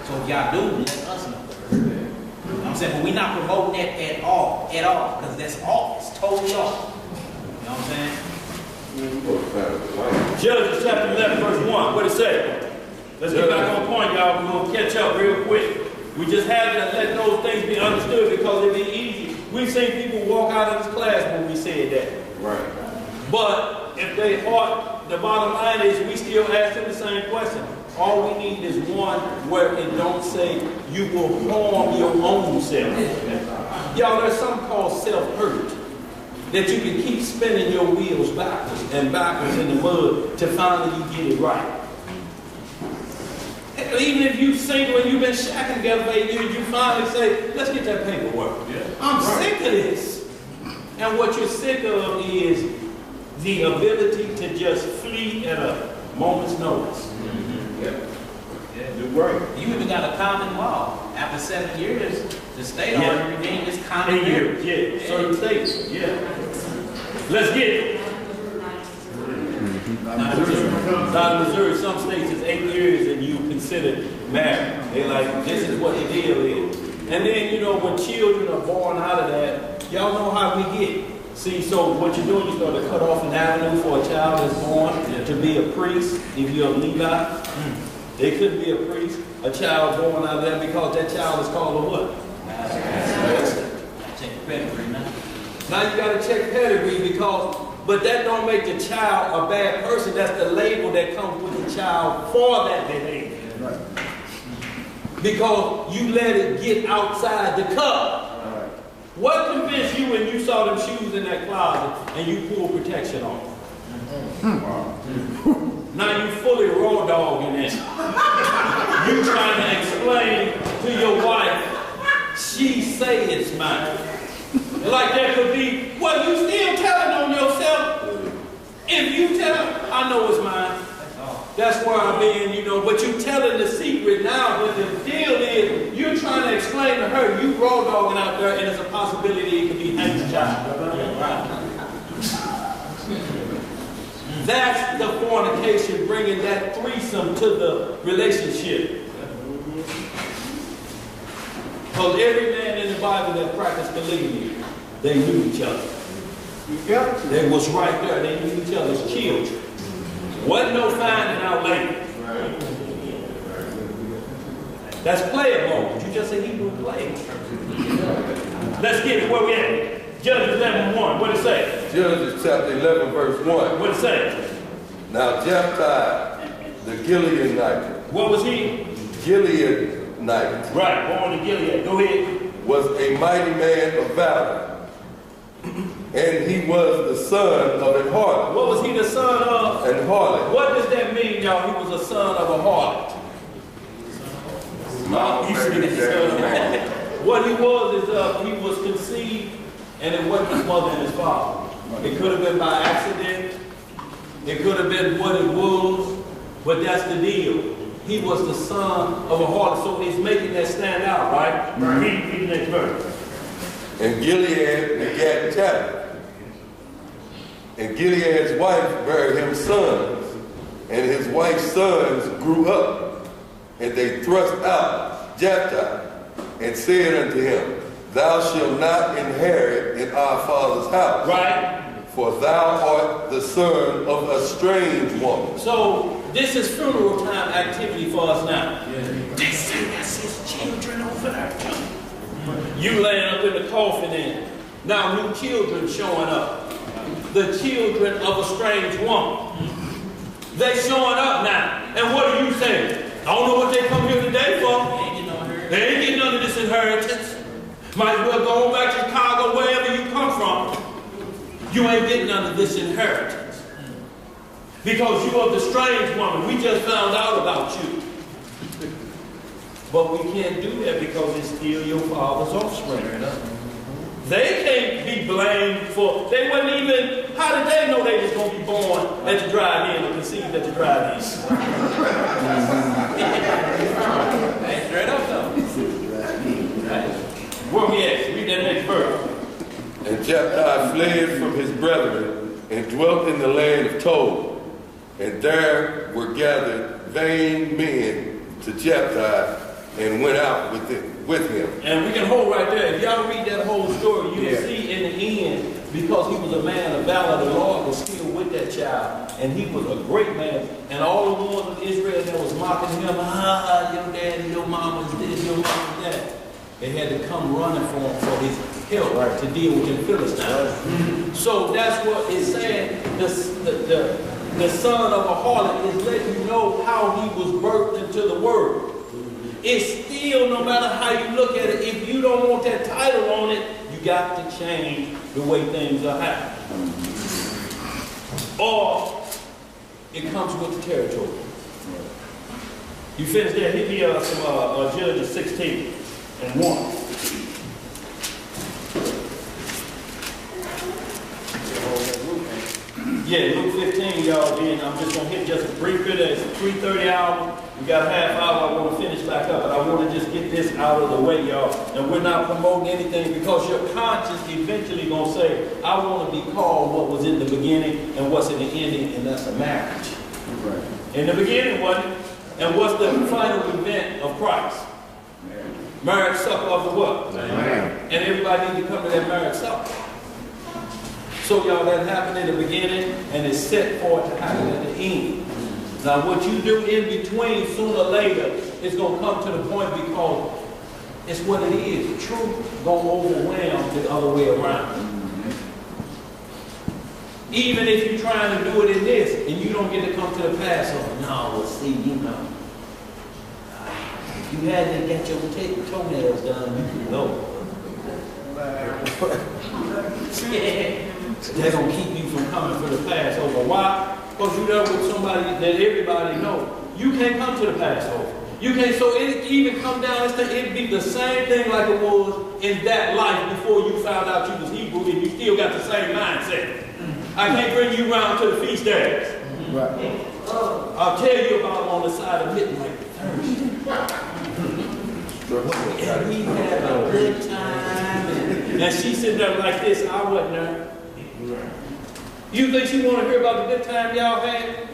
So if y'all do, let us know. You know what I'm saying? But we're not promoting that at all, because that's off. It's totally off. You know what I'm saying? Judges chapter 11, verse 1. What it say? Let's get back on point, y'all. We're going to catch up real quick. We just had to let those things be understood, because it'd be easy. We've seen people walk out of this class when we said that. Right. But if they heart, the bottom line is we still ask them the same question. All we need is one where it don't say you will harm your own self. Y'all, there's something called self-hurt. That you can keep spinning your wheels backwards and backwards in the mud till finally you get it right. Even if you're single and you've been shacking together for 8 years, you finally say, let's get that paperwork. I'm sick of this. And what you're sick of is the ability to just flee at a moment's notice. You're right. You even got a common law. After 7 years, the state already redeemed this common 8 years, yeah. Certain states, yeah. Let's get it. Not in Missouri, some states it's 8 years and you consider married. They're like, this is what the deal is. And then, you know, when children are born out of that, y'all know how we get. See, so what you're doing, you start to cut off an avenue for a child that's born to be a priest. If you're a Levi, they couldn't be a priest. A child born out of that because that child is called a what? Check pedigree now. Now you got to check pedigree because, but that don't make the child a bad person. That's the label that comes with the child for that behavior. Right. Because you let it get outside the cup. What convinced you when you saw them shoes in that closet and you pulled protection on them? Now you fully raw dogging it. You trying to explain to your wife, she say it's mine. Like there could be, well, you still telling on yourself. If you tell her, I know it's mine. That's where I'm being, you know, but you telling the secret now, but the deal is, you're trying to explain to her, you raw dogging out there, and there's a possibility it could be Hank's child. That's the fornication, bringing that threesome to the relationship. Because every man in the Bible that practiced polygamy, they knew each other. They was right there. They knew each other's children. Wasn't no finding out later. That's player mode. You just say Hebrew player. Let's get it. Where we at? Judges 11:1. What it say? Judges chapter 11, verse 1. What it say? Now Jephthah, the Gileadite. What was he? Gileadite. Right, born in Gilead. Go ahead. Was a mighty man of valor. And he was the son of an harlot. What was he the son of? An harlot. What does that mean, y'all? He was a son of a harlot. What he was is he was conceived and it wasn't his mother and his father. It could have been by accident. It could have been what it was. But that's the deal. He was the son of a harlot. So he's making that stand out, right? Read the next verse. And Gilead begat Tabith. And Gilead's wife bare him sons, and his wife's sons grew up, and they thrust out Jephthah, and said unto him, Thou shalt not inherit in our father's house, right? For thou art the son of a strange woman. So this is funeral time activity for us now. They say that's his children over there. You laying up in the coffin and now new children showing up. The children of a strange woman. They showing up now. And what are you saying? I don't know what they come here today for. They ain't getting none of this inheritance. Might as well go back to Chicago, wherever you come from. You ain't getting none of this inheritance. Because you are the strange woman. We just found out about you. But we can't do that because it's still your father's offspring. They can't be blamed for, they wasn't even, how did they know they was going to be born at the drive-in or conceived at the drive-in? Straight up though. Where we at? Read that next verse. And Jephthah fled from his brethren and dwelt in the land of Tob. And there were gathered vain men to Jephthah and went out with him. And we can hold right there. If y'all read that whole story, you will see in the end, because he was a man of valor, the Lord was still with that child. And he was a great man. And all the ones of Israel that was mocking him, your daddy, your mama's this, your mama's that. They had to come running for him for his help to deal with the Philistines. So that's what it's saying. The son of a harlot is letting you know how he was birthed into the world. It's still, no matter how you look at it, if you don't want that title on it, you got to change the way things are happening. Or it comes with the territory. You finished there. Hit me some Judges 16:1. Yeah, Luke 15, y'all. Then I'm just gonna hit just a brief bit. It's a 3:30 hour. We got a half hour. I want to finish back up, but I want to just get this out of the way, y'all. And we're not promoting anything because your conscience eventually gonna say, "I want to be called what was in the beginning and what's in the ending," and that's a marriage. Right. In the beginning, wasn't it? And what's the final event of Christ? Marriage supper of the what? Amen. And everybody need to come to that marriage supper. So y'all, that happened in the beginning and it's set for it to happen at the end. Now what you do in between, sooner or later, it's going to come to the point because it's what it is. Truth going to overwhelm the other way around. Even if you're trying to do it in this and you don't get to come to the Passover. No, well, see, you know. If you hadn't got your toenails done, you could go. They're going to keep you from coming for the Passover. Why? Because you're there with somebody that everybody knows. You can't come to the Passover. You can't, so it even come down, it'd be the same thing like it was in that life before you found out you was Hebrew and you still got the same mindset. I can't bring you around to the feast days. Right. I'll tell you about them on the side of midnight. And we had a good time. And she sitting there like this, I wasn't there. You think she want to hear about the good time y'all had?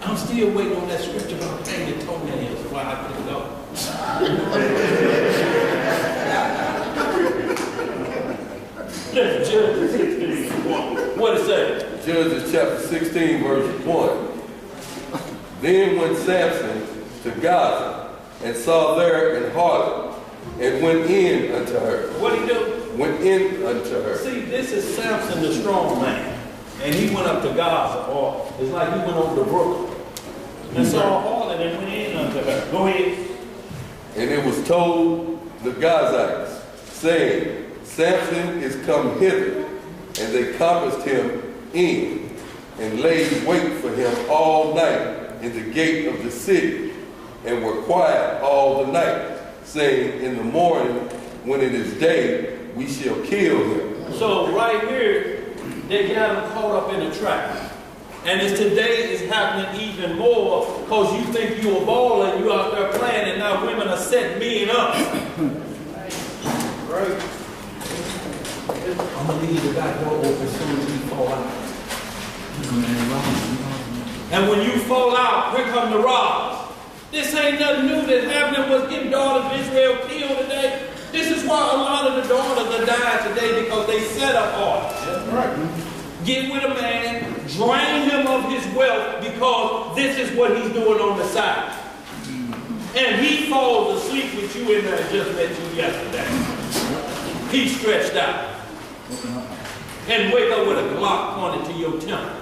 I'm still waiting on that scripture about paying your toenails while I can go. Judges 16, what it say? Judges chapter 16, verse 1. Then went Samson to Gaza, and saw there an harlot, and went in unto her. What he do? Went in unto her. See, this is Samson the strong man. And he went up to Gaza, or it's like he went over to Brooklyn. And saw a harlot and went in unto her. Go ahead. And it was told the Gazites, saying, Samson is come hither. And they compassed him in, and laid wait for him all night in the gate of the city, and were quiet all the night, saying, in the morning, when it is day, we shall kill him. So right here, they got him caught up in a trap. And as today is happening even more, because you think you're a baller and you out there playing, and now women are setting men up. Right? I'm going to leave the back door open as soon as we fall out. And when you fall out, here come the robbers. This ain't nothing new that happened. Was getting daughters of Israel killed today. This is why a lot of the daughters are dying today, because they set up artists. That's right. Get with a man, drain him of his wealth, because this is what he's doing on the side. And he falls asleep with you in there and just met you yesterday. He's stretched out. And wake up with a Glock pointed to your temple.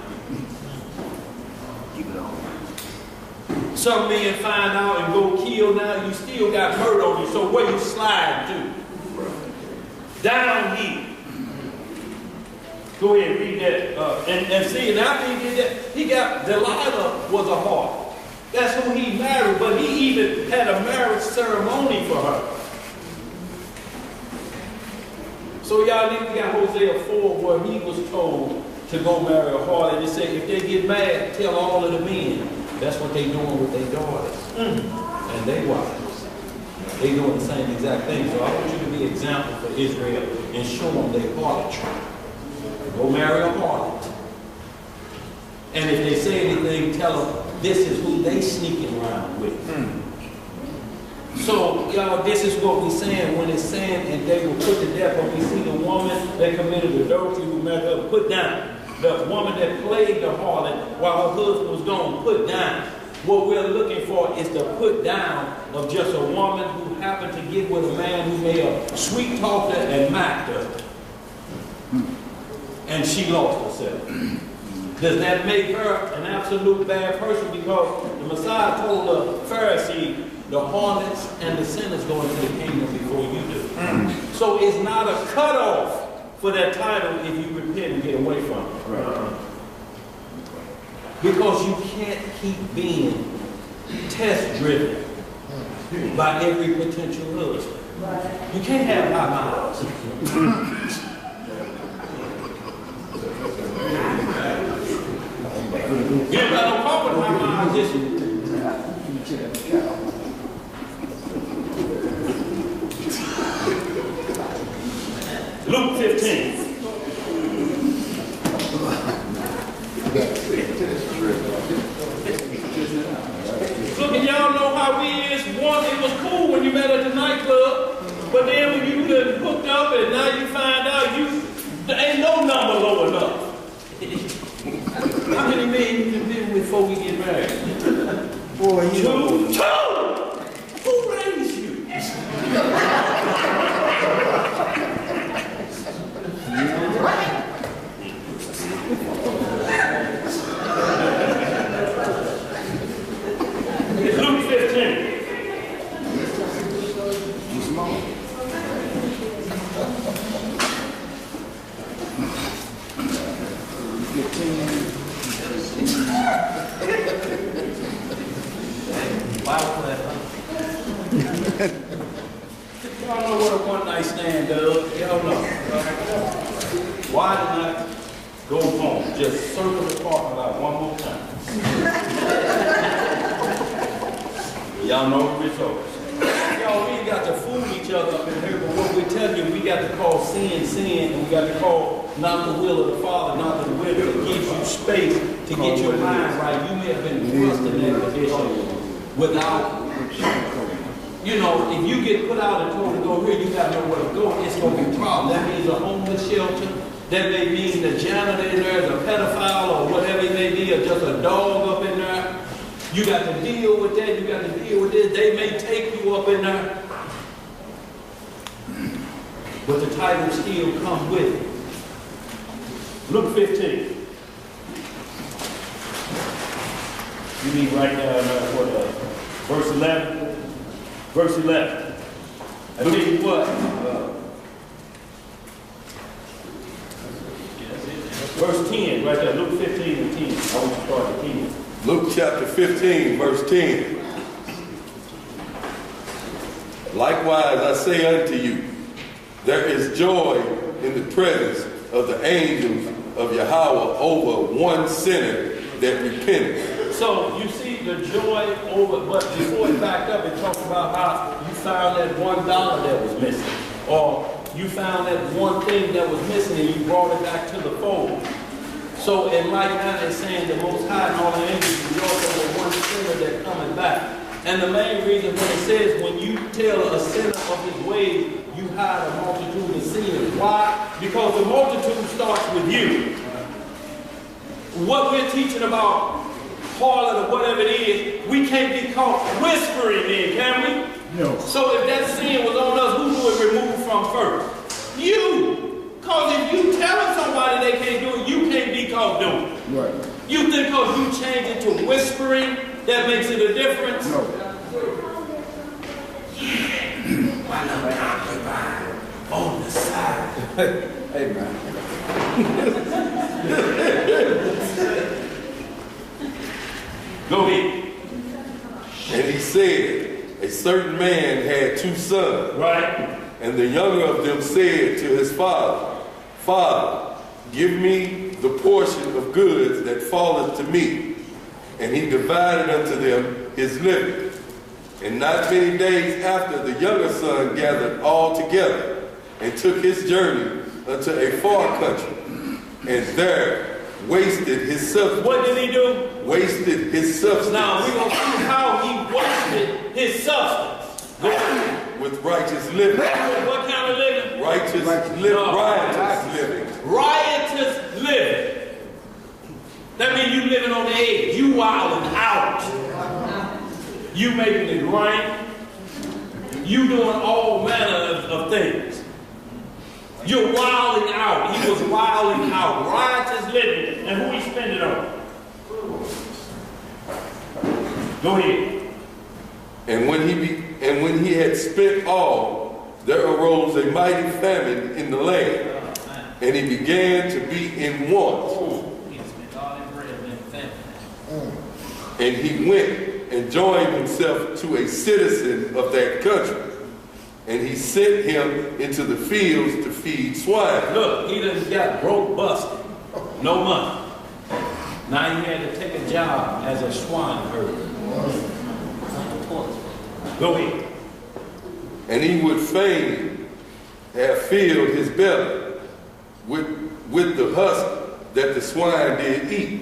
Some men find out and go kill. Now you still got murder on you, so where you slide to? Down here. Go ahead and read that. And see, and after he did that, he got, Delilah was a harlot. That's who he married, but he even had a marriage ceremony for her. So y'all need to get Hosea 4 where he was told to go marry a harlot. And he said, if they get mad, tell all of the men. That's what they doing with their daughters and their wives. They doing the same exact thing. So I want you to be an example for Israel and show them their harlotry. Go marry a harlot. And if they say anything, tell them this is who they sneaking around with. So, y'all, this is what we're saying when it's saying, and they were put to death. When we see the woman that committed adultery who met her put down. The woman that played the harlot while her husband was gone, put down. What we're looking for is the put down of just a woman who happened to get with a man who may have sweet talked her and mocked her. And she lost herself. Does that make her an absolute bad person? Because the Messiah told the Pharisee, the harlots and the sinners go into the kingdom before you do. So it's not a cutoff for that title if you repent and get away from it. Right. Because you can't keep being test-driven by every potential husband. Right. You can't have high miles. You ain't got no problem with high miles, just Luke 15. Look, and y'all know how we is. One, it was cool when you met her tonight. But then when you done hooked up and now you find out there ain't no number low enough. How many men you can be with before we get married? Boy, you Two. Who raised you? Luke 15. Y'all know what a one-night stand does. Y'all know. Why not go home? Just circle the parking lot one more time. Y'all know the results. Y'all, we got to fool each other up in here, but what we tell you, we got to call sin, sin, and we got to call not the will of the Father, not the will that gives you space to get your mind right. You may have been thrust in that condition without, you know, if you get put out and told to go here, you got nowhere to go, it's going to be a problem. That means a homeless shelter. That may mean the janitor in there is a pedophile or whatever it may be, or just a dog up in there. You got to deal with that. You got to deal with this. They may take you up in there. But the title still comes with it. Luke 15. You need right down verse 11. Verse 11. I tell you what. Verse 10, right there. Luke 15 and 10. I want to start at 10. Luke chapter 15, verse 10. Likewise I say unto you, there is joy in the presence of the angels of Yahweh over one sinner that repenteth. So you see the joy over, but before it backed up, it talks about how you found that $1 that was missing. Or you found that one thing that was missing and you brought it back to the fold. So in like that, it's saying the Most High and all the angels rejoice over one sinner that coming back. And the main reason when it says when you tell a sinner of his ways, you hide a multitude of sins. Why? Because the multitude starts with you. What we're teaching about harlot or whatever it is, we can't be caught whispering in, can we? No. So if that sin was on us, who do it remove from first? You. Because if you telling somebody they can't do it, you can't be caught doing it. Right. You think because you change it to whispering, that makes it a difference? No. Why not concubine on the side? Amen. Go ahead. And he said, a certain man had 2 sons. Right. And the younger of them said to his father, Father, give me the portion of goods that falleth to me. And he divided unto them his living. And not many days after, the younger son gathered all together and took his journey unto a far country, and there wasted his substance. What did he do? Wasted his substance. Now we're going to see how he wasted his substance. Go ahead. With righteous living. What kind of living? Righteous living. No. Riotous living. Riotous living. That means you living on the edge. You wilding out. You making it rain. You doing all manner of things. You're wilding out. He was wilding out. Riotous living. And who he spend it on? Go ahead. And when he had spent all, there arose a mighty famine in the land, and he began to be in want. And he went and joined himself to a citizen of that country, and he sent him into the fields to feed swine. Look, he done got broke, busted, no money. Now he had to take a job as a swine herder. Go ahead. And he would fain have filled his belly with the husk that the swine did eat,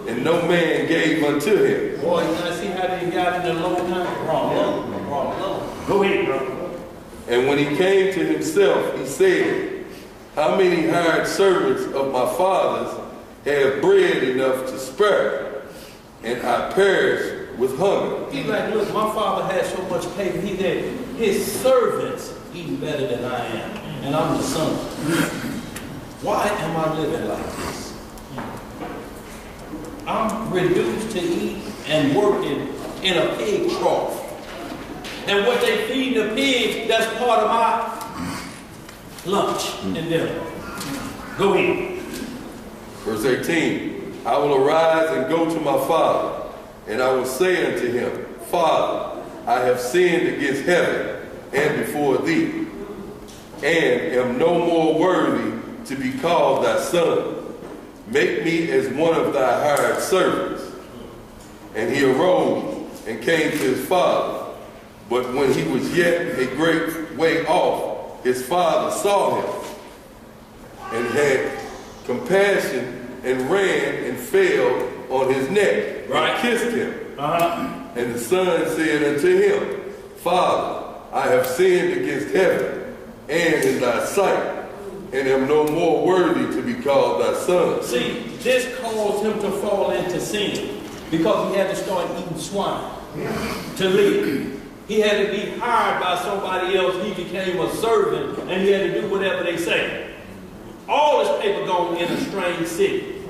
and no man gave unto him. Boy, you gotta see how they got in the low time? Wrong. Go ahead, bro. And when he came to himself, he said, how many hired servants of my father's have bread enough to spare, and I perish with hunger? He's like, look, my father had so much paper, he said, his servants eat better than I am, and I'm the son. Why am I living like this? I'm reduced to eat and working in a pig trough. And what they feed the pigs, that's part of my lunch and dinner. Go ahead. Verse 18, I will arise and go to my father, and I will say unto him, Father, I have sinned against heaven and before thee, and am no more worthy to be called thy son. Make me as one of thy hired servants. And he arose and came to his father. But when he was yet a great way off, his father saw him and had compassion and ran and fell on his neck and kissed him. And the son said unto him, Father, I have sinned against heaven and in thy sight, and am no more worthy to be called thy son. See, this caused him to fall into sin because he had to start eating swine to live. He had to be hired by somebody else. He became a servant, and he had to do whatever they say. All his paper gone in a strange city.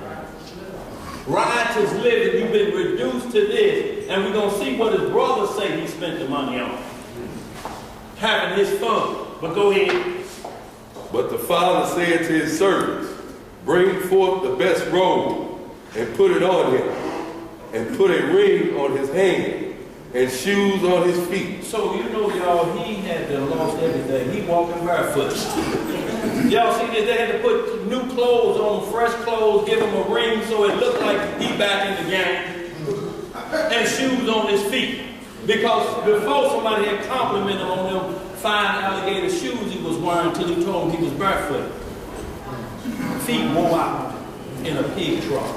Riotous living, you've been reduced to this, and we're going to see what his brothers say he spent the money on. Having his fun. But go ahead. But the father said to his servants, bring forth the best robe, and put it on him, and put a ring on his hand, and shoes on his feet. So you know, y'all, he had to lost everything. He walking barefoot. Y'all see that they had to put new clothes on, fresh clothes, give him a ring so it looked like he back in the game, and shoes on his feet. Because before somebody had complimented him on them fine alligator shoes he was wearing until he told him he was barefoot. Feet wore out in a pig trough.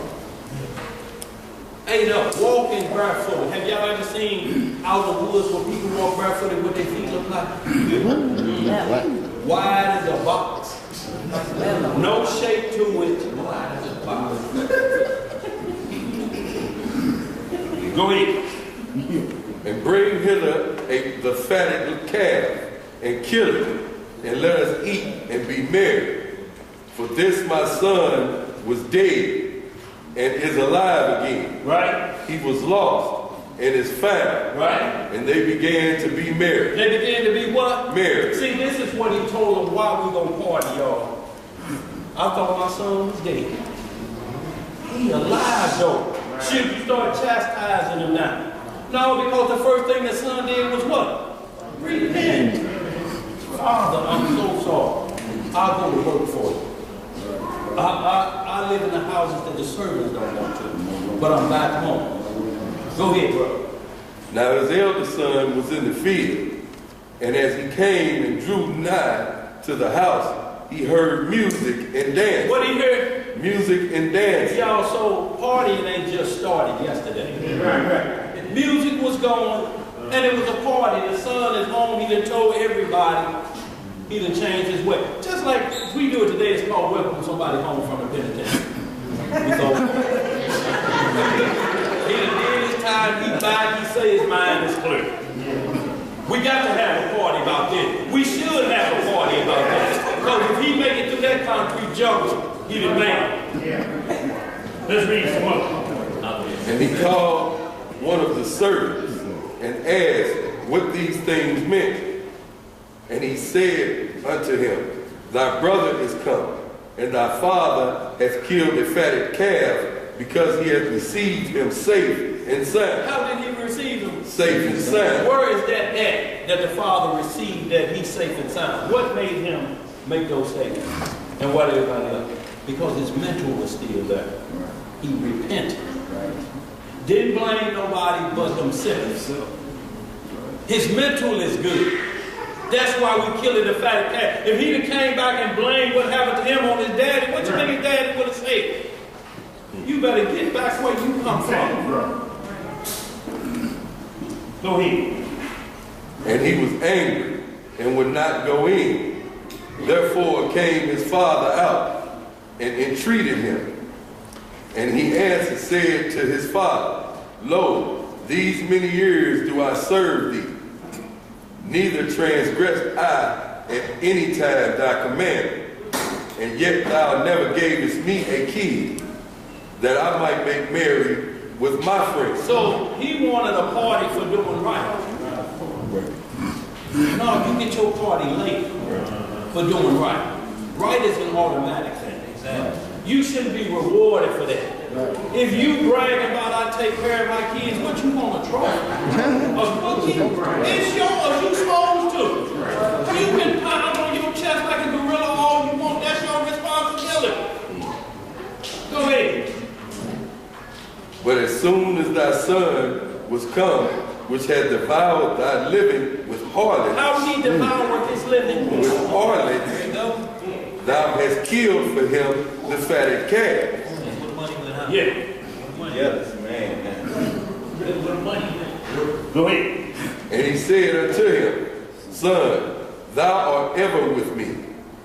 Ate up, walking barefoot. Have y'all ever seen out in the woods where people walk barefoot and what their feet look like? Wide as a box. No shape to it. Wide as a box. Go ahead. And bring hither the fatted calf, and kill it, and let us eat and be merry. For this my son was dead, and is alive again. Right. He was lost, and is found. Right. And they began to be merry. They began to be what? Merry. See, this is what he told them why we gonna party, y'all. I thought my son was dead. He alive though. Right. Should you start chastising him now? No, because the first thing the son did was what? Repent. Father, I'm so sorry. I'll go to work for you. I live in the houses that the servants don't want to, but I'm back home. Go ahead, bro. Now his eldest son was in the field, and as he came and drew nigh to the house, he heard music and dance. What did he hear? Music and dance. Y'all, so partying ain't just started yesterday. Right. Music was going, and it was a party. The son is home. He done told everybody. He done changed his way. Just like we do it today, it's called welcome somebody home from the penitentiary. He done did his time, he back, he say his mind is clear. We got to have a party about this. We should have a party about this. Because if he make it through that concrete jungle, he done made it. Let's read some more. And he called one of the servants and asked what these things meant. And he said unto him, thy brother is come, and thy father has killed a fatted calf, because he has received him safe and sound. How did he receive him? Safe and sound. Where is that the father received that he's safe and sound? What made him make those statements? And what everybody else? Because his mental was still there. He repented. Didn't blame nobody but himself. His mental is good. That's why we killing the fatted calf. If he'd have came back and blamed what happened to him on his daddy, what you think his daddy would have said? You better get back where you come from. Go ahead. And he was angry and would not go in. Therefore came his father out and entreated him. And he answered, said to his father, Lo, these many years do I serve thee, neither transgressed I at any time thy commandment, and yet thou never gavest me a kid, that I might make merry with my friends. So he wanted a party for doing right. No, you get your party late for doing right. Right is an automatic thing. Exactly. You shouldn't be rewarded for that. If you brag about I take care of my kids, what you want to try? A cookie? It's yours. You supposed to. You can pound on your chest like a gorilla all you want. That's your responsibility. Go ahead. But as soon as thy son was come, which had devoured thy living with harlots. How he devoured his living? With harlots. Thou hast killed for him the fatted calf. Yeah. Yes, man. Go ahead. And he said unto him, Son, thou art ever with me,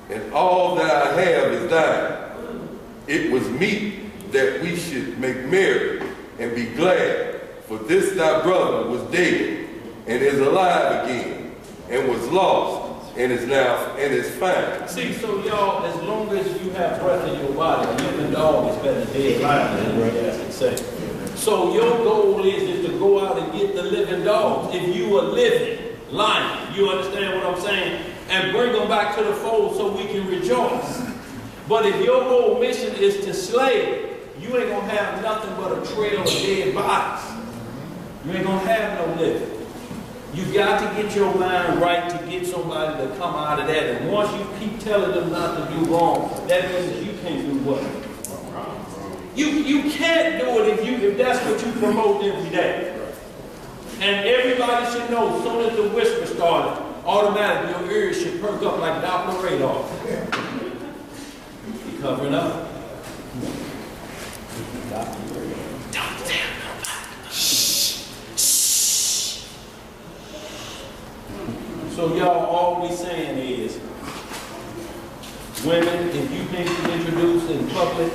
and all that I have is thine. It was meet that we should make merry and be glad, for this thy brother was dead and is alive again, and was lost and is now and is found. See, so y'all, as long as you have breath in your body, a living dog is better than dead lion. So your goal is to go out and get the living dogs. If you are living lion, you understand what I'm saying? And bring them back to the fold so we can rejoice. But if your whole mission is to slay, you ain't gonna have nothing but a trail of dead bodies. You ain't gonna have no living. You got to get your mind right to get somebody to come out of that. And once you keep telling them not to do wrong, that means you can't do what? You can't do it if that's what you promote every day. And everybody should know, as soon as the whisper started, automatically your ears should perk up like Doppler radar. You covering up? Don't tell nobody. Shh. So y'all, all we saying is, women, if you think you introduced in public,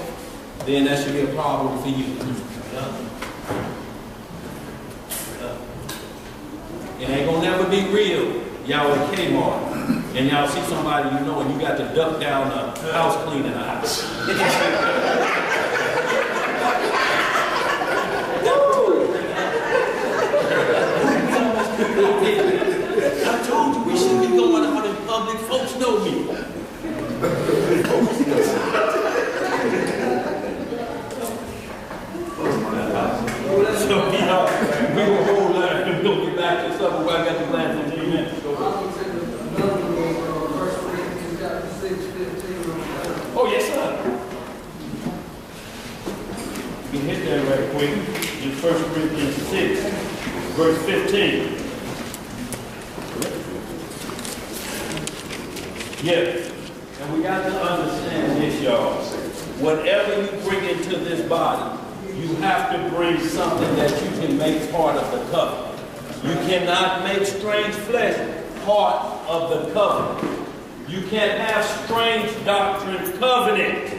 then that should be a problem for you. It ain't gonna never be real. Y'all at Kmart, and y'all see somebody you know, and you got to duck down the house cleaning aisle. I told you we shouldn't be going out in public. Folks know me. So, y'all, we will hold line and we'll get back to something where I got the last 15 minutes. Oh, yes, sir. You can hit that right quick. In 1 Corinthians 6, verse 15. Yeah. And we got to understand this, y'all. Whatever you bring into this body, you have to bring something that you can make part of the covenant. You cannot make strange flesh part of the covenant. You can't have strange doctrine covenant.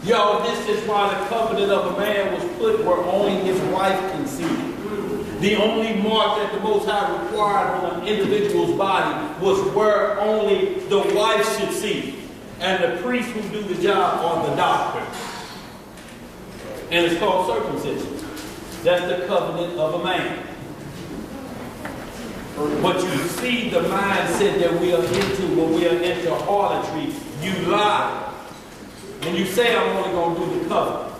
Y'all, this is why the covenant of a man was put where only his wife can see it. The only mark that the Most High required on an individual's body was where only the wife should see it. And the priests who do the job are the doctor. And it's called circumcision. That's the covenant of a man. But you see the mindset that we are into when we are into harlotry. You lie. And you say, I'm only going to do the covenant.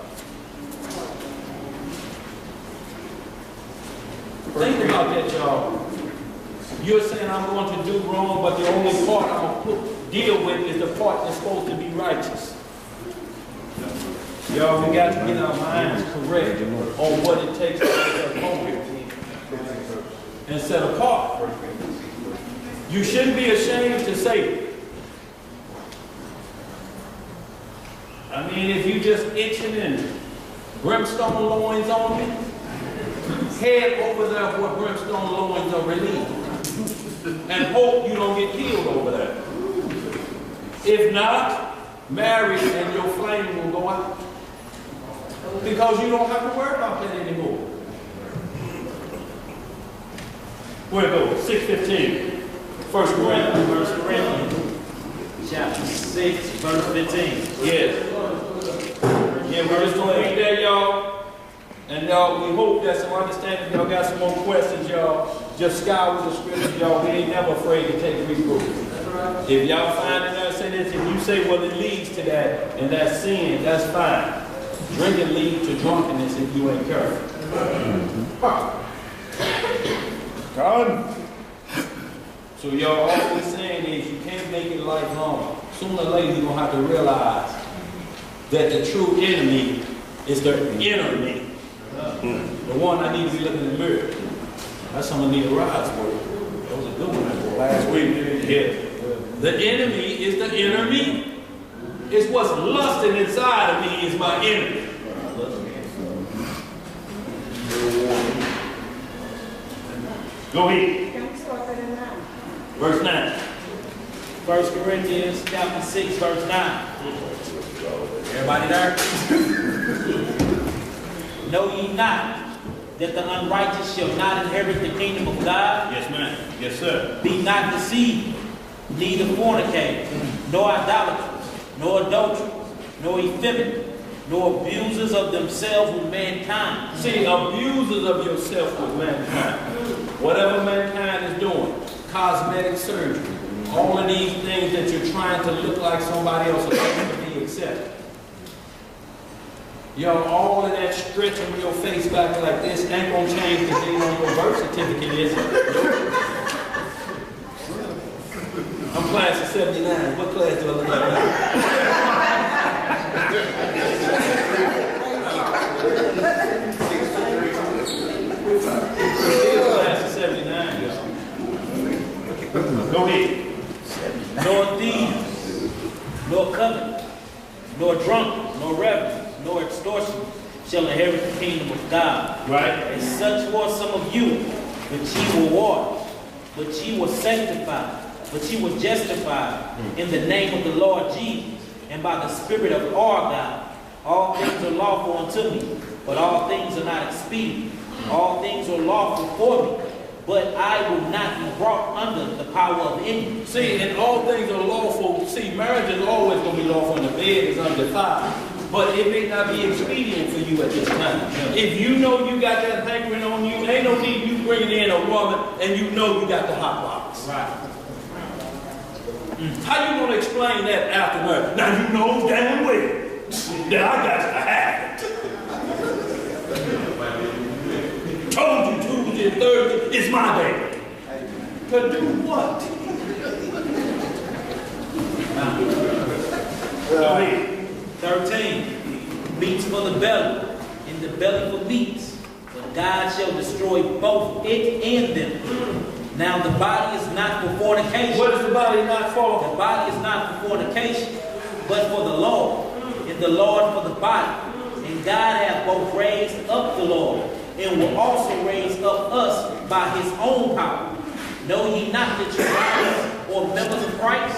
Think about that, y'all. You're saying I'm going to do wrong, but the only part I'm going to deal with is the part that's supposed to be righteous. Y'all, we got to get our minds correct on what it takes to make us holy and set apart. You shouldn't be ashamed to say it. I mean, if you just itching and brimstone loins on me, head over there where brimstone loins are relieved. and hope you don't get killed over that. If not, marry and your flame will go out. Because you don't have to worry about that anymore. Where it goes? 6:15. 1 Corinthians. Chapter 6, verse 15. Yes. Yeah, we're just going to read that, y'all. And y'all, we hope that some understanding. Y'all got some more questions, y'all. Just scour the scriptures, y'all. We ain't never afraid to take reproof. If y'all find another say this, if you say, well, it leads to that, and that's sin, that's fine. Drinking leads to drunkenness if you ain't careful. God. So y'all, all we're saying is you can't make it lifelong. Sooner or later, you're going to have to realize that the true enemy is the inner me. The one I need to be looking in the mirror. That's some of Nita Rod's word. That was a good one last week. Yeah. The enemy is the inner me. It's what's lusting inside of me is my enemy. Go ahead. Can we start that in 9? Verse 9. 1 Corinthians chapter 6, verse 9. Everybody there? Know ye not that the unrighteous shall not inherit the kingdom of God? Yes, ma'am. Yes, sir. Be not deceived, neither fornicators, nor idolaters, nor adulterers, nor effeminate, nor abusers of themselves with mankind. See, abusers of yourself with mankind. Whatever mankind is doing, cosmetic surgery, all of these things that you're trying to look like somebody else or like to be accepted. Y'all, all of that stretching your face back like this ain't gonna change the date on your birth certificate, is it? I'm class of 79. What class do I look like Still class of 79, y'all. Go ahead. Nor thieves, nor covetous, nor drunkards, nor revelers, nor extortion shall inherit the kingdom of God. Right. And such were some of you, but ye were washed, but ye were sanctified, but ye were justified in the name of the Lord Jesus, and by the Spirit of our God. All things are lawful unto me, but all things are not expedient. All things are lawful for me, but I will not be brought under the power of any. See, and all things are lawful. See, marriage is always going to be lawful, and the bed is undefiled. But it may not be expedient for you at this time. If you know you got that hankering on you, ain't no need you bringing in a woman and you know you got the hot box. Right. How you going to explain that after marriage? Now you know damn well that I got to have it. Told you Tuesday and Thursday is my day. To do what? Go ahead. 13. Meats for the belly, and the belly for meats. But God shall destroy both it and them. Now the body is not for fornication. What is the body not for? The body is not for fornication, but for the Lord, and the Lord for the body. And God hath both raised up the Lord, and will also raise up us by his own power. Know ye not that your bodies or members of Christ?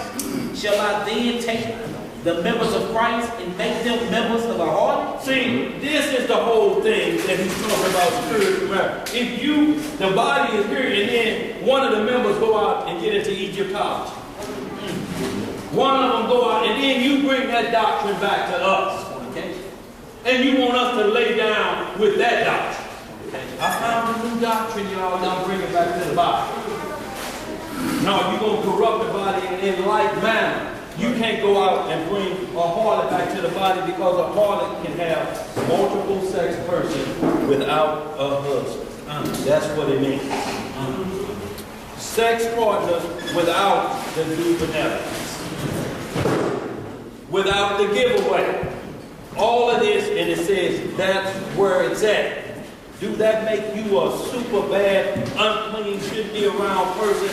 Shall I then take the members of Christ and make them members of the harlot? See, this is the whole thing that he's talking about spiritual marriage. If you, the body is here, and then one of the members go out and get into Egyptology. One of them go out, and then you bring that doctrine back to us. And you want us to lay down with that doctrine. I found a new doctrine, y'all, and I'm bringing it back to the body. No, you're going to corrupt the body in like manner. You can't go out and bring a harlot back to the body because a harlot can have multiple sex person without a husband. That's what it means. Sex partners without the due benevolence. Without the giveaway. All of this, and it says that's where it's at. Do that make you a super bad, unclean, shouldn't be around person?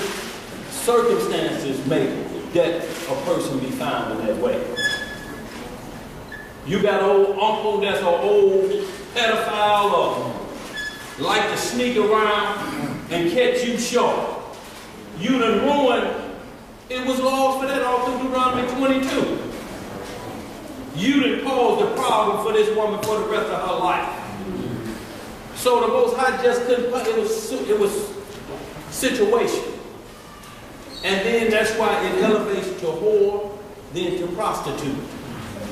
Circumstances make that a person be found in that way. You got an old uncle that's an old pedophile or like to sneak around and catch you short. You done ruined, it was laws for that all through Deuteronomy 22. You done caused a problem for this woman for the rest of her life. So the Most High just couldn't, it was situation. And then that's why it elevates to whore, then to prostitute.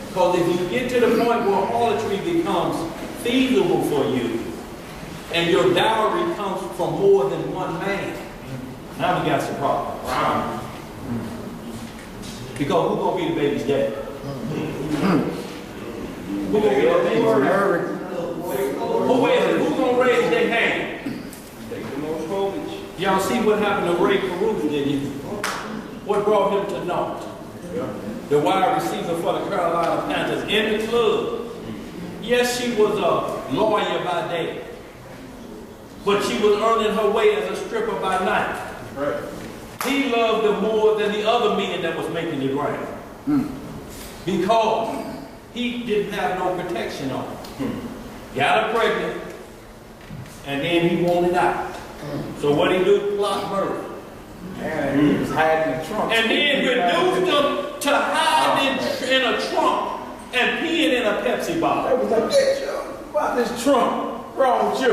Because if you get to the point where harlotry becomes feasible for you, and your dowry comes from more than one man, now we got some problems. Wow. Because who's going to be the baby's dad? Who's going to be the baby's dad? Who's going to raise their hand? Y'all see what happened to Ray Caruth, didn't you? What brought him to naught? The wide receiver for the Carolina Panthers in the club. Yes, she was a lawyer by day, but she was earning her way as a stripper by night. Right. He loved her more than the other men that was making the ground. Because he didn't have no protection on her. Got her pregnant, and then he wanted out. So what he do? Plot murder. And he was hiding in the trunk. And then reduced them to hiding in a trunk and peeing in a Pepsi bottle. They was like, get you about this trunk. Wrong with you?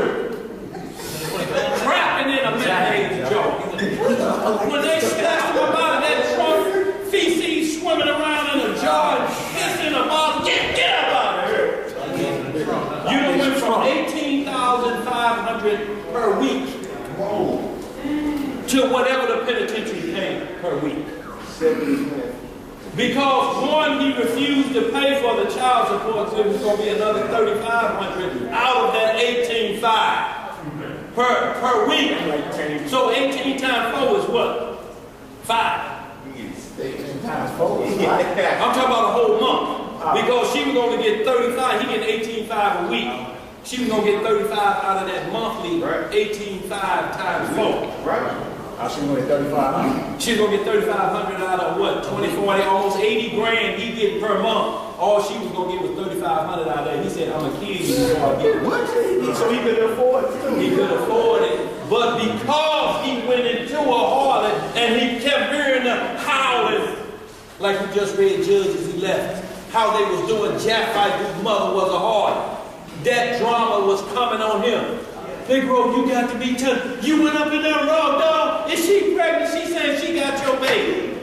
Trapping in a mayonnaise jar. When they snatched him out of that trunk, feces swimming around in a jar, piss in a bottle. Get up out of here. You done went from 18,500 per week to whatever the penitentiary paid per week. Because one, he refused to pay for the child support, so it was going to be another 3,500 out of that 18,500 per week. So 18 times 4 is what? 5. 18 times 4 is 5. I'm talking about a whole month. Because she was going to get 35, he get 18,500 a week. She was going to get 35 out of that monthly, 18,500 times 4. Right. She was going to get 3,500. She's going to get 3,500 out of what? 20, 40, almost 80 grand he get per month. All she was going to get was 3,500 out of that. He said, I'm going to kill you before I get it. What? So he could afford it too. He could afford it. But because he went into a harlot and he kept hearing the howling, like we just read Judges 11, how they was doing Japhite, whose mother was a harlot. That drama was coming on him. Negro, you got to be tough. You went up in there raw dog. Is she pregnant? She saying she got your baby.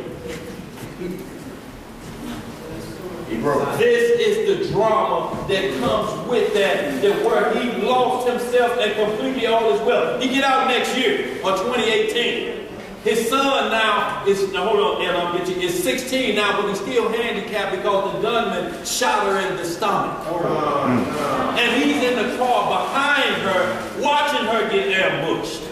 This is the drama that comes with that where he lost himself and completely all his wealth. He get out next year, or 2018. His son now is, now hold on, and I'll get you, is 16 now, but he's still handicapped because the gunman shot her in the stomach. And he's in the car behind her, watching her get ambushed.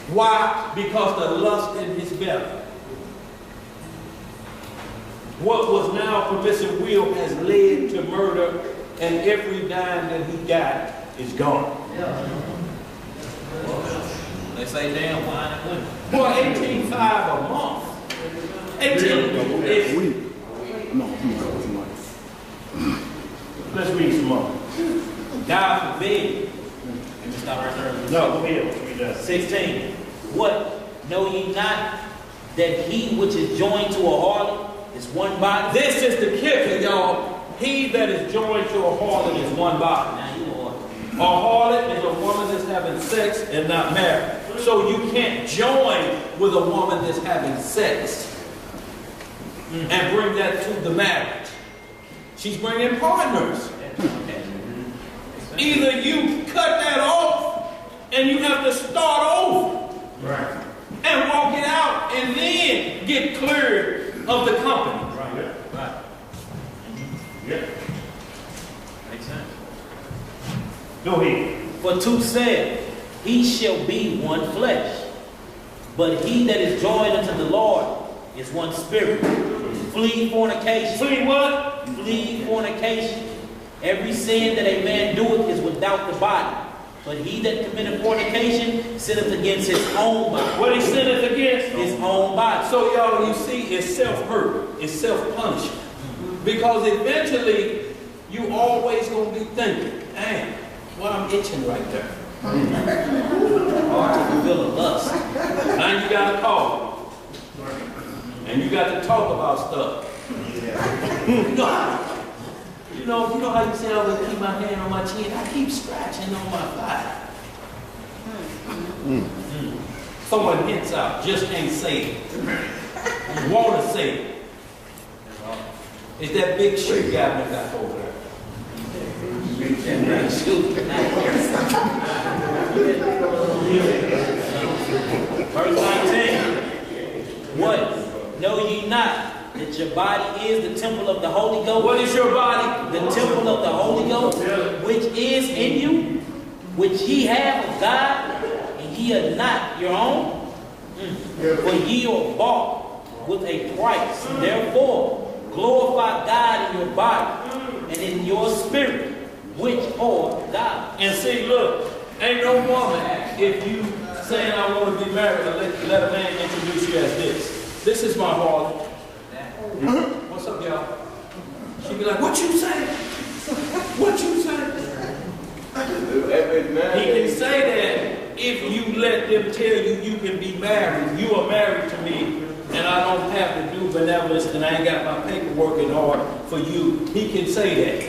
Why? Because the lust in his belly. What was now permissive will has led to murder, and every dime that he got is gone. They say damn wine and women. Boy, 18,500 a month. 18. Let's read some more. God forbid. Let me stop right there. No, go ahead. 16. What? Know ye not that he which is joined to a harlot is one body? This is the kicker, y'all. He that is joined to a harlot is one body. Now you know A harlot is a woman that's having sex and not married. So you can't join with a woman that's having sex and bring that to the marriage. She's bringing partners. Either you cut that off and you have to start over. Right. And walk it out and then get cleared of the company. Right. Right. Yeah. Makes sense. Go ahead. For two said, he shall be one flesh. But he that is joined unto the Lord is one spirit. Flee fornication. Flee what? Flee fornication. Every sin that a man doeth is without the body. But he that committeth fornication sinneth against his own body. What he sinneth against? His own body. So y'all, you see, it's self-hurt. It's self-punishment. Because eventually, you always going to be thinking, dang, well, I'm itching right there. Hard to fulfill a lust. Now you got to call. And you got to talk about stuff. You know how you say I always keep my hand on my chin? I keep scratching on my thigh. Someone hints out, just ain't say it. Want to say it. It's that big shoe guy we got over there. Verse 19. What? Know ye not that your body is the temple of the Holy Ghost? What is your body? The temple of the Holy Ghost, which is in you, which ye have of God, and ye are not your own. For ye are bought with a price. Therefore, glorify God in your body and in your spirit, which are God. And see, look, ain't no woman, if you saying I want to be married, let a man introduce you as this. This is my Harley. What's up, y'all? She be like, what you say? What you say? He can say that if you let them tell you you can be married. You are married to me, and I don't have to do benevolence, and I ain't got my paperwork in order for you. He can say that.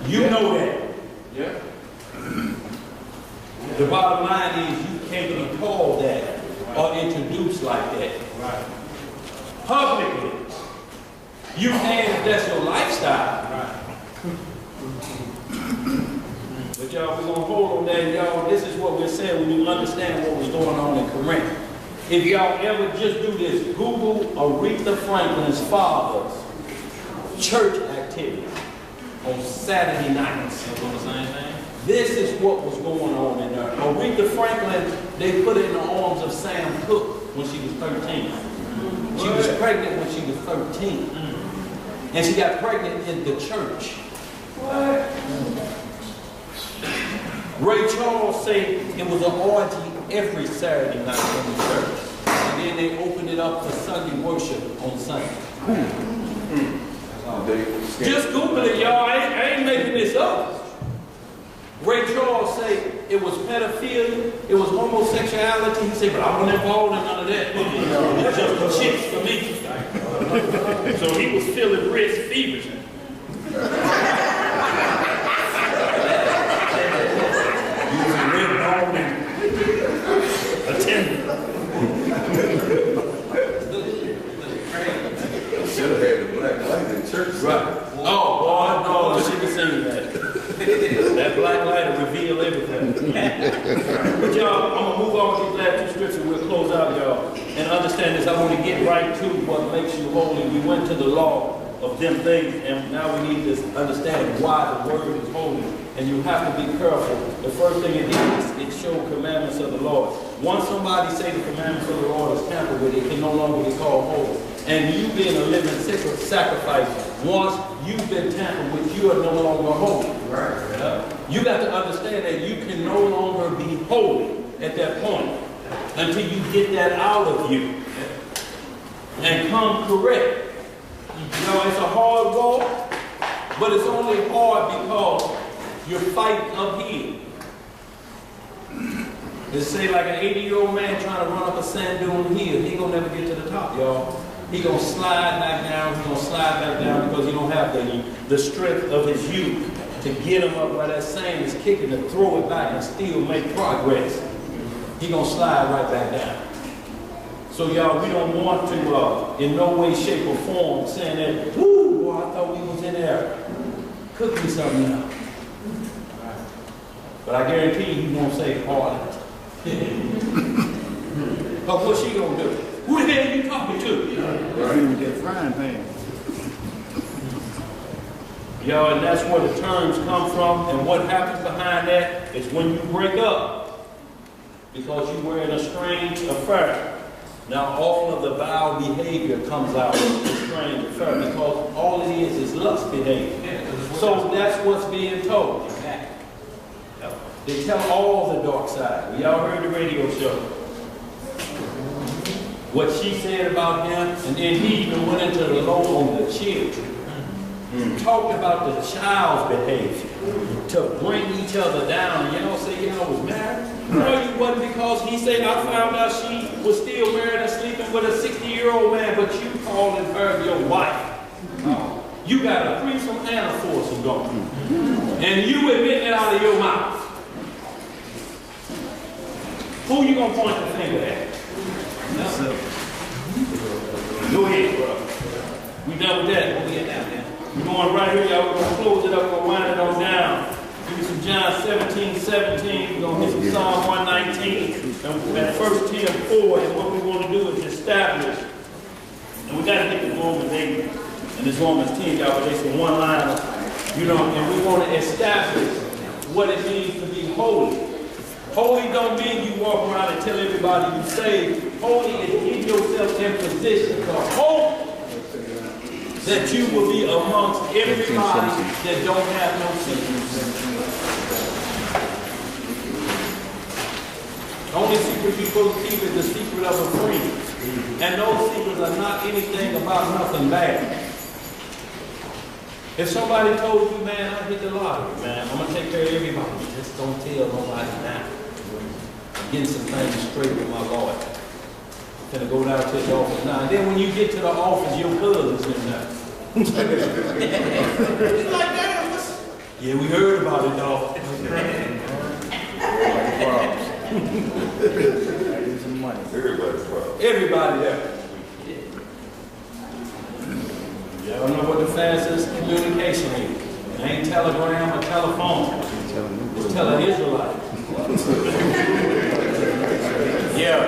You know that. Yeah. The bottom line is you can't be called that or introduced like that. Right. Publicly. You can if that's your lifestyle. Right. But y'all, we're going to hold on that. Y'all, this is what we're saying when you understand what was going on in Corinth. If y'all ever just do this, Google Aretha Franklin's father's church activity on Saturday nights. This is what was going on in there. Aretha Franklin, they put her in the arms of Sam Cooke when she was 13. She was pregnant when she was 13. And she got pregnant in the church. Ray Charles said it was an orgy every Saturday night in the church. And then they opened it up for Sunday worship on Sunday. Just Google it, y'all. I ain't making this up. Ray Charles said it was pedophilia, it was homosexuality. He said, but I wasn't involved in none of that. It's just the chicks for me. So he was feeling rich fevers. Should have had the black light in church. Right. Oh, boy, no, she can sing that. That black light will reveal everything. But y'all, I'm going to move on with these last two scriptures. We'll close out, y'all. And understand this, I want to get right to what makes you holy. We went to the law of them things, and now we need to understand why the word is holy. And you have to be careful. The first thing it is, it shows commandments of the Lord. Once somebody say the commandments of the Lord is tampered with, it can no longer be called holy. And you being a living sacrifice, once you've been tampered with, you are no longer holy. Right. You got to understand that you can no longer be holy at that point until you get that out of you and come correct. You know, it's a hard walk, but it's only hard because you're fighting uphill. They say like an 80-year-old man trying to run up a sand dune hill, he gonna never get to the top, y'all. He gonna slide back down, because he don't have the strength of his youth to get him up where that sand is kicking, to throw it back and still make progress. He gonna slide right back down. So y'all, we don't want to, in no way, shape, or form, saying that, whoo, boy, I thought we was in there. Cook me something now. But I guarantee you, he's gonna say harlot. But what's she gonna do? Who the hell are you talking to? Y'all, and that's where the terms come from, and what happens behind that is when you break up, because you were in a strange affair. Now all of the vile behavior comes out of the strange affair, because all it is lust behavior. So that's what's being told. They tell all the dark side. We all heard the radio show. What she said about him, and then he even went into the law on the children. Talked about the child's behavior. to bring each other down. And y'all say y'all was married? No, you wasn't, because he said, I found out she was still married and sleeping with a 60-year-old man, but you calling her your wife. You got a threesome and a foursome going. And you admit it out of your mouth. Who you gonna point the finger at? Go ahead, bro. We done with that. Where we at now, man? We're going right here, y'all. We're going to close it up. We're going to wind it on down. Give me some John 17:17. We're going to hit some Psalm 119 and 1 Tim 4. And what we want to do is establish. And we got to hit the Romans 8 and this Romans 10, y'all, but there's some one-liner. You know, and we want to establish what it means to be holy. Holy don't mean you walk around and tell everybody you saved. Holy is give yourself in position to hope that you will be amongst everybody that don't have no secrets. The only secret you're supposed to keep is the secret of a friend. And those secrets are not anything about nothing bad. If somebody told you, man, I hit the lottery, man, I'm going to take care of everybody. Just don't tell nobody now. I'm getting some things straight with my Lord. I'm going to go down to the office now. And then when you get to the office, your cousin's in there. He's like, damn, what's... Yeah, we heard about it, dog. Everybody's problem. Everybody there. Y'all know what the fastest communication is. It ain't telegram or telephone. It's tell an Israelite. Yeah.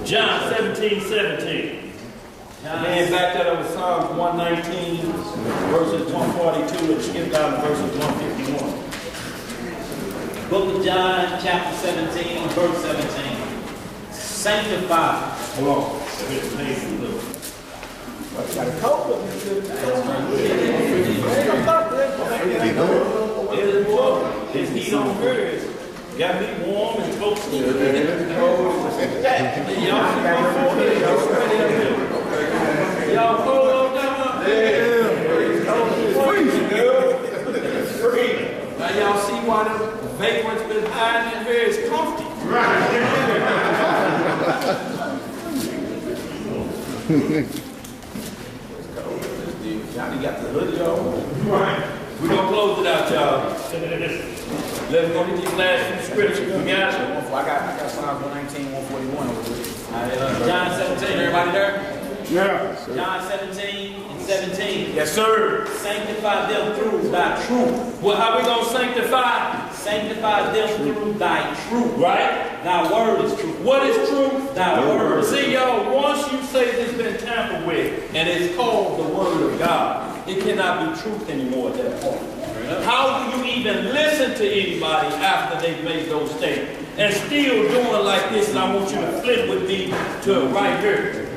John 17:17. Man, back that over Psalms 119, verses 142, and skip down to verses 151. Book of John, chapter 17, verse 17. Sanctify. Hold on. Got a cold up His heat on hers. Got me warm and toasty. Y'all cold on down there? Now y'all see why the vagrant's been hiding in here is comfy. Johnny got the hoodie on. Right. We're going to close it out, y'all. Let's go get these last few scriptures. We got it. I got Psalms 119, 141 over there. John 17, everybody there? Yeah. John 17 and 17. Yes, sir. Sanctify them through thy truth. Well, how we going to sanctify? Sanctify them through thy truth. Right? Thy word is truth. What is truth? Thy word. See, y'all, once you say it's been tampered with, and it's called the word of God, it cannot be truth anymore at that point. How do you even listen to anybody after they've made those statements? And still doing like this, and I want you to flip with me to right here.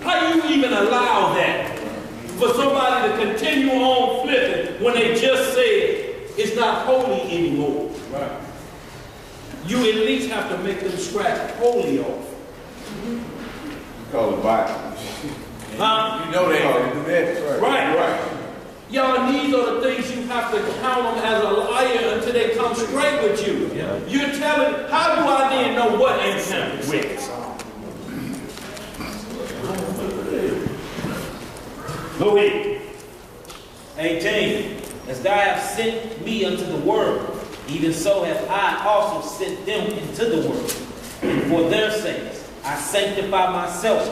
How do you even allow that? For somebody to continue on flipping when they just said it's not holy anymore. Right. You at least have to make them scratch holy off. You call it Bible. Huh? You know they ain't gonna do that. Right. Y'all, these are the things you have to count them as a liar until they come straight with you. Yeah. You're telling, how do I then know what ain't tampered with? Go ahead. 18. As thou hast sent me unto the world, even so have I also sent them into the world. And for their sakes I sanctify myself,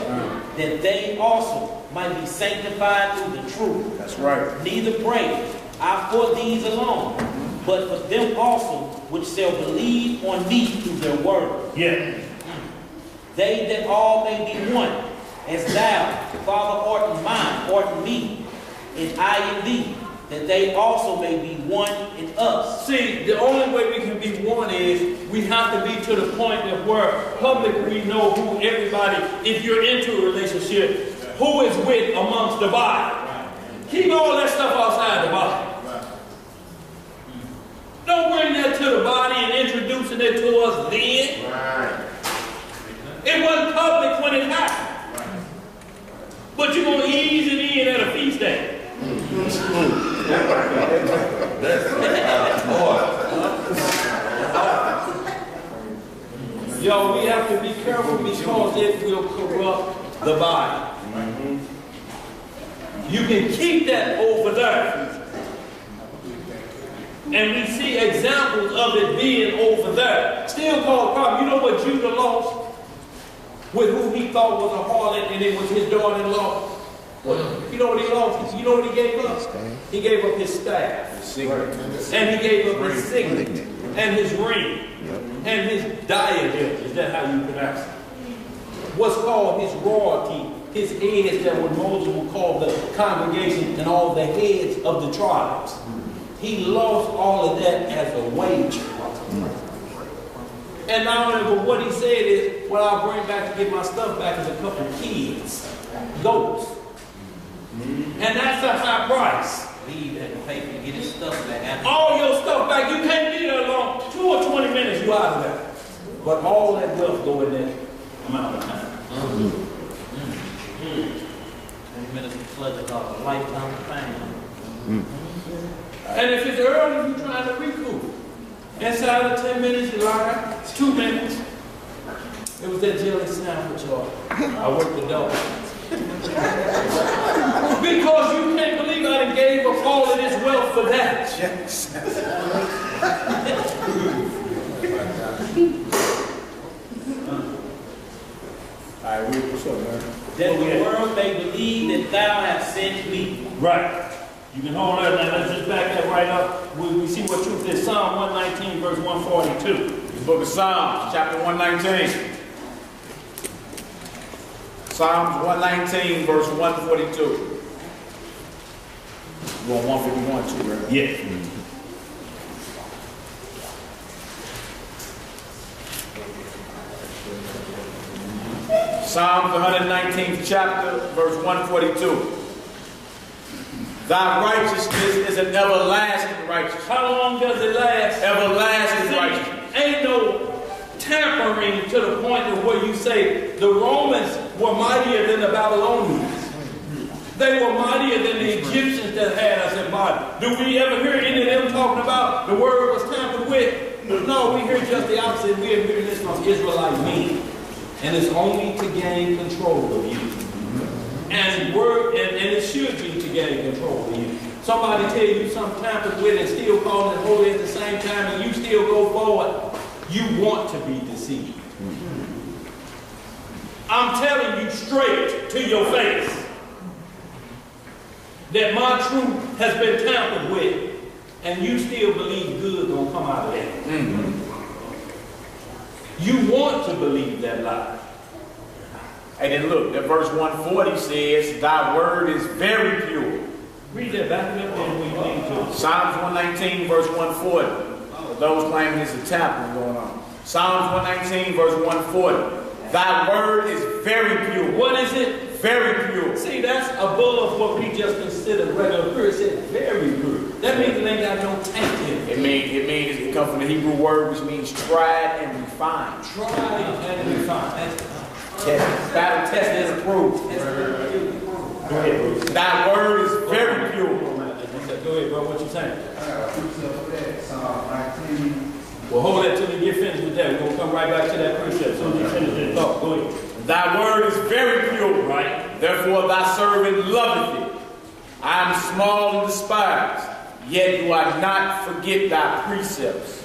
that they also might be sanctified through the truth. That's right. Neither pray I for these alone, but for them also which shall believe on me through their word. Yeah. They that all may be one, as thou, Father, art in mine, art in me, and I in thee, that they also may be one in us. See, the only way we can be one is we have to be to the point of where publicly we know who everybody, if you're into a relationship, who is with amongst the body. Right. Keep all that stuff outside the body. Right. Don't bring that to the body and introducing it to us then. Right. It wasn't public when it happened. Right. But you're going to ease it in at a feast day. Yo, we have to be careful because it will corrupt the body. You can keep that over there. And we see examples of it being over there. Still called problem. You know what Judah lost? With who he thought was a harlot, and it was his daughter-in-law. You know what he lost? You know what he gave up? He gave up his staff. And he gave up his signet. And his ring. And his diadem. Is that how you pronounce it? What's called his royalty. His heads that what Moses would call the congregation and all the heads of the tribes. He lost all of that as a wage. And not only, but what he said is, what I'll bring back to get my stuff back is a couple of kids, goats. And that's a high price. Leave that paper to get his stuff back. All your stuff back, you can't be there long. 2 or 20 minutes, you out of there. But all that wealth go in that amount of time. 20 minutes of pleasure called a lifetime of pain. And if it's early, you're trying to recoup. Inside of 10 minutes, you lie. 2 minutes. It was that jelly sandwich, y'all. I worked the double. Because you can't believe I done gave up all of this wealth for that. All right, what's up, man? That the world may believe that thou hast sent me. Right. You can hold that now. Let's just back that right up. We see what truth is. Psalm 119, verse 142. The book of Psalms, chapter 119. Psalms 119, verse 142. You want 151 too, right? Yeah. Psalms 119th chapter, verse 142. Thy righteousness is an everlasting righteousness. How long does it last? Everlasting righteousness. Ain't no tampering to the point of where you say the Romans were mightier than the Babylonians. They were mightier than the Egyptians that had us in body. Do we ever hear any of them talking about the word was tampered with? No, we hear just the opposite. We are hearing this from Israelite men. And it's only to gain control of you. And it should be to gain control of you. Somebody tell you something tampered with and still call it holy at the same time, and you still go forward. You want to be deceived. I'm telling you straight to your face that my truth has been tampered with, and you still believe good gonna come out of that. You want to believe that lie. And then look, that verse 140 says, thy word is very pure. Read that back up and we lead to Psalms 119, verse 140. For those claiming there's a tapping going on. Psalms 119, verse 140. Thy word is very pure. What is it? Very pure. See, that's above what we just consider regular pure. It said very pure. That means it ain't got no taint in it. It comes from the Hebrew word which means tried and refined. Tried and refined. Battle tested and approved. Go ahead, Bruce. Thy word is very pure. Go ahead, bro. What you saying? Psalm 19. Well, hold that till we get finished with that. We're going to come right back to that precept. So you finish this thought. Go ahead. Thy word is very pure. Right. Therefore thy servant loveth it. I am small and despised, yet do I not forget thy precepts.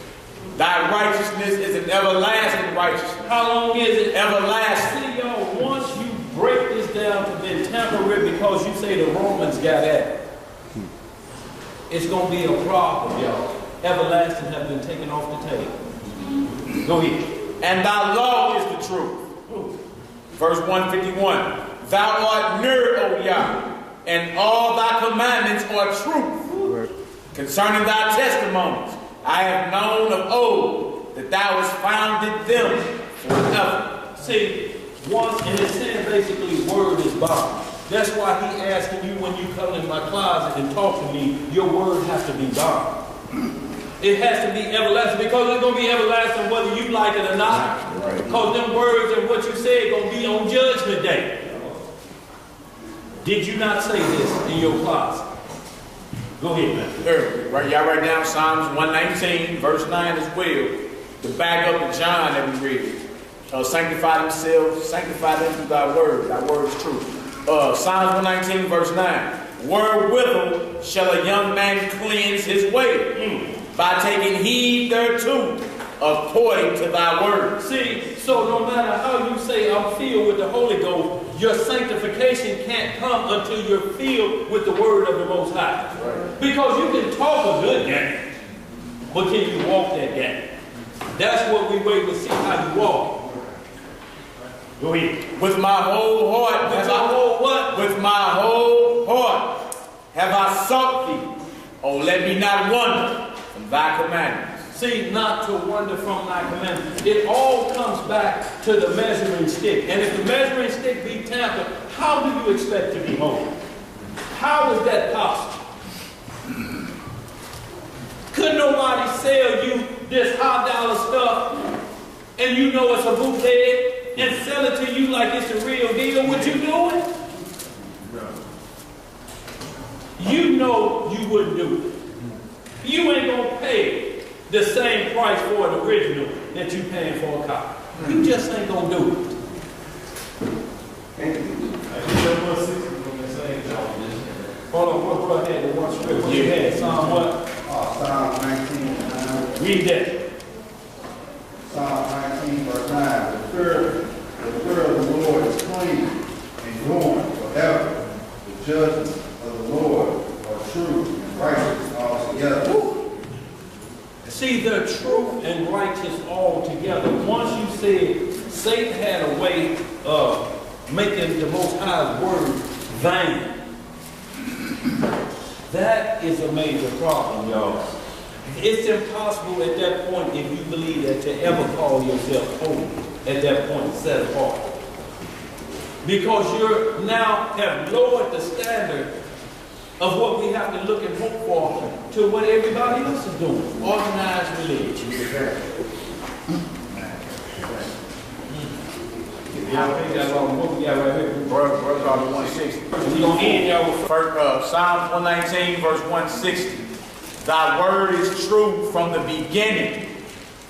Thy righteousness is an everlasting righteousness. How long is it? Everlasting. See, y'all, once you break this down to be temporary because you say the Romans got at it, it's going to be a problem, y'all. Everlasting have been taken off the table. Go ahead. And thy law is the truth. Verse 151. Thou art near, O Yah, and all thy commandments are truth. Concerning thy testimonies, I have known of old that thou hast founded them forever. See, once, and it says basically word is bond. That's why he asking you when you come in my closet and talk to me, your word has to be bond. It has to be everlasting because it's going to be everlasting whether you like it or not. Because them words and what you say are going to be on judgment day. Did you not say this in your closet? Go ahead, man. Right, y'all write down Psalms 119, verse 9 as well, to back up the John that we read. Sanctify themselves, sanctify them through thy word. Thy word is true. Psalms 119, verse 9. Wherewithal shall a young man cleanse his way? By taking heed thereto, according to thy word. See, so no matter how you say I'm filled with the Holy Ghost, your sanctification can't come until you're filled with the word of the Most High. Right. Because you can talk a good game, but can you walk that game? That's what we wait to see how you walk. Go ahead. With my whole heart, With my whole what? With my whole heart have I sought thee. Oh, let me not wander from thy commandments. See, not to wander from thy commandments. It all comes back to the measuring stick. And if the measuring stick be tampered, how do you expect to be holy? How is that possible? Could nobody sell you this high dollar stuff and you know it's a bootleg and sell it to you like it's a real deal? Would you do it? You know you wouldn't do it. You ain't gonna pay the same price for an original that you paying for a copy. You just ain't gonna do it. Hold on, what brought that to one script? What you had? Psalm what? Psalm 19. Read that. Psalm 19, verse 9. The fear of the Lord is clean, enduring forever. The judgments of the Lord are true and righteous altogether. See, they're true and righteous all together. Once you said Satan had a way of making the Most High's word vain, that is a major problem, y'all. It's impossible at that point, if you believe that, to ever call yourself holy at that point, set apart. Because you now have lowered the standard of what we have to look and hope for to what everybody else is doing. Organized religion. What we got right here? Brother 160. We're going to end y'all with Psalms 119, verse 160. Thy word is true from the beginning,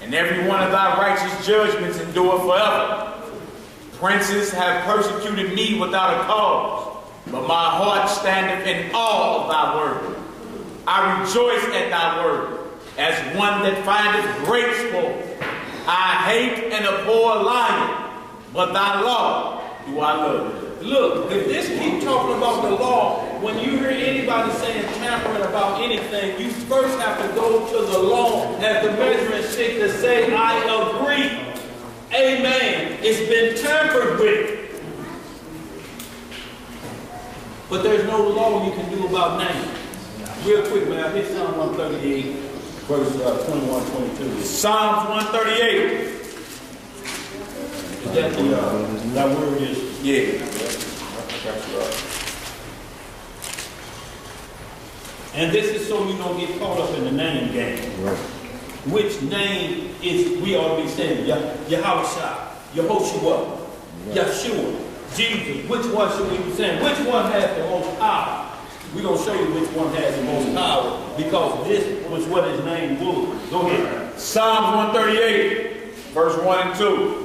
and every one of thy righteous judgments endure forever. Princes have persecuted me without a cause, but my heart standeth in awe of thy word. I rejoice at thy word, as one that findeth great sport. I hate and abhor lying, but thy law do I love. Look, if this keep talking about the law, when you hear anybody saying tampering about anything, you first have to go to the law as the measuring stick to say, I agree. Amen. It's been tampered with. But there's no law you can do about names. Real quick, man. Hit Psalm 138, verse 21, 22. Psalms 138. Is that the, that word is? Yeah. And this is so you don't get caught up in the name game. Right. Which name is we ought to be saying? Yahushua, Yehoshua, Yeshua, Jesus. Which one should we be saying? Which one has the most power? We're going to show you which one has the most power, because this was what his name was. Go ahead. Psalms 138, verse 1 and 2.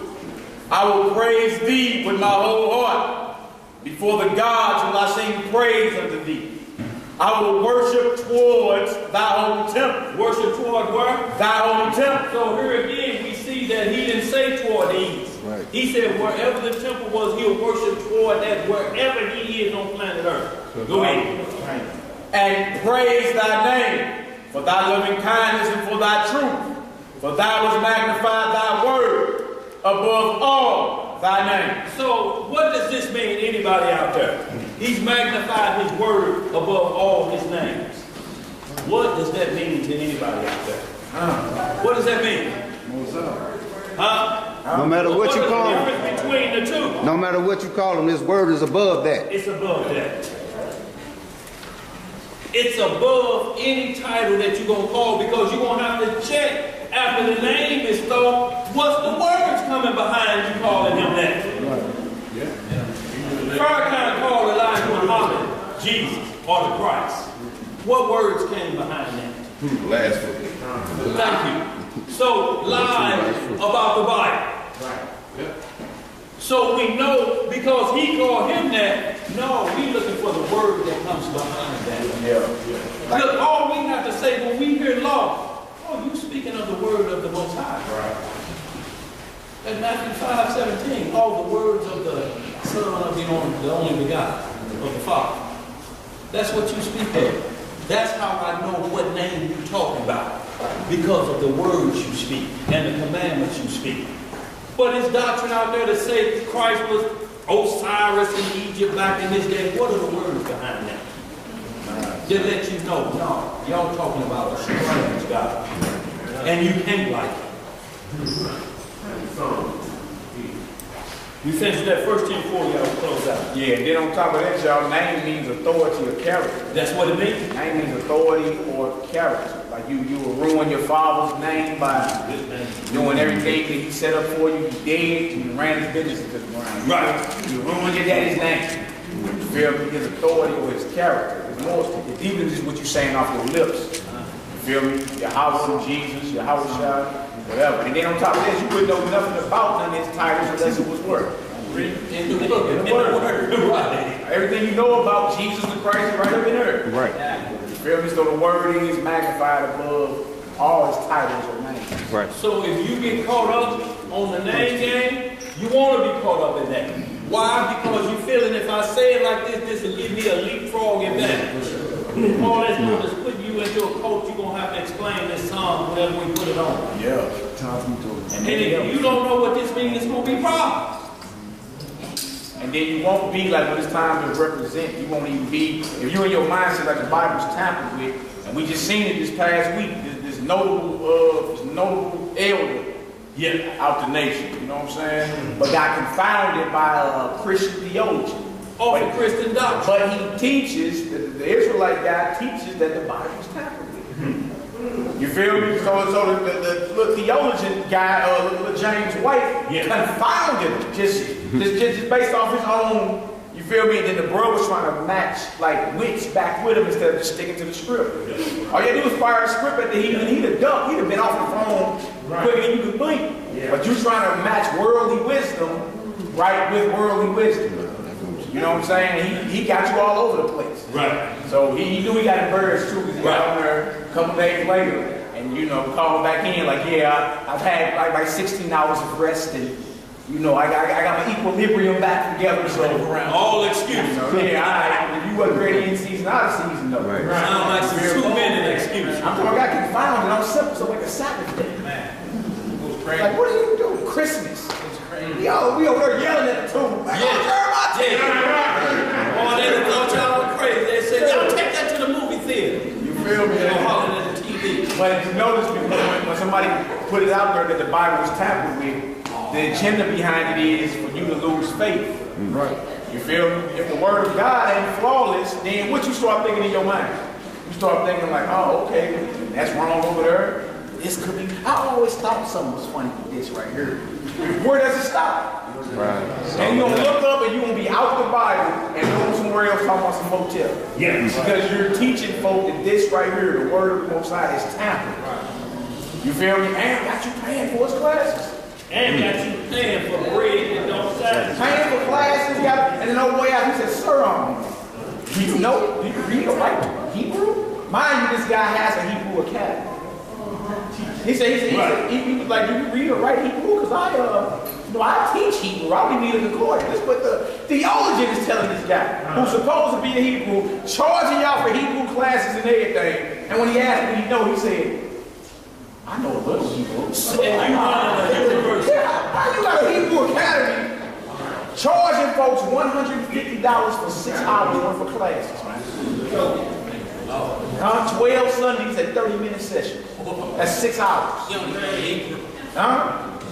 I will praise thee with my whole heart. Before the gods will I sing praise unto thee. I will worship towards thy holy temple. Worship toward where? Thy holy temple. So here again we see that he didn't say toward the east. Right. He said wherever the temple was, he'll worship toward that, wherever he is on planet Earth. Go ahead. And praise thy name for thy loving kindness and for thy truth. For thou hast magnified thy word above all thy name. So what does this mean, anybody out there? He's magnified his word above all his names. What does that mean to anybody out there? What does that mean? No matter what you call him. Between the two. No matter what you call him, this word is above that. It's above that. It's above any title that you're going to call, because you're going to have to check after the name is thought, what's the words coming behind you calling him that? Farrakhan called Elijah Jesus or the Christ. What words came behind that? Blasphemy. Thank you. So, lies about the Bible. Right. Yep. So we know, because he called him that, no, we looking for the word that comes behind that. Yeah. Look, all we have to say when we hear law, oh, you speaking of the word of the Most High. Right. In Matthew 5:17, all the words of the Son of the only begotten of the Father. That's what you speak of. That's how I know what name you're talking about. Because of the words you speak and the commandments you speak. But it's doctrine out there that say Christ was Osiris in Egypt back in his day. What are the words behind that? They let you know, no, y'all talking about a strange God. And you can't like it. You finished that first 10 before y'all close out. Yeah, and then on top of that, y'all, name means authority or character. That's what it means? Name means authority or character. Like you will ruin your father's name by doing everything that he set up for you. He did. You ran his business into the ground. Right. You ruined your daddy's name. You feel me? His authority or his character. It's more, it's deeper than just what you're saying off your lips. You feel me? Your house of Jesus, your house shot, whatever. And then on top of that, you wouldn't know nothing about none of his titles unless it was word. In the word. Right. Everything you know about Jesus the Christ is right up in there. Right. You feel me? So the word is magnified above all his titles or names. Right. So if you get caught up on the name game, you want to be caught up in that. Why? Because you feeling if I say it like this will give me a leapfrog in that. All that's doing is putting you into a coach. You're going to have to explain this song whenever we put it on. Yeah. And if you don't know what this means, it's going to be problems. And then you won't be like when it's time to represent. You won't even be, if you're in your mindset like the Bible's tampered with, and we just seen it this past week, this notable elder out the nation, you know what I'm saying? But got confounded by a Christian theologian. Oh, the Christian doctrine. But he teaches, the Israelite guy teaches that the Bible's tampered with. You feel me? So the theologian guy, James White, confounded him just based off his own. You feel me? And then the bro was trying to match like wits back with him instead of just sticking to the script. All you had to do was fire the script at the heat, and he'd have ducked. He'd have been off the phone quicker than you could blink. But you trying to match worldly wisdom, right, with worldly wisdom. You know what I'm saying? He got you all over the place. Right. So he knew he got embarrassed too, because he got on there a couple days later and, you know, called back in like, yeah, I've had like 16 hours of rest and, you know, I got my equilibrium back together. So all excuses. You know, yeah, you wasn't ready in season, out of season though. Right. Sound like some 2 minute excuses. I'm talking, I got confounded. I was simple, so like a Sabbath day. Man, it was crazy. Like, what are you doing? Christmas. It's crazy. Yo, we over there yelling at the tomb. Like, Oh, they thought y'all were crazy. They said, y'all take that to the movie theater. You feel me? They're hollering at the TV. But you notice when somebody put it out there that the Bible was tampered with, the agenda behind it is for you to lose faith. Right. You feel me? If the word of God ain't flawless, then what you start thinking in your mind? You start thinking like, oh, okay, that's wrong over there. This could be. I always thought something was funny with this right here. Where does it stop? Right. And you're going to look up and you're going to be out the Bible and go somewhere else talking about some hotel. Yes. Because you're teaching folk that this right here, the word of the Most High, is tampered. You feel me? And got you paying for his classes. And got you paying for bread that don't satisfy. Paying for classes, and then on the way out, he said, sir, do you know, do you read or write Hebrew? Mind you, this guy has a Hebrew academy. He was like, do you read or write Hebrew? Because I teach Hebrew. I'll be needing concordance. But the theologian is telling this guy, who's supposed to be a Hebrew, charging y'all for Hebrew classes and everything. And when he asked me, he said, I know a little Hebrew. And you running a university. How you got a Hebrew academy charging folks $150 for 6 hours worth of classes, man? 12 Sundays at 30-minute sessions. That's 6 hours.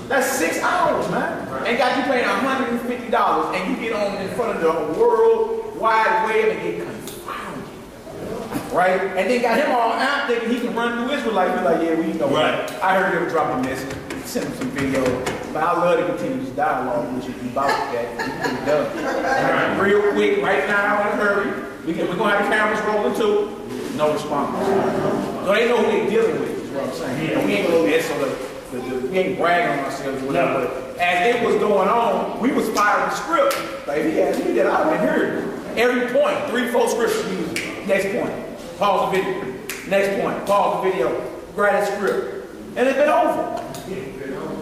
That's 6 hours, man. And got you paying $150 and you get on in front of the World Wide Web and get confounded. Right? And then got him all out thinking he can run through Israelites. Be like, yeah, we know. Right. I heard him drop a message. send him some videos. But I love to continue this dialogue with you about that. We can get it done. Real quick, right now, in a hurry. We're going to have the cameras rolling too. No response. So they know who they're dealing with, is what I'm saying. You know, we ain't going to so we ain't bragging on ourselves or whatever. No. But as it was going on, we was firing the script. Like, if he had me that, I would have heard every point, 3-4 scripts used. Next point, pause the video. Next point, pause the video. Grab that script. And it's been over.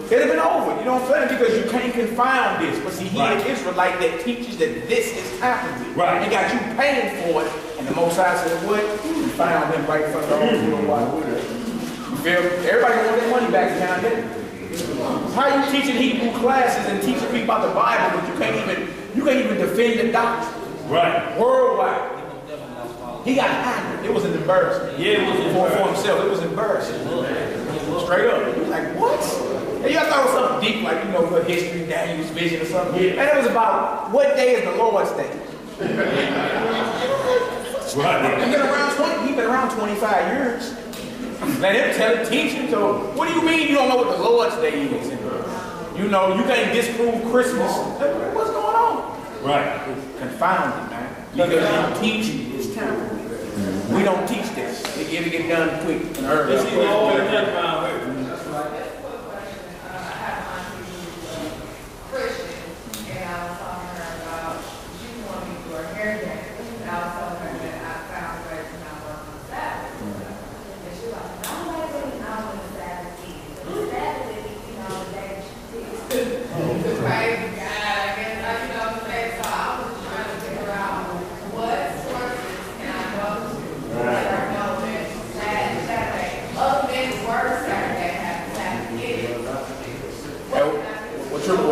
It'd have been over, you know what I'm saying? Because you can't confound this. But see, he an Israelite that teaches that this is happening. Right. And got you paying for it. And the Most High said, what? You found him right in front of the whole little while. You feel me? Everybody want their money back down there. How are you teaching Hebrew classes and teaching people about the Bible, but you can't even defend the doctrine? Right. Worldwide. He got angry. It was an embarrassment. Yeah, it was for himself. It was embarrassing. Straight up. He was like, what? And you thought it was something deep, like, you know, what history, Daniel's vision or something. Yeah. And it was about what day is the Lord's day. Right. He's been around 25 years. Let him tell it, teach him. So what do you mean you don't know what the Lord's day is? And, you know, you can't disprove Christmas. What's going on? Right. It's confounding, man. Because you teach this time. We don't teach this. It get done quick and early. It's even all done.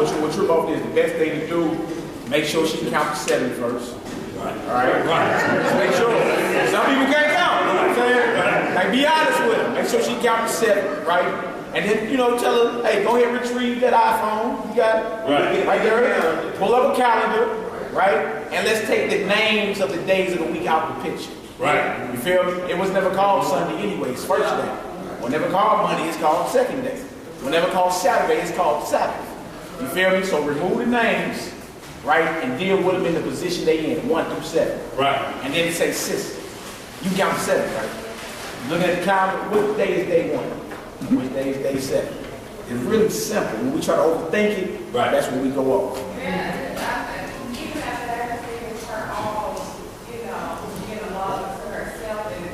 What you're about is the best thing to do, make sure she can count to 7 first. Right. All right? Right. Just make sure. Some people can't count, you know what I'm saying? Right. Like, be honest with her. Make sure she can count to 7, right? And then, you know, tell her, hey, go ahead and retrieve that iPhone. You got it? Right there. Pull up a calendar, right? And let's take the names of the days of the week out of the picture. Right. You feel me? It was never called Sunday anyway. It's first day. Whenever called Monday, it's called second day. Whenever called Saturday, it's called Sabbath. You feel me? So remove the names, right, and deal with them in the position they in, 1 through 7. Right. And then say sister. You count 7, right? Looking at the calendar, what day is day 1? Which day is day 7? It's really simple. When we try to overthink it, right, that's when we go off. Yeah, even after everything is her all, you know, getting a love for herself and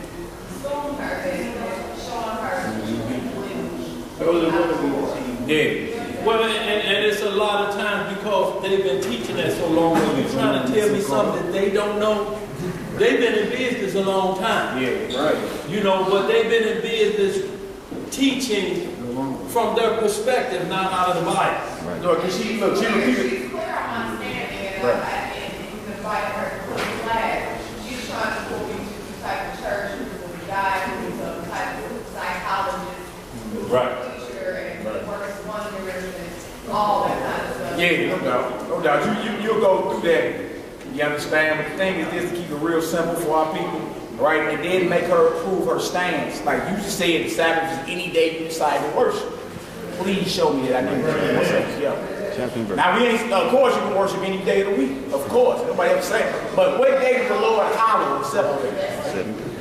showing her and showing her. Yeah. Well, and it's a lot of times because they've been teaching that so long. When you're trying to tell me something that they don't know, they've been in business a long time. Yeah, right. You know, but they've been in business teaching from their perspective, not out of the Bible. Right. No, because she's clear on understanding, and you can invite her to the class. She's trying to pull me to the type of church who will be guide, who's a type of psychologist, right. All that kind of stuff. Yeah, no doubt. No doubt. You'll go through that. You understand? But the thing is this, to keep it real simple for our people, right? And then make her approve her stance. Like you just said, the Sabbath is any day you decide to worship. Please show me that I didn't worship. Yeah. Now, we ain't, of course, you can worship any day of the week. Of course. Nobody ever say it. But what day does the Lord hallow and separate?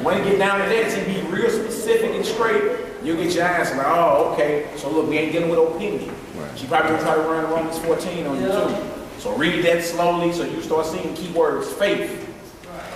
When you get down to that, to be real specific and straight, you'll get your answer like, oh, okay. So look, we ain't dealing with opinion. Right. She probably gonna try to run Romans 14 on you too. So read that slowly so you start seeing keywords: faith,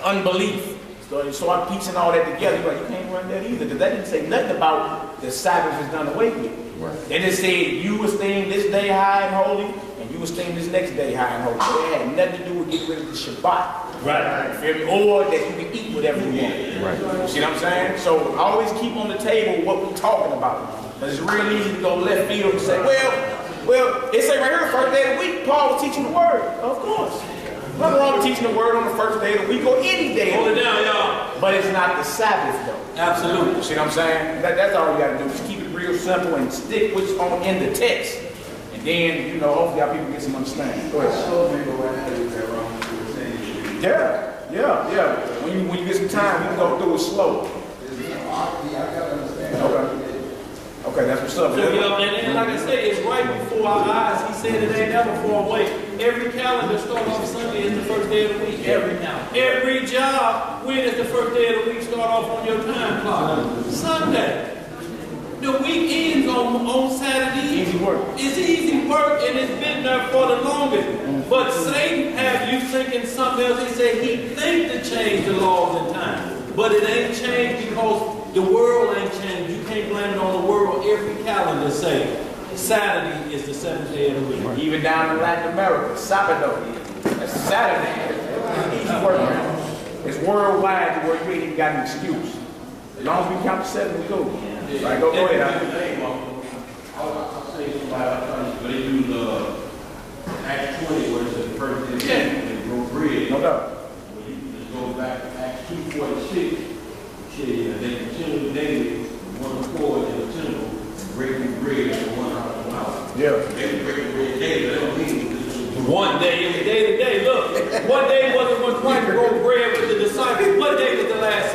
unbelief. So you start piecing all that together. You're like, you can't run that either, because that didn't say nothing about the Sabbath is done away with. Right. They just said you esteem this day high and holy, and you esteem this next day high and holy. So it had nothing to do with getting rid of the Shabbat. Right. Feel me? Or that you can eat whatever you want. Right. You see what I'm saying? So always keep on the table what we're talking about. Because it's real easy to go left field and say, well, it say right here, first day of the week, Paul was teaching the word. Of course. Nothing wrong with teaching the word on the first day of the week or any day. Hold it down, y'all. But it's not the Sabbath, though. Absolutely. You see what I'm saying? That's all you got to do. Just keep it real simple and stick what's on in the text. And then, you know, hopefully our people get some understanding. Go ahead. Yeah. When you get some time, you can go through it slow. Okay. Okay, that's what's up. So, and like I say, it's right before our eyes. He said it ain't never far away. Every calendar starts off Sunday is the first day of the week. Every job, when is the first day of the week start off on your time clock? Sunday. The week ends on Saturday. Easy work. It's easy work, and it's been there for the longest. But Satan have you thinking something else. He said he think to change the laws and time. But it ain't changed because the world ain't changed. You can't blame it on the world. Every calendar say Saturday is the 7th day of the week. Even down in Latin America, Sabbath. That's Saturday. It's easy work, man. It's worldwide to where you ain't even got an excuse. As long as we count to 7, we go. Right, go ahead. I'll say somebody, they use Acts 20, where it says the first day and broke bread. No doubt. Well, you can just go back to Acts 2:46. They continued daily one accord in the temple, breaking bread from one house to another. Yeah. They breaking bread daily. They don't mean one day is day to day. Look, what day was it when Christ broke bread with the disciples? What day was the last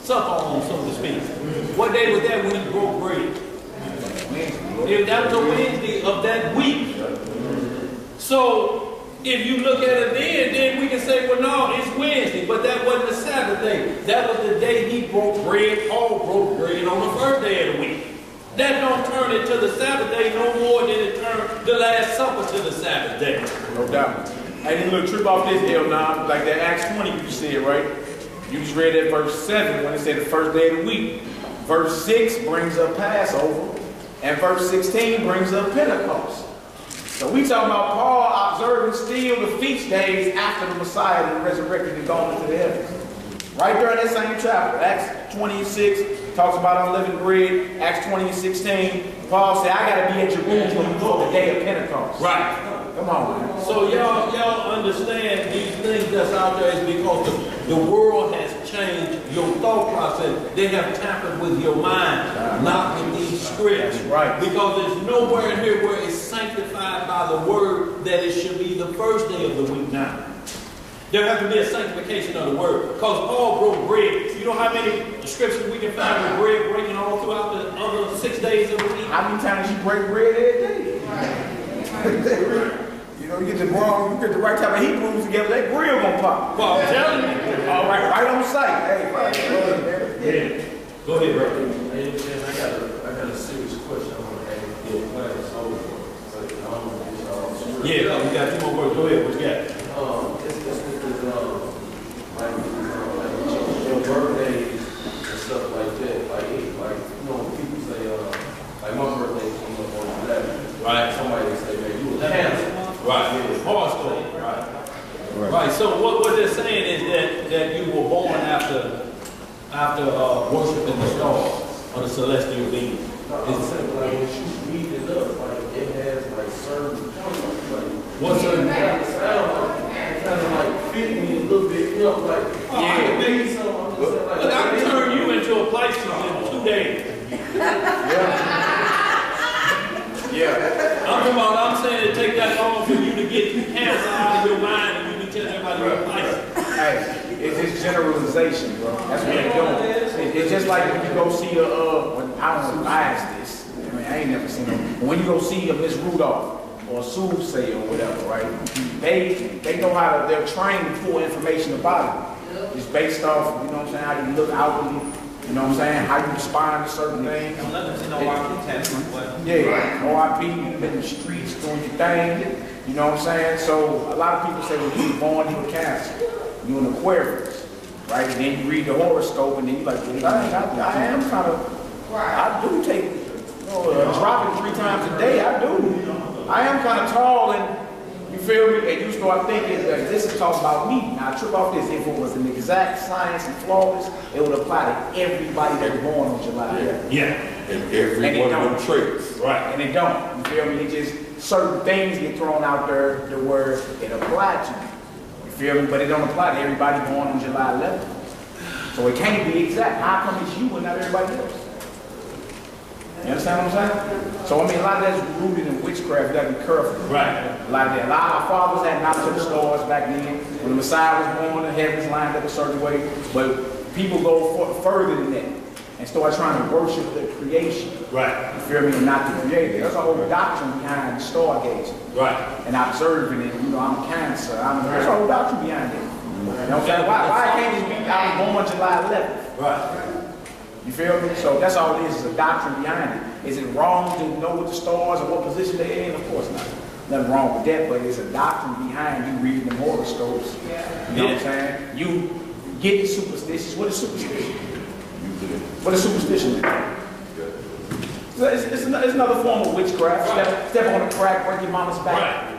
supper on, so to speak? What day was that when he broke bread? That was a Wednesday of that week. So if you look at it then we can say, well, no, it's Wednesday, but that wasn't the Sabbath day. That was the day he broke bread. Paul broke bread on the first day of the week. That don't turn it to the Sabbath day no more than it turned the Last Supper to the Sabbath day. No doubt. I didn't look trip off this hill now, like that Acts 20 you said, right? You just read that verse 7 when it said the first day of the week. Verse 6 brings up Passover, and verse 16 brings up Pentecost. So we talking about Paul observing still the feast days after the Messiah had resurrected and gone into the heavens. Right there in that same chapter, Acts 26 talks about unleavened bread. Acts 20:16, Paul said, I got to be at Jerusalem before the day of Pentecost. Right. Come on, man. So y'all understand these things that's out there is because the world has changed your thought process. They have tampered with your mind, not with these scripts. That's right. Because there's nowhere in here where it's sanctified by the word that it should be the first day of the week now. There has to be a sanctification of the word. Because Paul broke bread. You know how many scriptures we can find with bread breaking all throughout the other 6 days of the week? How many times you break bread every day? You know, you get the right type of Hebrews together, that grill gonna pop. Well, I'm telling you. All right on site. Hey, right. Go ahead, bro. Hey, I got a serious question I want to ask you. Yeah, we got 2 more words. Go ahead. What you got? Your birthdays and stuff like that. Like you know, people say, like my birthday comes up on 11. Right. Somebody say, man, you were cancer. Right. Horoscope. Right. So what they're saying is that you were born after worshiping the stars or the celestial beings. It's like when you read it up, like it has like certain What's certain? Kind of like fit me a little bit, you know, like maybe something. Look, I can turn you into a Pisces in 2 days. Yeah. I'm saying it take that long for you to get cancer out of your mind and you be telling everybody you're a Pisces. Hey, it's just generalization, bro. That's what they're doing. It's just like when you go see I don't know if I asked this. I mean, I ain't never seen them. When you go see a Miss Rudolph or a soothsayer or whatever, right? They know how they're trained to pull information about it. It's based off, you know what I'm saying, how you look outwardly, you know what I'm saying, how you respond to certain things. Yeah, OIP, you've been in the streets doing your thing, you know what I'm saying? So a lot of people say, well, you were born in Cancer, you're an Aquarius, right? And then you read the horoscope and then you're like, I am kind of, I do take, dropping 3 times a day, I do. I am kind of tall and, you feel me? And you start thinking that this is talking about me. Now, trip off this. If it was an exact science and flawless, it would apply to everybody that's born on July 11th. Yeah. And every one of them traits. Right. And it don't. You feel me? It just, certain things get thrown out there the word it applied to. You feel me? But it don't apply to everybody born on July 11th. So it can't be exact. How come it's you and not everybody else? You understand what I'm saying? So, I mean, a lot of that's rooted in witchcraft. You got to be careful. Right. A lot of our fathers had knowledge of the stars back then. When the Messiah was born, the heavens lined up a certain way. But people go further than that. and start trying to worship the creation. Right. You feel me? And not the creator. There's a whole doctrine behind stargazing. Right. And observing it. You know, I'm Cancer. There's a whole doctrine behind it. You know what I'm saying? Why can't it be I was born July 11th? Right. You feel me? So that's all it is a doctrine behind it. Is it wrong to know what the stars or what position they're in? Of course not. Nothing wrong with that, but it's a doctrine behind you reading the horoscopes. You know what I'm saying? You get superstitious. What is superstition? What is superstition? It's another form of witchcraft. Step on a crack, break your mama's back. Right.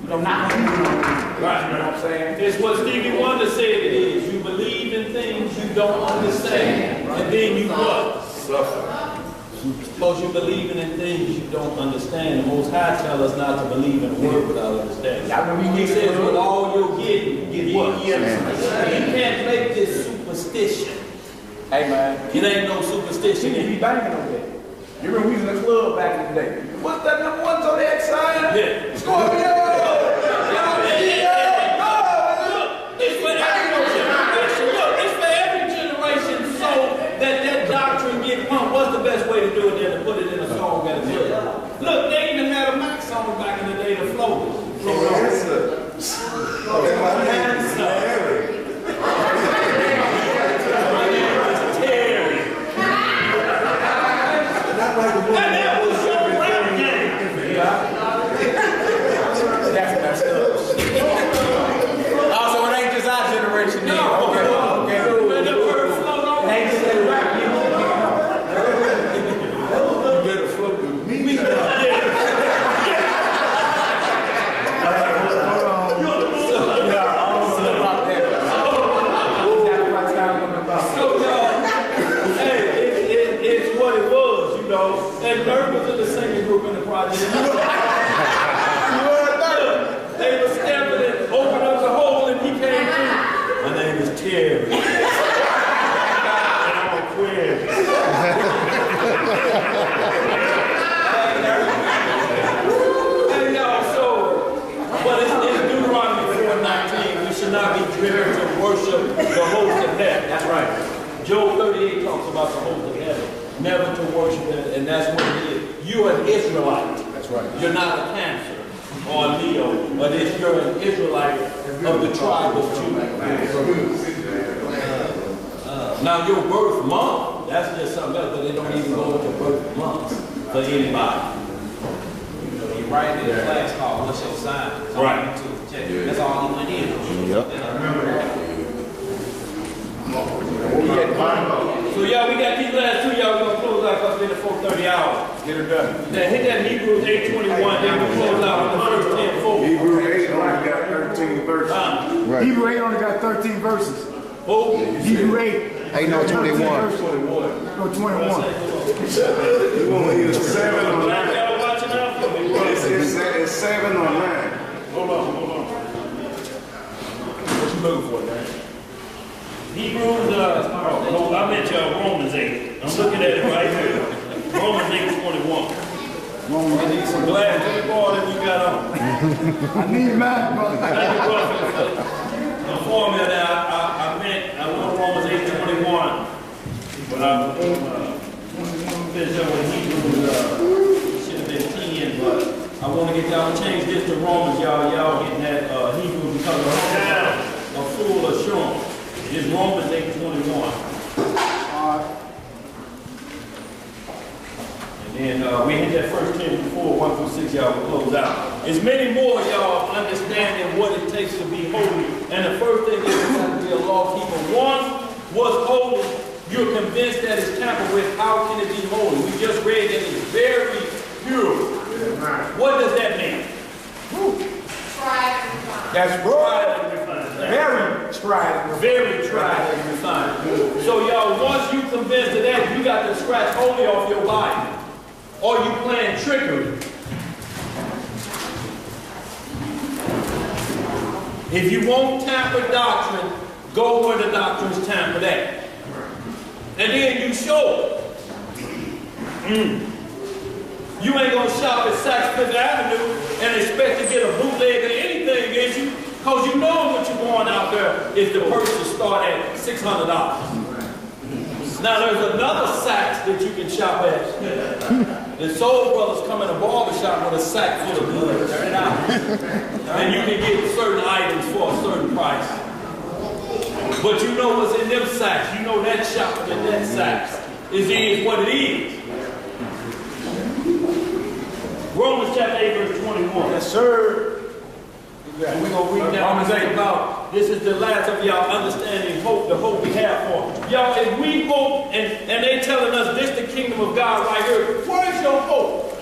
You know, not right. You know what I'm saying? It's what Stevie Wonder said it is. You believe in things you don't understand. And then you what? Suffer. Because you're believing in things you don't understand. The Most High tell us not to believe in a word without understanding. He says with all you're getting, get what? You can't make this superstition. Hey man. It ain't no superstition. You be banging on that. You remember we was in the club back in the day. What's that number one on that side? Yeah. Scorpio! It's for every generation so that doctrine get pumped. What's the best way to do it than to put it in a song at a club? Look, they even had a Mac song back in the day to float. And Dirk was in the singing group in the project. They were stamping it, opened up the hole, and he came through. My name is Terry. And I'm a queer. Hey, y'all, so, but it's Deuteronomy 4:19. We should not be driven to worship the host of heaven. That's right. Job 38 talks about the host of heaven. Never to worship it, and that's what it is. You're an Israelite. That's right. You're not a Cancer or a Leo, but you're an Israelite of the tribe of Judah. Now your birth month, that's just something else, but they don't even go with the birth months for anybody. You write in the class called What's Your Sign? Right. That's all he went in. Yep. So y'all, we got these last two. Y'all, we're gonna close out because it's been a 4:30 hour. Get her done. Now hit that Hebrews 8:21. Then we close out with the first 10:4. Hebrews 8 only got 13 verses. Right. Hebrew 8 only got 13 verses. Who? Hebrew 8. Ain't no 21. No, 21. You want to use 7 or 9? Y'all watching out for me? It's 7 or 9. Hold on. What you looking for, man? Hebrews, no, I meant y'all Romans 8. I'm looking at it right here. Romans 8:21. I need some glasses. What ball that you got on? I need mine, brother. The formula that I went Romans 8:21. But I'm finished up with Hebrews, should have been 10, but I want to get y'all to change this to Romans, y'all getting that Hebrews because of down a full assurance. It's Romans 8:21. And then we hit that first 10 before 1 through 6, y'all will close out. There's many more, y'all, understanding what it takes to be holy. And the first thing is you have to be a law keeper. One was holy. You're convinced that it's tampered with. How can it be holy? We just read that it's very pure. What does that mean? That's right. Very tried. Very tried and refined. So y'all, once you convinced of that, you got to scratch holy off your body. Or you playing trickery. If you won't tamper doctrine, go where the doctrine's tampered at. And then you show it. You ain't gonna shop at Saks Fifth Avenue and expect to get a bootleg or anything against you, because you know what you're going out there is the purse to start at $600. Now there's another sack that you can shop at. The Soul Brothers come in a barbershop with a sack full of goods. And you can get certain items for a certain price. But you know what's in them sacks. You know that shop and that sacks is what it is. Romans chapter 8 verse 21. Yes, sir. And we're going to read that Romans 8 about this is the last of y'all understanding hope, the hope we have for. Y'all, if we hope, and they telling us this the kingdom of God right here, where's your hope?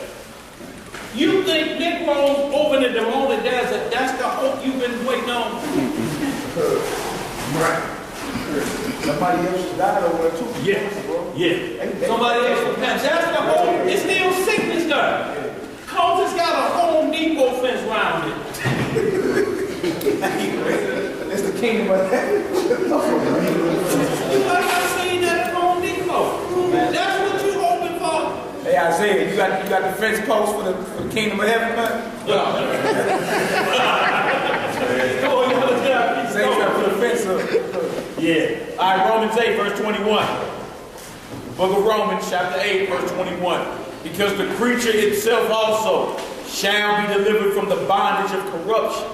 You think Negroes over in the Demona Desert, that's the hope you've been waiting on? Right. Somebody else died over there too. Yeah. Somebody else passed. That's the hope. It's still sickness there. Cause it's got a Home Depot fence around it. It's the kingdom of heaven. You might not seen that at Home Depot. That's what you hoping for. Hey Isaiah, you got the fence post for the kingdom of heaven, man? Say you got to put a fence up. Yeah. All right, Romans 8, verse 21. Book of Romans, chapter 8, verse 21. Because the creature itself also shall be delivered from the bondage of corruption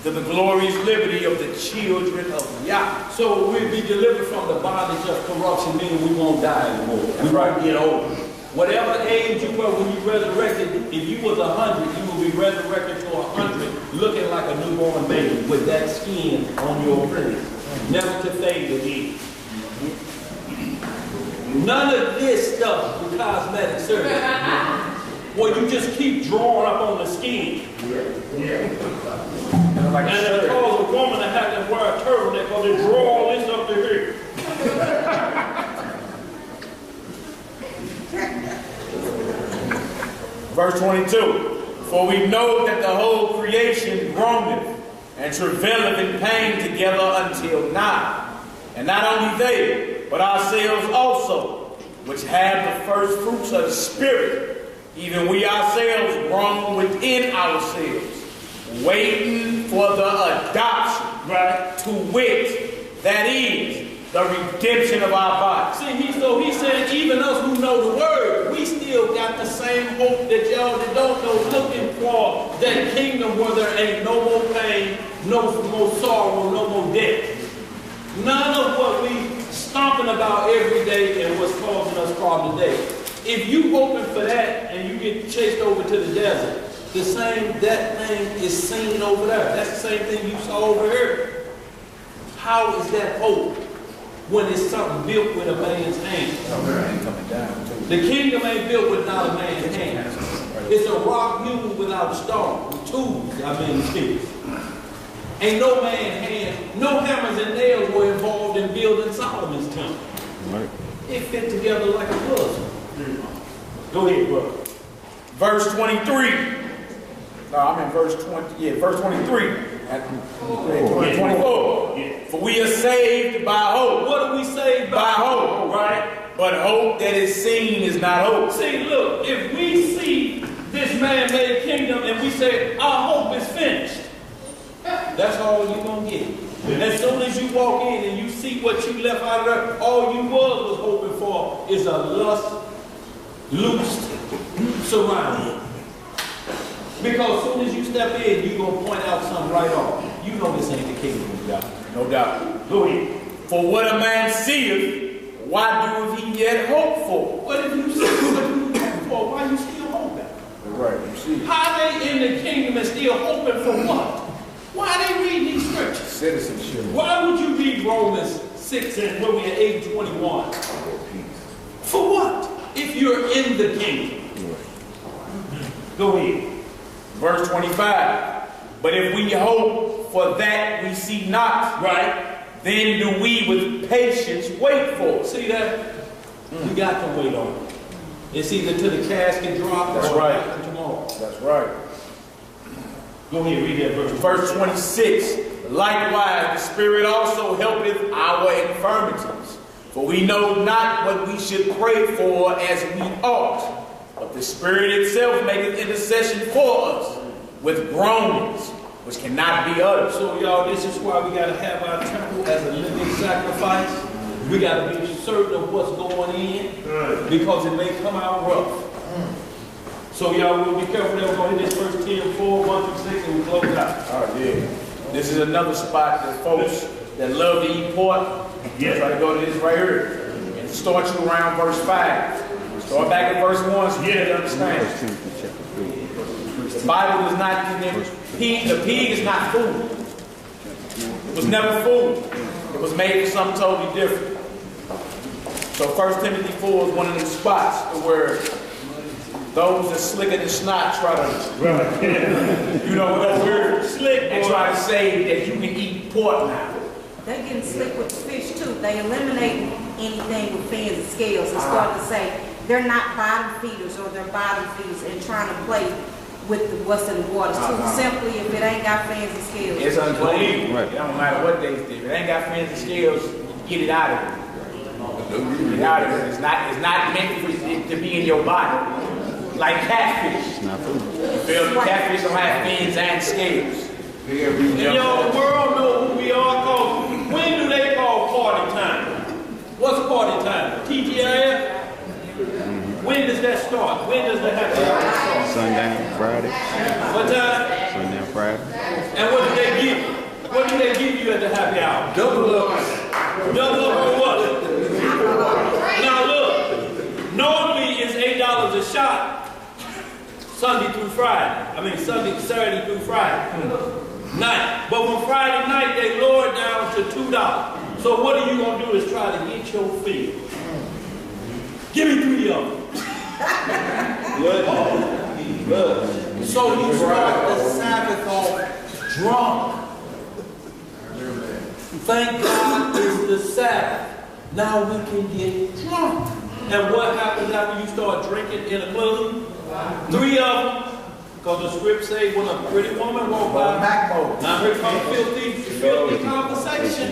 to the glorious liberty of the children of Yah. So we'll be delivered from the bondage of corruption, meaning we won't die anymore. We won't get old. Whatever age you were when you resurrected, if you was 100, you will be resurrected to 100, looking like a newborn baby with that skin on your face, never to fade again. None of this stuff with cosmetic surgery. Well, you just keep drawing up on the skin. Like and it causes a woman to have to wear a turtleneck because they draw all this up to here. Verse 22. For we know that the whole creation groaneth and travaileth in pain together until now. And not only they, but ourselves also, which have the first fruits of the Spirit, even we ourselves groan within ourselves, waiting for the adoption, right, to wit, that is, the redemption of our body. See, so he said, even us who know the word, we still got the same hope that y'all that don't know, looking for that kingdom where there ain't no more pain, no more sorrow, no more death. None of what we stomping about every day and what's causing us problem today. If you hoping for that and you get chased over to the desert, that thing is seen over there. That's the same thing you saw over here. How is that hope when it's something built with a man's hand? The kingdom ain't built without a man's hand. It's a rock hewn without stone, with tools, sticks. Ain't no man's hand, no hammers and nails were involved in building Solomon's temple. Right. It fit together like a puzzle. Go ahead, brother. Verse 23. No, I'm in verse 20. Yeah, verse 23. 24. Yeah. For we are saved by hope. What are we saved by? By hope, right? But hope that is seen is not hope. See, look, if we see this man-made kingdom and we say our hope is finished, that's all you're going to get. As soon as you walk in and you see what you left out of there, all you was hoping for is a loosed surrounding. Because as soon as you step in, you're going to point out something right off. You know this ain't the kingdom of God. No doubt. Go ahead. For what a man seeth, why doeth he yet hope for? But if you see what you hope for, why you still hoping? Right, you see. How they in the kingdom and still hoping for what? Why they read these scriptures? Citizenship. Why would you read Romans 6 and where we at 8:21? For what? If you're in the kingdom. Go ahead. Verse 25. But if we hope for that we see not, right, then do we with patience wait for it. See that? We got to wait on it. It's either till the casket drop That's or right. tomorrow. That's right. Go ahead, read that verse. Verse 26. Likewise, the Spirit also helpeth our infirmities. For we know not what we should pray for as we ought. But the Spirit itself maketh intercession for us with groanings which cannot be uttered. So y'all, this is why we got to have our temple as a living sacrifice. We got to be certain of what's going in because it may come out rough. So y'all will be careful that we're going to hit this first 10, 4, 1 through 6, and we close out. Oh, yeah. This is another spot that folks that love to eat pork, try to go to this right here. And start you around verse 5. Start back at verse 1 so you can understand. The Bible does not condemn pig. The pig is not food. It was never food. It was made for something totally different. So 1 Timothy 4 is one of them spots where those that slicker than snot try to, you know, what we're slick and try to say that you can eat pork now. They getting slick with the fish too. They eliminate anything with fins and scales and start to say they're not bottom feeders or they're bottom feeders and trying to play with what's in the water. So simply, if it ain't got fins and scales, it's unclean. Right. It don't matter what they do. If it ain't got fins and scales, get it out of it. Get it out of it. It's not meant for it to be in your body. Like catfish. It's not food. Catfish don't have fins and scales. And y'all, the world know who we are. Cause when do they call party time? What's party time? TGIF? When does that start? When does that happen? Sundown Friday. What time? Sundown Friday. And what do they give you? What do they give you at the happy hour? Double up. Double up on what? Now look, normally it's $8 a shot. Sunday through Friday. I mean Saturday through Friday night. But on Friday night they lower it down to $2. So what are you gonna do is try to get your fill. Give me 3 of them. Good. So you start the Sabbath off drunk. Thank God it's the Sabbath. Now we can get drunk. And what happens after you start drinking in a club? 3 of them. Because the script says when a pretty woman walk by, now here comes filthy conversation.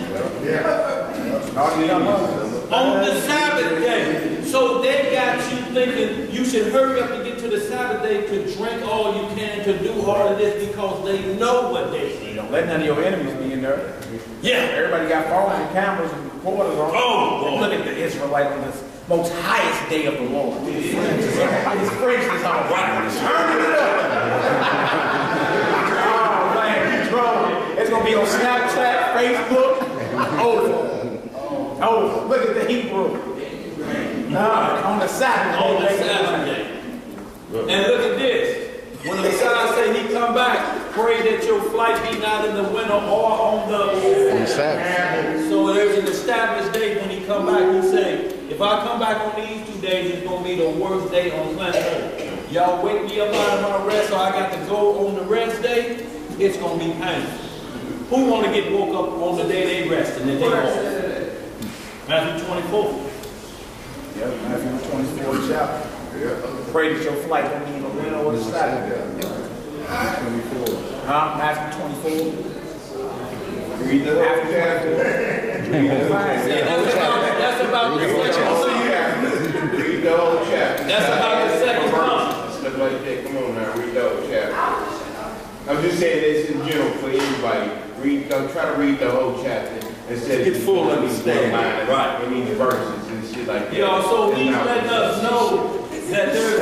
On the Sabbath day. So they got you thinking you should hurry up and get to the Sabbath day to drink all you can, to do all of this because they know what they need. Don't let none of your enemies be in there. Yeah. Everybody got phones and cameras and recorders on. Oh, look at the Israelite on this most highest day of the Lord. His fringes on right. Turn it up. Oh man, you trolling. It's gonna be on Snapchat, Facebook. Oh, look at the Hebrew. On the Sabbath. On the Sabbath day. And look at this. When the Messiah say he come back, pray that your flight be not in the winter or on the Sabbath. So there's an established day when he come back. He say, if I come back on these 2 days, it's going to be the worst day on planet Earth. Y'all wake me up out of my rest so I got to go on the rest day. It's going to be painful. Who want to get woke up on the day they rest and then they off? Matthew 24. Yep, Matthew 24 chapter. Pray that your flight don't be in the winter or the Sabbath. Matthew 24. Read the whole chapter. That's about the second. Read the whole chapter. That's about the second coming. Stuff like that. Come on now, read the whole chapter. I'm just saying this in general for everybody. Try to read the whole chapter instead of get full understanding. Right. In these verses and shit like that. Y'all, so he's letting us know that there's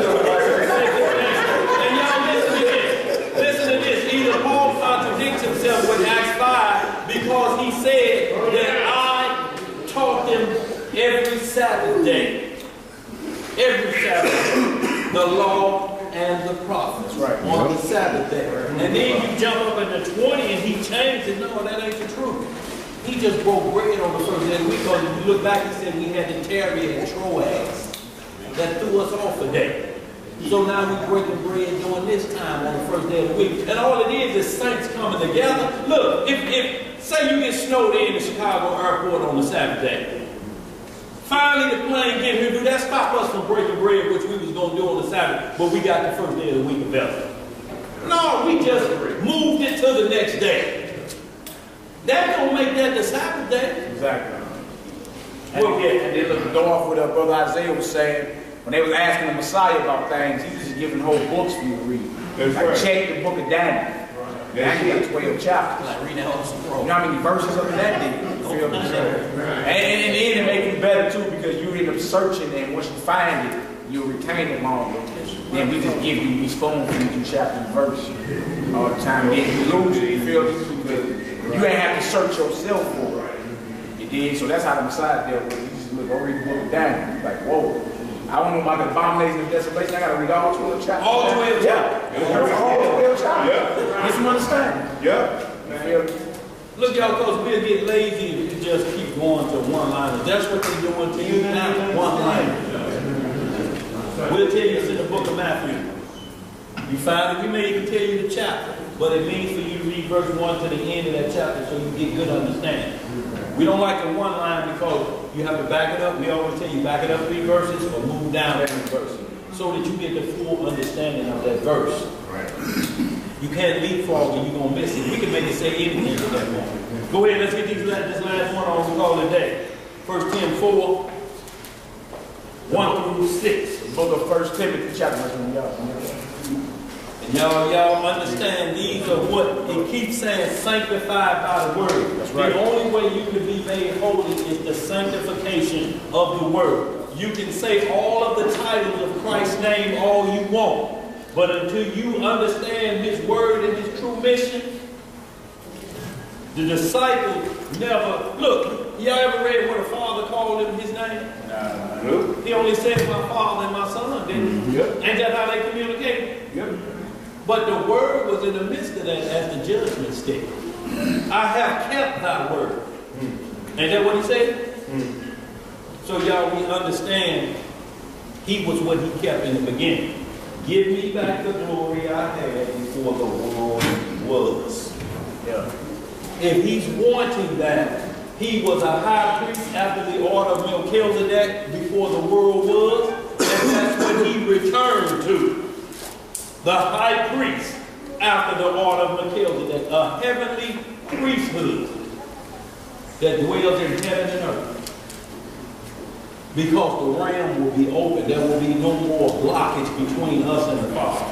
and y'all listen to this. Listen to this. Either Paul contradicts himself with Acts 5 because he said that I taught them every Sabbath day. Every Sabbath day. The law and the prophets. Right. On the Sabbath day. And then you jump up in the 20 and he changed it. No, that ain't the truth. He just broke bread on the first day of the week because if you look back, he said we had the Terry and Troas that threw us off a day. So now we're breaking bread during this time on the first day of the week. And all it is saints coming together. Look, if say you get snowed in the Chicago airport on the Sabbath day. Finally the plane get here, do that stop us from breaking bread, which we was going to do on the Sabbath, but we got the first day of the week available. No, we just moved it to the next day. That don't make that the Sabbath day. Exactly. And then look, to go off what Brother Isaiah was saying, when they was asking the Messiah about things, he was just giving whole books for you to read. Like check the book of Daniel. Now you got 12 chapters. Like read that whole scroll. You know how many verses up in that deal? You feel me? And then it makes it better too because you end up searching, and once you find it, you'll retain it longer. Then we just give you these spoon feed you chapter and verse all the time. Then you lose it, you feel me? Because you ain't have to search yourself for it. You did? So that's how the Messiah dealt with it. You just look, go read the book of Daniel. Like, whoa. I don't know about the abomination of desolation. I gotta read all 12 chapters. All 12 chapters. All 12 chapters. Yeah. Get some understanding. Yeah. You feel me? Look, y'all, because we'll get lazy if you just keep going to one line. That's what they're doing to you now, one line. We'll tell you it's in the book of Matthew. You find it, we may even tell you the chapter, but it means for you to read verse 1 to the end of that chapter so you get good understanding. We don't like the one line because you have to back it up. We always tell you back it up 3 verses or move down every verse so that you get the full understanding of that verse. Right. You can't leapfrog and you're going to miss it. We can make it say anything at that moment. Go ahead, let's get this last one on. We call it a day. 1 Timothy 4, 1 through 6. Book of 1 Timothy chapter 1. And y'all understand these are what it keeps saying, sanctified by the word. That's right. The only way you can be made holy is the sanctification of the word. You can say all of the titles of Christ's name all you want, but until you understand his word and his true mission, the disciples never, look, y'all ever read what a father called him his name? No. He only said my father and my son, didn't he? Yep. Ain't that how they communicated? Yep. But the word was in the midst of that as the judgment stick. I have kept thy word. Ain't that what he said? So y'all, we understand he was what he kept in the beginning. Give me back the glory I had before the world was. Yeah. If he's wanting that, he was a high priest after the order of Melchizedek before the world was, and that's what he returned to. The high priest after the order of Melchizedek, a heavenly priesthood that dwells in heaven and earth. Because the realm will be open. There will be no more blockage between us and the Father.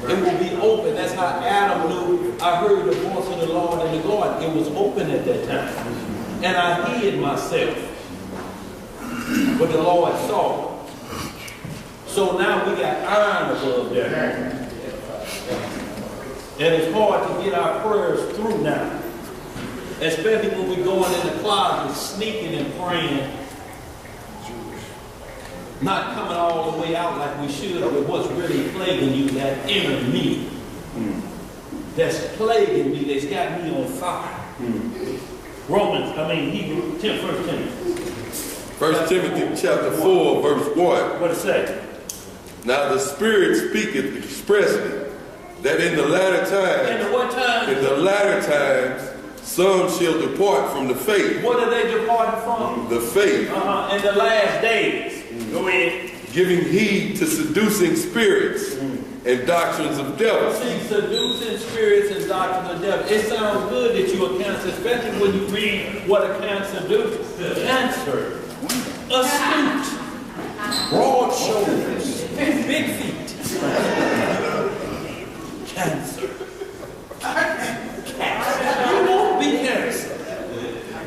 It will be open. That's how Adam knew, I heard the voice of the Lord in the garden. It was open at that time. And I hid myself. But the Lord saw. So now we got iron above there. And it's hard to get our prayers through now. Especially when we're going in the closet, sneaking and praying. Not coming all the way out like we should, but what's really plaguing you, that inner me. That's plaguing me, that's got me on fire. Hebrew, 1 Timothy. 1 Timothy chapter 4, verse 1. What it say? Now the Spirit speaketh expressly that in the latter times, In the what time? in the latter times, some shall depart from the faith. What are they departing from? The faith. In the last days. Go ahead. Giving heed to seducing spirits and doctrines of devils. See, seducing spirits and doctrines of devils. It sounds good that you're a cancer, especially when you read what a cancer do. Cancer. Astute. Broad shoulders. Big feet. Cancer. You won't be cancer.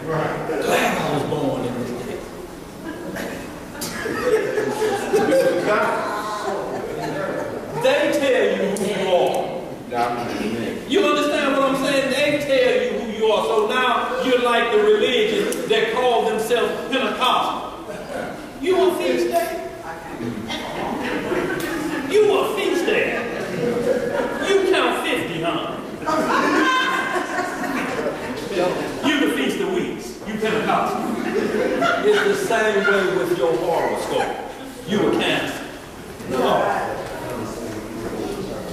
Glad I was born in this day. They tell you who you are. You understand what I'm saying? They tell you who you are. So now you're like the religion that call themselves Pentecostal. You on feast day? You a feast day? You count 50, huh? You the Feast of Weeks. You Pentecostal. It's the same way with your horoscope. You a Cancer. No.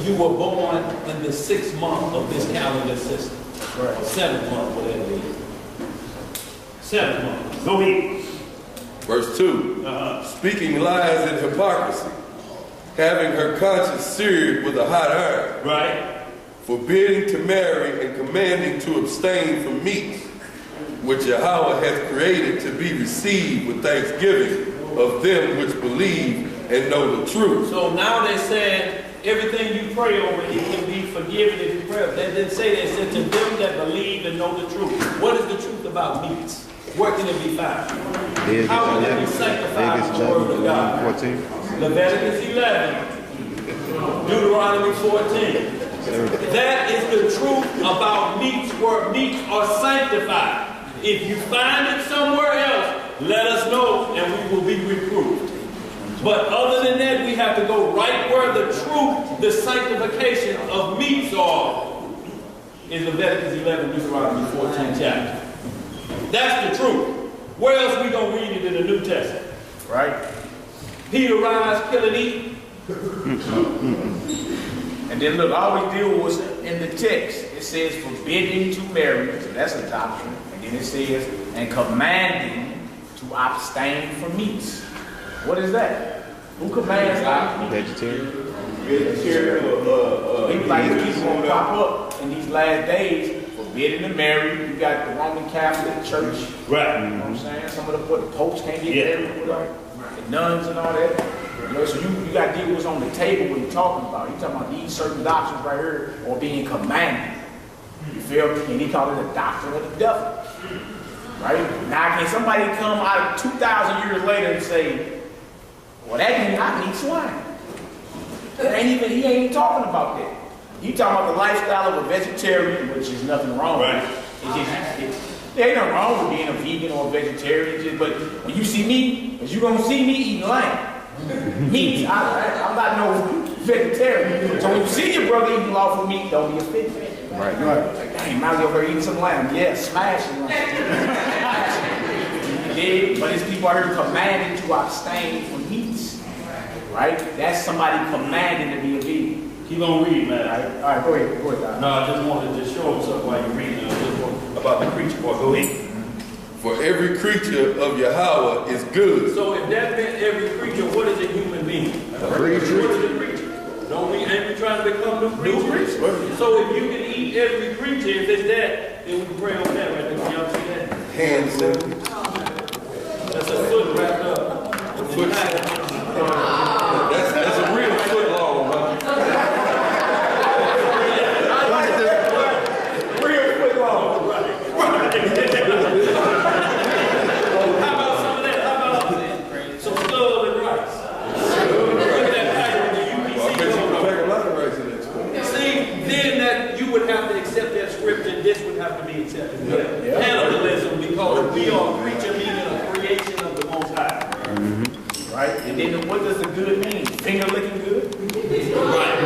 You were born in the 6th month of this calendar system. Right. 7th month, whatever it is. 7th month. Go ahead. Verse 2. Speaking lies and hypocrisy, having her conscience seared with a hot iron. Right. Forbidding to marry and commanding to abstain from meats, which Yahweh hath created to be received with thanksgiving of them which believe and know the truth. So now they said everything you pray over, it can be forgiven if you pray. They didn't say that. It said to them that believe and know the truth. What is the truth about meats? Where can it be found? How can it be sanctified with the word of God? 14. Leviticus 11, Deuteronomy 14. That is the truth about meats, where meats are sanctified. If you find it somewhere else, let us know and we will be reproved. But other than that, we have to go right where the truth, the sanctification of meats are, in Leviticus 11, Deuteronomy 14 chapter. That's the truth. Where else we gonna read it in the New Testament? Right? Peter rise, kill and eat. And then look, all we deal was in the text. It says forbidding to marry, so that's a doctrine. And then it says, and commanding to abstain from meats. What is that? Who commands that? Vegetarian. Like these people gonna pop up in these last days, forbidding to marry. You got the Roman Catholic Church. Right. You know what I'm saying? Some of the popes can't get married. Right. The nuns and all that. You know, so you got to deal with what's on the table what you're talking about. You're talking about these certain doctrines right here are being commanded. You feel me? And he called it a doctrine of the devil. Right? Now can somebody come out of 2,000 years later and say, well, that means I can eat swine? He ain't even talking about that. He talking about the lifestyle of a vegetarian, which is nothing wrong with it. There ain't nothing wrong with being a vegan or a vegetarian, but when you see me, because you're going to see me eating lamb. Meat, I'm not no vegetarian. So when you see your brother eating lawful meat, don't be offended. Right. Like, dang, might be over here eating some lamb. Yeah, smashing lamb. But it's people out here commanded to abstain from meats. Right? That's somebody commanded to be a vegan. Keep on reading, man. All right, go ahead. Go ahead, no, I just wanted to show him something while you're reading about the creature part. Go ahead. For every creature of Yahweh is good. So if that meant every creature, what is a human being? What is a creature? Don't we ain't we trying to become new creatures? So if you can eat every creature, if it's that, then we can pray on that right there. Y'all see that? Hands up. That's a foot wrapped up. That's a real foot long, huh? Real foot long. Have to accept that scripture, this would have to be accepted. Yeah. Cannibalism, because we are a creature, meaning a creation of the Most High. Right? And then what does the good mean? Finger licking good? Right.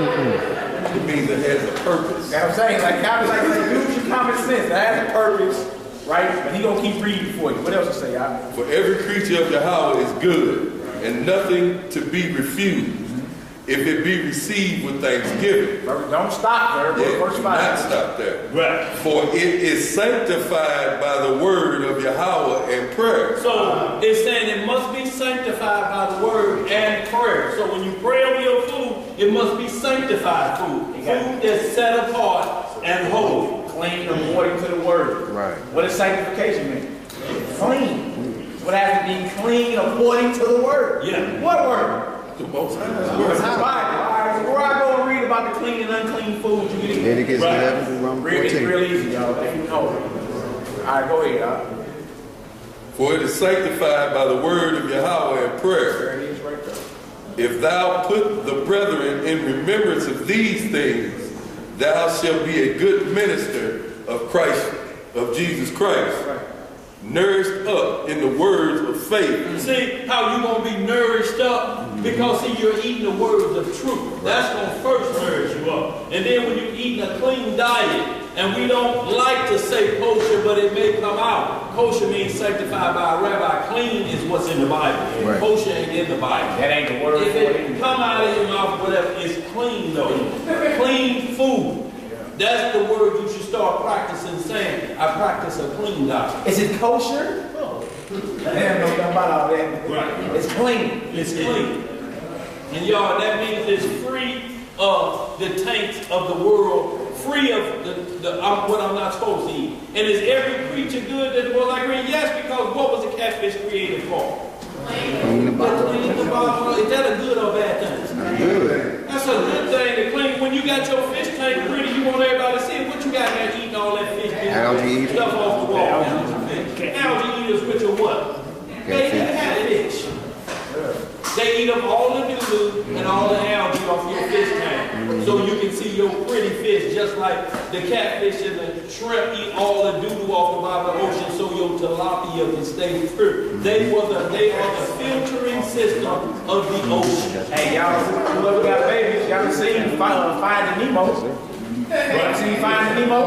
It means it has a purpose. You know what I'm saying? Like use your common sense. That has a purpose, right? But he gonna keep reading for you. What else to say? For every creature of Yahweh is good, and nothing to be refused, if it be received with thanksgiving. Don't stop there. Verse 5. Not stop there. Right. For it is sanctified by the word of Yahweh and prayer. So it's saying it must be sanctified by the word and prayer. So when you pray over your food, it must be sanctified food. Food that's set apart and holy. Clean according to the word. Right. What does sanctification mean? Clean. What has to be clean according to the word? Yeah. What word? The Most High. Right. Where I go and read about the clean and unclean foods, you get it. Leviticus 11, Romans 14. It's real easy, y'all. If you know it. All right, go ahead, y'all. For it is sanctified by the word of Yahweh and prayer. There it is right there. If thou put the brethren in remembrance of these things, thou shalt be a good minister of Christ, of Jesus Christ. Right. Nourished up in the words of faith. See how you gonna be nourished up? Because see, you're eating the words of truth. That's gonna first nourish you up. And then when you're eating a clean diet, and we don't like to say kosher, but it may come out. Kosher means sanctified by a rabbi. Clean is what's in the Bible. Right. Kosher ain't in the Bible. That ain't the word. If it come out of your mouth, whatever, it's clean though. Clean food. That's the word you should start practicing saying, I practice a clean diet. Is it kosher? No. Damn, no, nothing about all that. Right. It's clean. It's clean. And y'all, that means it's free of the taints of the world, free of what I'm not supposed to eat. And is every creature good that was I agree? Yes, because what was the catfish created for? Clean the bottom. Is that a good or bad thing? Good. That's That's a good thing to clean. When you got your fish tank pretty, you want everybody to see it. What you got there eating all that fish? Algae eaters. Stuff off the wall. Algae eaters with your what? They eat catfish. They eat up all the doo-doo and all the algae off your fish tank. So you can see your pretty fish, just like the catfish and the shrimp eat all the doo-doo off the bottom of the ocean, so your tilapia can stay pure. They are the filtering system of the ocean. Hey, y'all, whoever got babies, y'all seen Finding Nemo? Y'all seen Finding Nemo?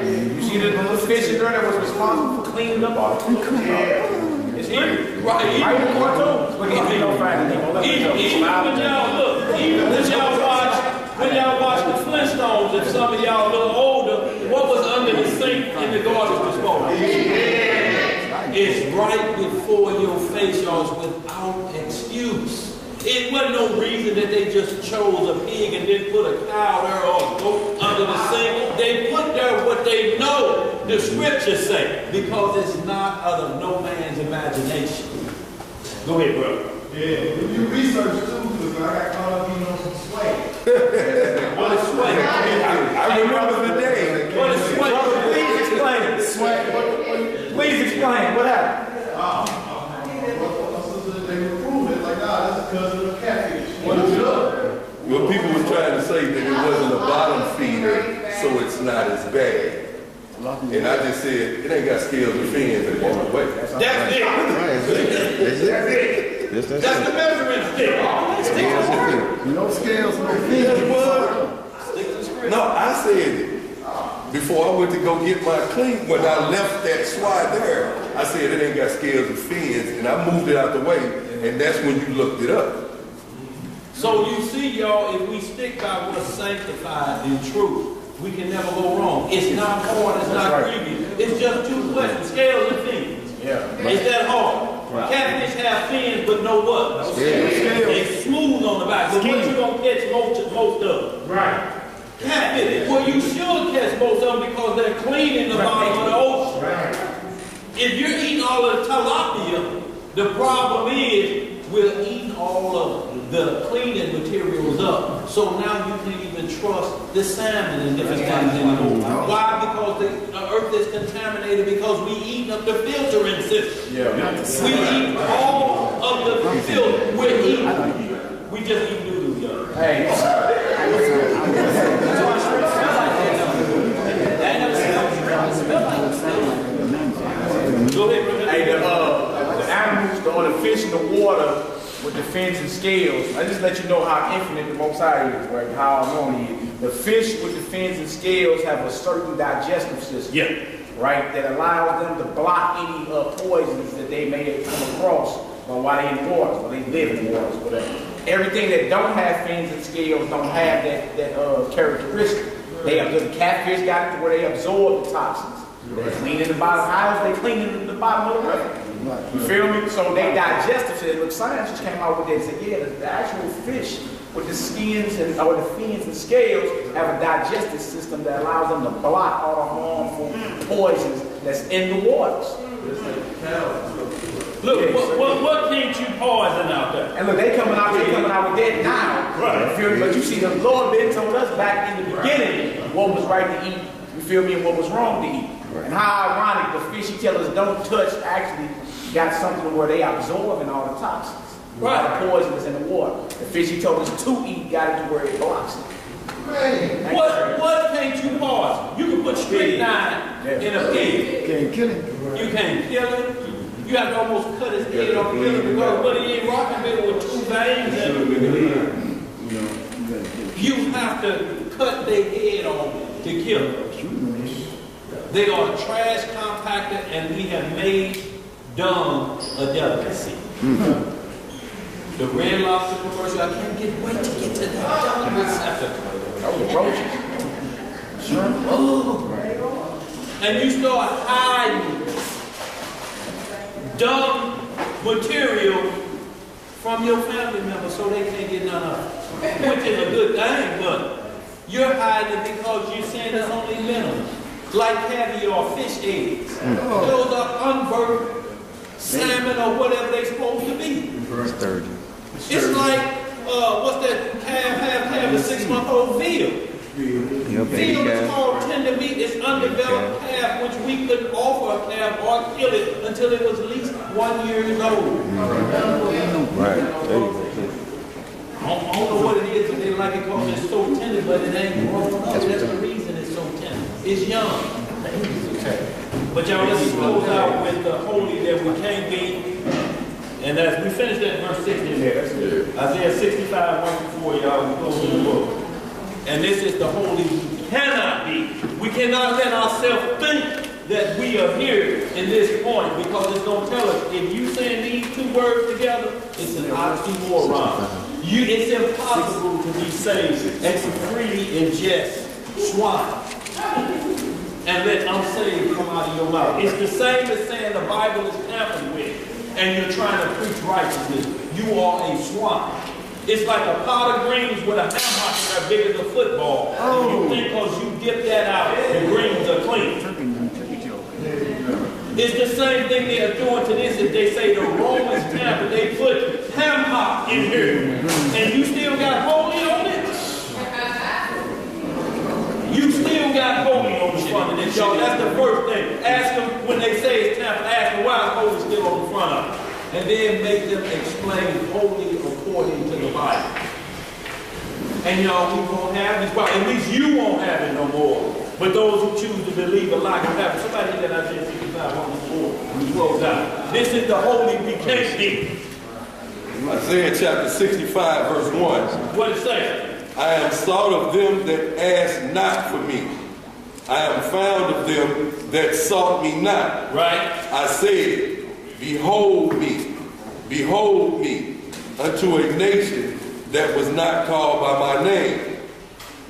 You see the little fish in there that was responsible for cleaning up all the food? Yeah. It's here. Right in the cartoons. Look at Nemo Finding Nemo. Even when y'all watch the Flintstones, if some of y'all a little older, what was under the sink in the garbage disposal? It's right before your face, y'all, without excuse. It wasn't no reason that they just chose a pig and didn't put a cow there or a goat under the sink. They put there what they know the scriptures say, because it's not out of no man's imagination. Go ahead, brother. Yeah, if you research too, because I got caught up on some sway. What is sway? I remember the day. What is sway? Please explain. Sway. Please explain. What happened? They were proving like, this is because of the catfish. What is it up? Well, people were trying to say that it wasn't a bottom feeder, so it's not as bad. And I just said, it ain't got scales or fins in one way. That's it. That's the measuring stick. No scales, no fins. No, I said it. Before I went to go get my clean, when I left that swat there, I said it ain't got scales or fins, and I moved it out the way, and that's when you looked it up. So you see, y'all, if we stick by what's sanctified in truth, we can never go wrong. It's not hard, it's not grievous. It's just two questions, scales and fins. Yeah. It's that hard. Right. Catfish have fins, but no what? No scales. They smooth on the back. But what you gonna catch most of? Right. Catfish, well, you should catch most of them because they're clean in the bottom of the ocean. Right. If you're eating all of the tilapia, the problem is we're eating all of the cleaning materials up. So now you can't even trust the salmon and different things anymore. Why? Because the earth is contaminated because we eat up the filtering system. We eat all of the filter. We just eat noodles, y'all. Hey. Go ahead, hey, the animals, the fish in the water with the fins and scales. I just let you know how infinite the Most High is, right? How unknown He is. The fish with the fins and scales have a certain digestive system, right, that allows them to block any poisons that they may have come across while they're in the waters, while they live in the waters, whatever. Everything that don't have fins and scales don't have that characteristic. The catfish got it to where they absorb the toxins. They clean in the bottom. How is they cleaning the bottom of the river? You feel me? So they digestive system. Look, science just came out with that and said, yeah, the actual fish with the skins or the fins and scales have a digestive system that allows them to block all the harmful poisons that's in the waters. Look, what can't you poison out there? And look, they coming out with that now. Right. You feel me? But you see, the Lord been told us back in the beginning what was right to eat. You feel me? And what was wrong to eat. Right. And how ironic the fish He tells us don't touch actually got something where they absorbing all the toxins. Right. The poison is in the water. The fish He told us to eat got it to where it blocks it. Man. What can't you poison? You can put strychnine in a pig. Can't kill him. You can't kill him. You have to almost cut his head off, kill him, because but he ain't rocking with two veins in it. You have to cut their head off to kill them. They are a trash compactor, and we have made dung a delicacy. The Red Lobster commercial, I can't wait to get to that dung receptacle. That was atrocious. Sure. Oh. And you start hiding dung material from your family members so they can't get none of it. Which is a good thing, but you're hiding it because you're saying it's only minerals. Like caviar, fish eggs. Those are unburnt salmon or whatever they're supposed to be. It's like what's that calf, half calf, the 6-month-old veal. Veal is called tender meat. It's undeveloped calf, which we couldn't offer a calf or kill it until it was at least 1 year old. Right. I don't know what it is, but they like it because it's so tender, but it ain't grown up. That's the reason it's so tender. It's young. But y'all, let's close out with the holy that we can't be. And as we finish that verse 60, Isaiah 65, 1-4, y'all, we close in the book. And this is the holy we cannot be. We cannot let ourselves think that we are here in this point, because it's going to tell us, if you saying these two words together, it's an oxymoron. It's impossible to be saved and to freely ingest swine and let unsaved come out of your mouth. It's the same as saying the Bible is tampered with and you're trying to preach righteousness. You are a swine. It's like a pot of greens with a ham hock that big as a football. And you think because you dip that out, the greens are clean. It's the same thing they are doing to this. If they say the Romans tampered, they put ham hock in here. And you still got holy on it? You still got holy on the front of this, y'all. That's the first thing. Ask them when they say it's tampered, ask them why is holy still on the front of it. And then make them explain holy according to the Bible. And y'all, we won't have this problem. At least you won't have it no more. But those who choose to believe a lie can have it. Somebody hit that Isaiah 65 on the board. We close out. This is the holy we can't be. Isaiah chapter 65, verse 1. What it say? I am sought of them that asked not for me. I am found of them that sought me not. Right. I said, behold me, unto a nation that was not called by my name.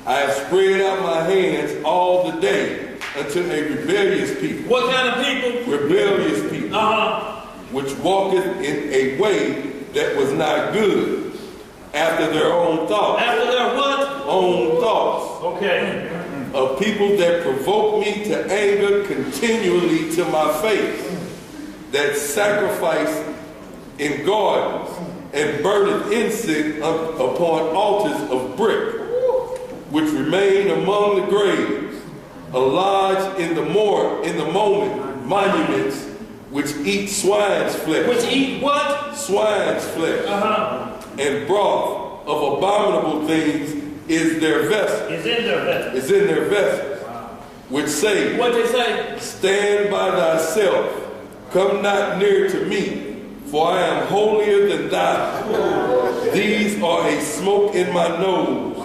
I have spread out my hands all the day unto a rebellious people. What kind of people? Rebellious people. Which walketh in a way that was not good, after their own thoughts. After their what? Own thoughts. Okay. Of people that provoke me to anger continually to my face, that sacrifice in gardens and burneth incense upon altars of brick, which remain among the graves, a lodge in the monuments, which eat swine's flesh. Which eat what? Swine's flesh. And broth of abominable things is their vessel. Is in their vessel. Is in their vessels. Which say, what they say? Stand by thyself, come not near to me, for I am holier than thou. These are a smoke in my nose,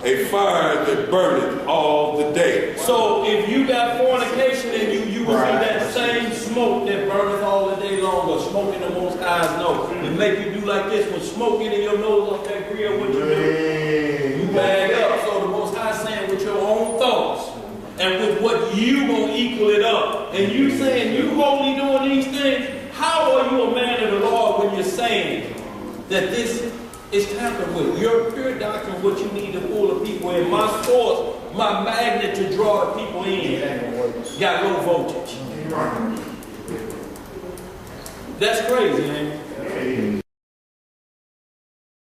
a fire that burneth all the day. So if you got fornication in you, you will see that same smoke that burneth all the day long, or smoke in the Most High's nose. It make you do like this, when smoke in your nose off that grill, what you do? You bag up. So the Most High saying with your own thoughts and with what you gonna equal it up. And you saying you holy doing these things, how are you a man of the Lord when you're saying that this is tampered with? Your pure doctrine, what you need to pull the people in. My source, my magnet to draw the people in, got low voltage. That's crazy, man.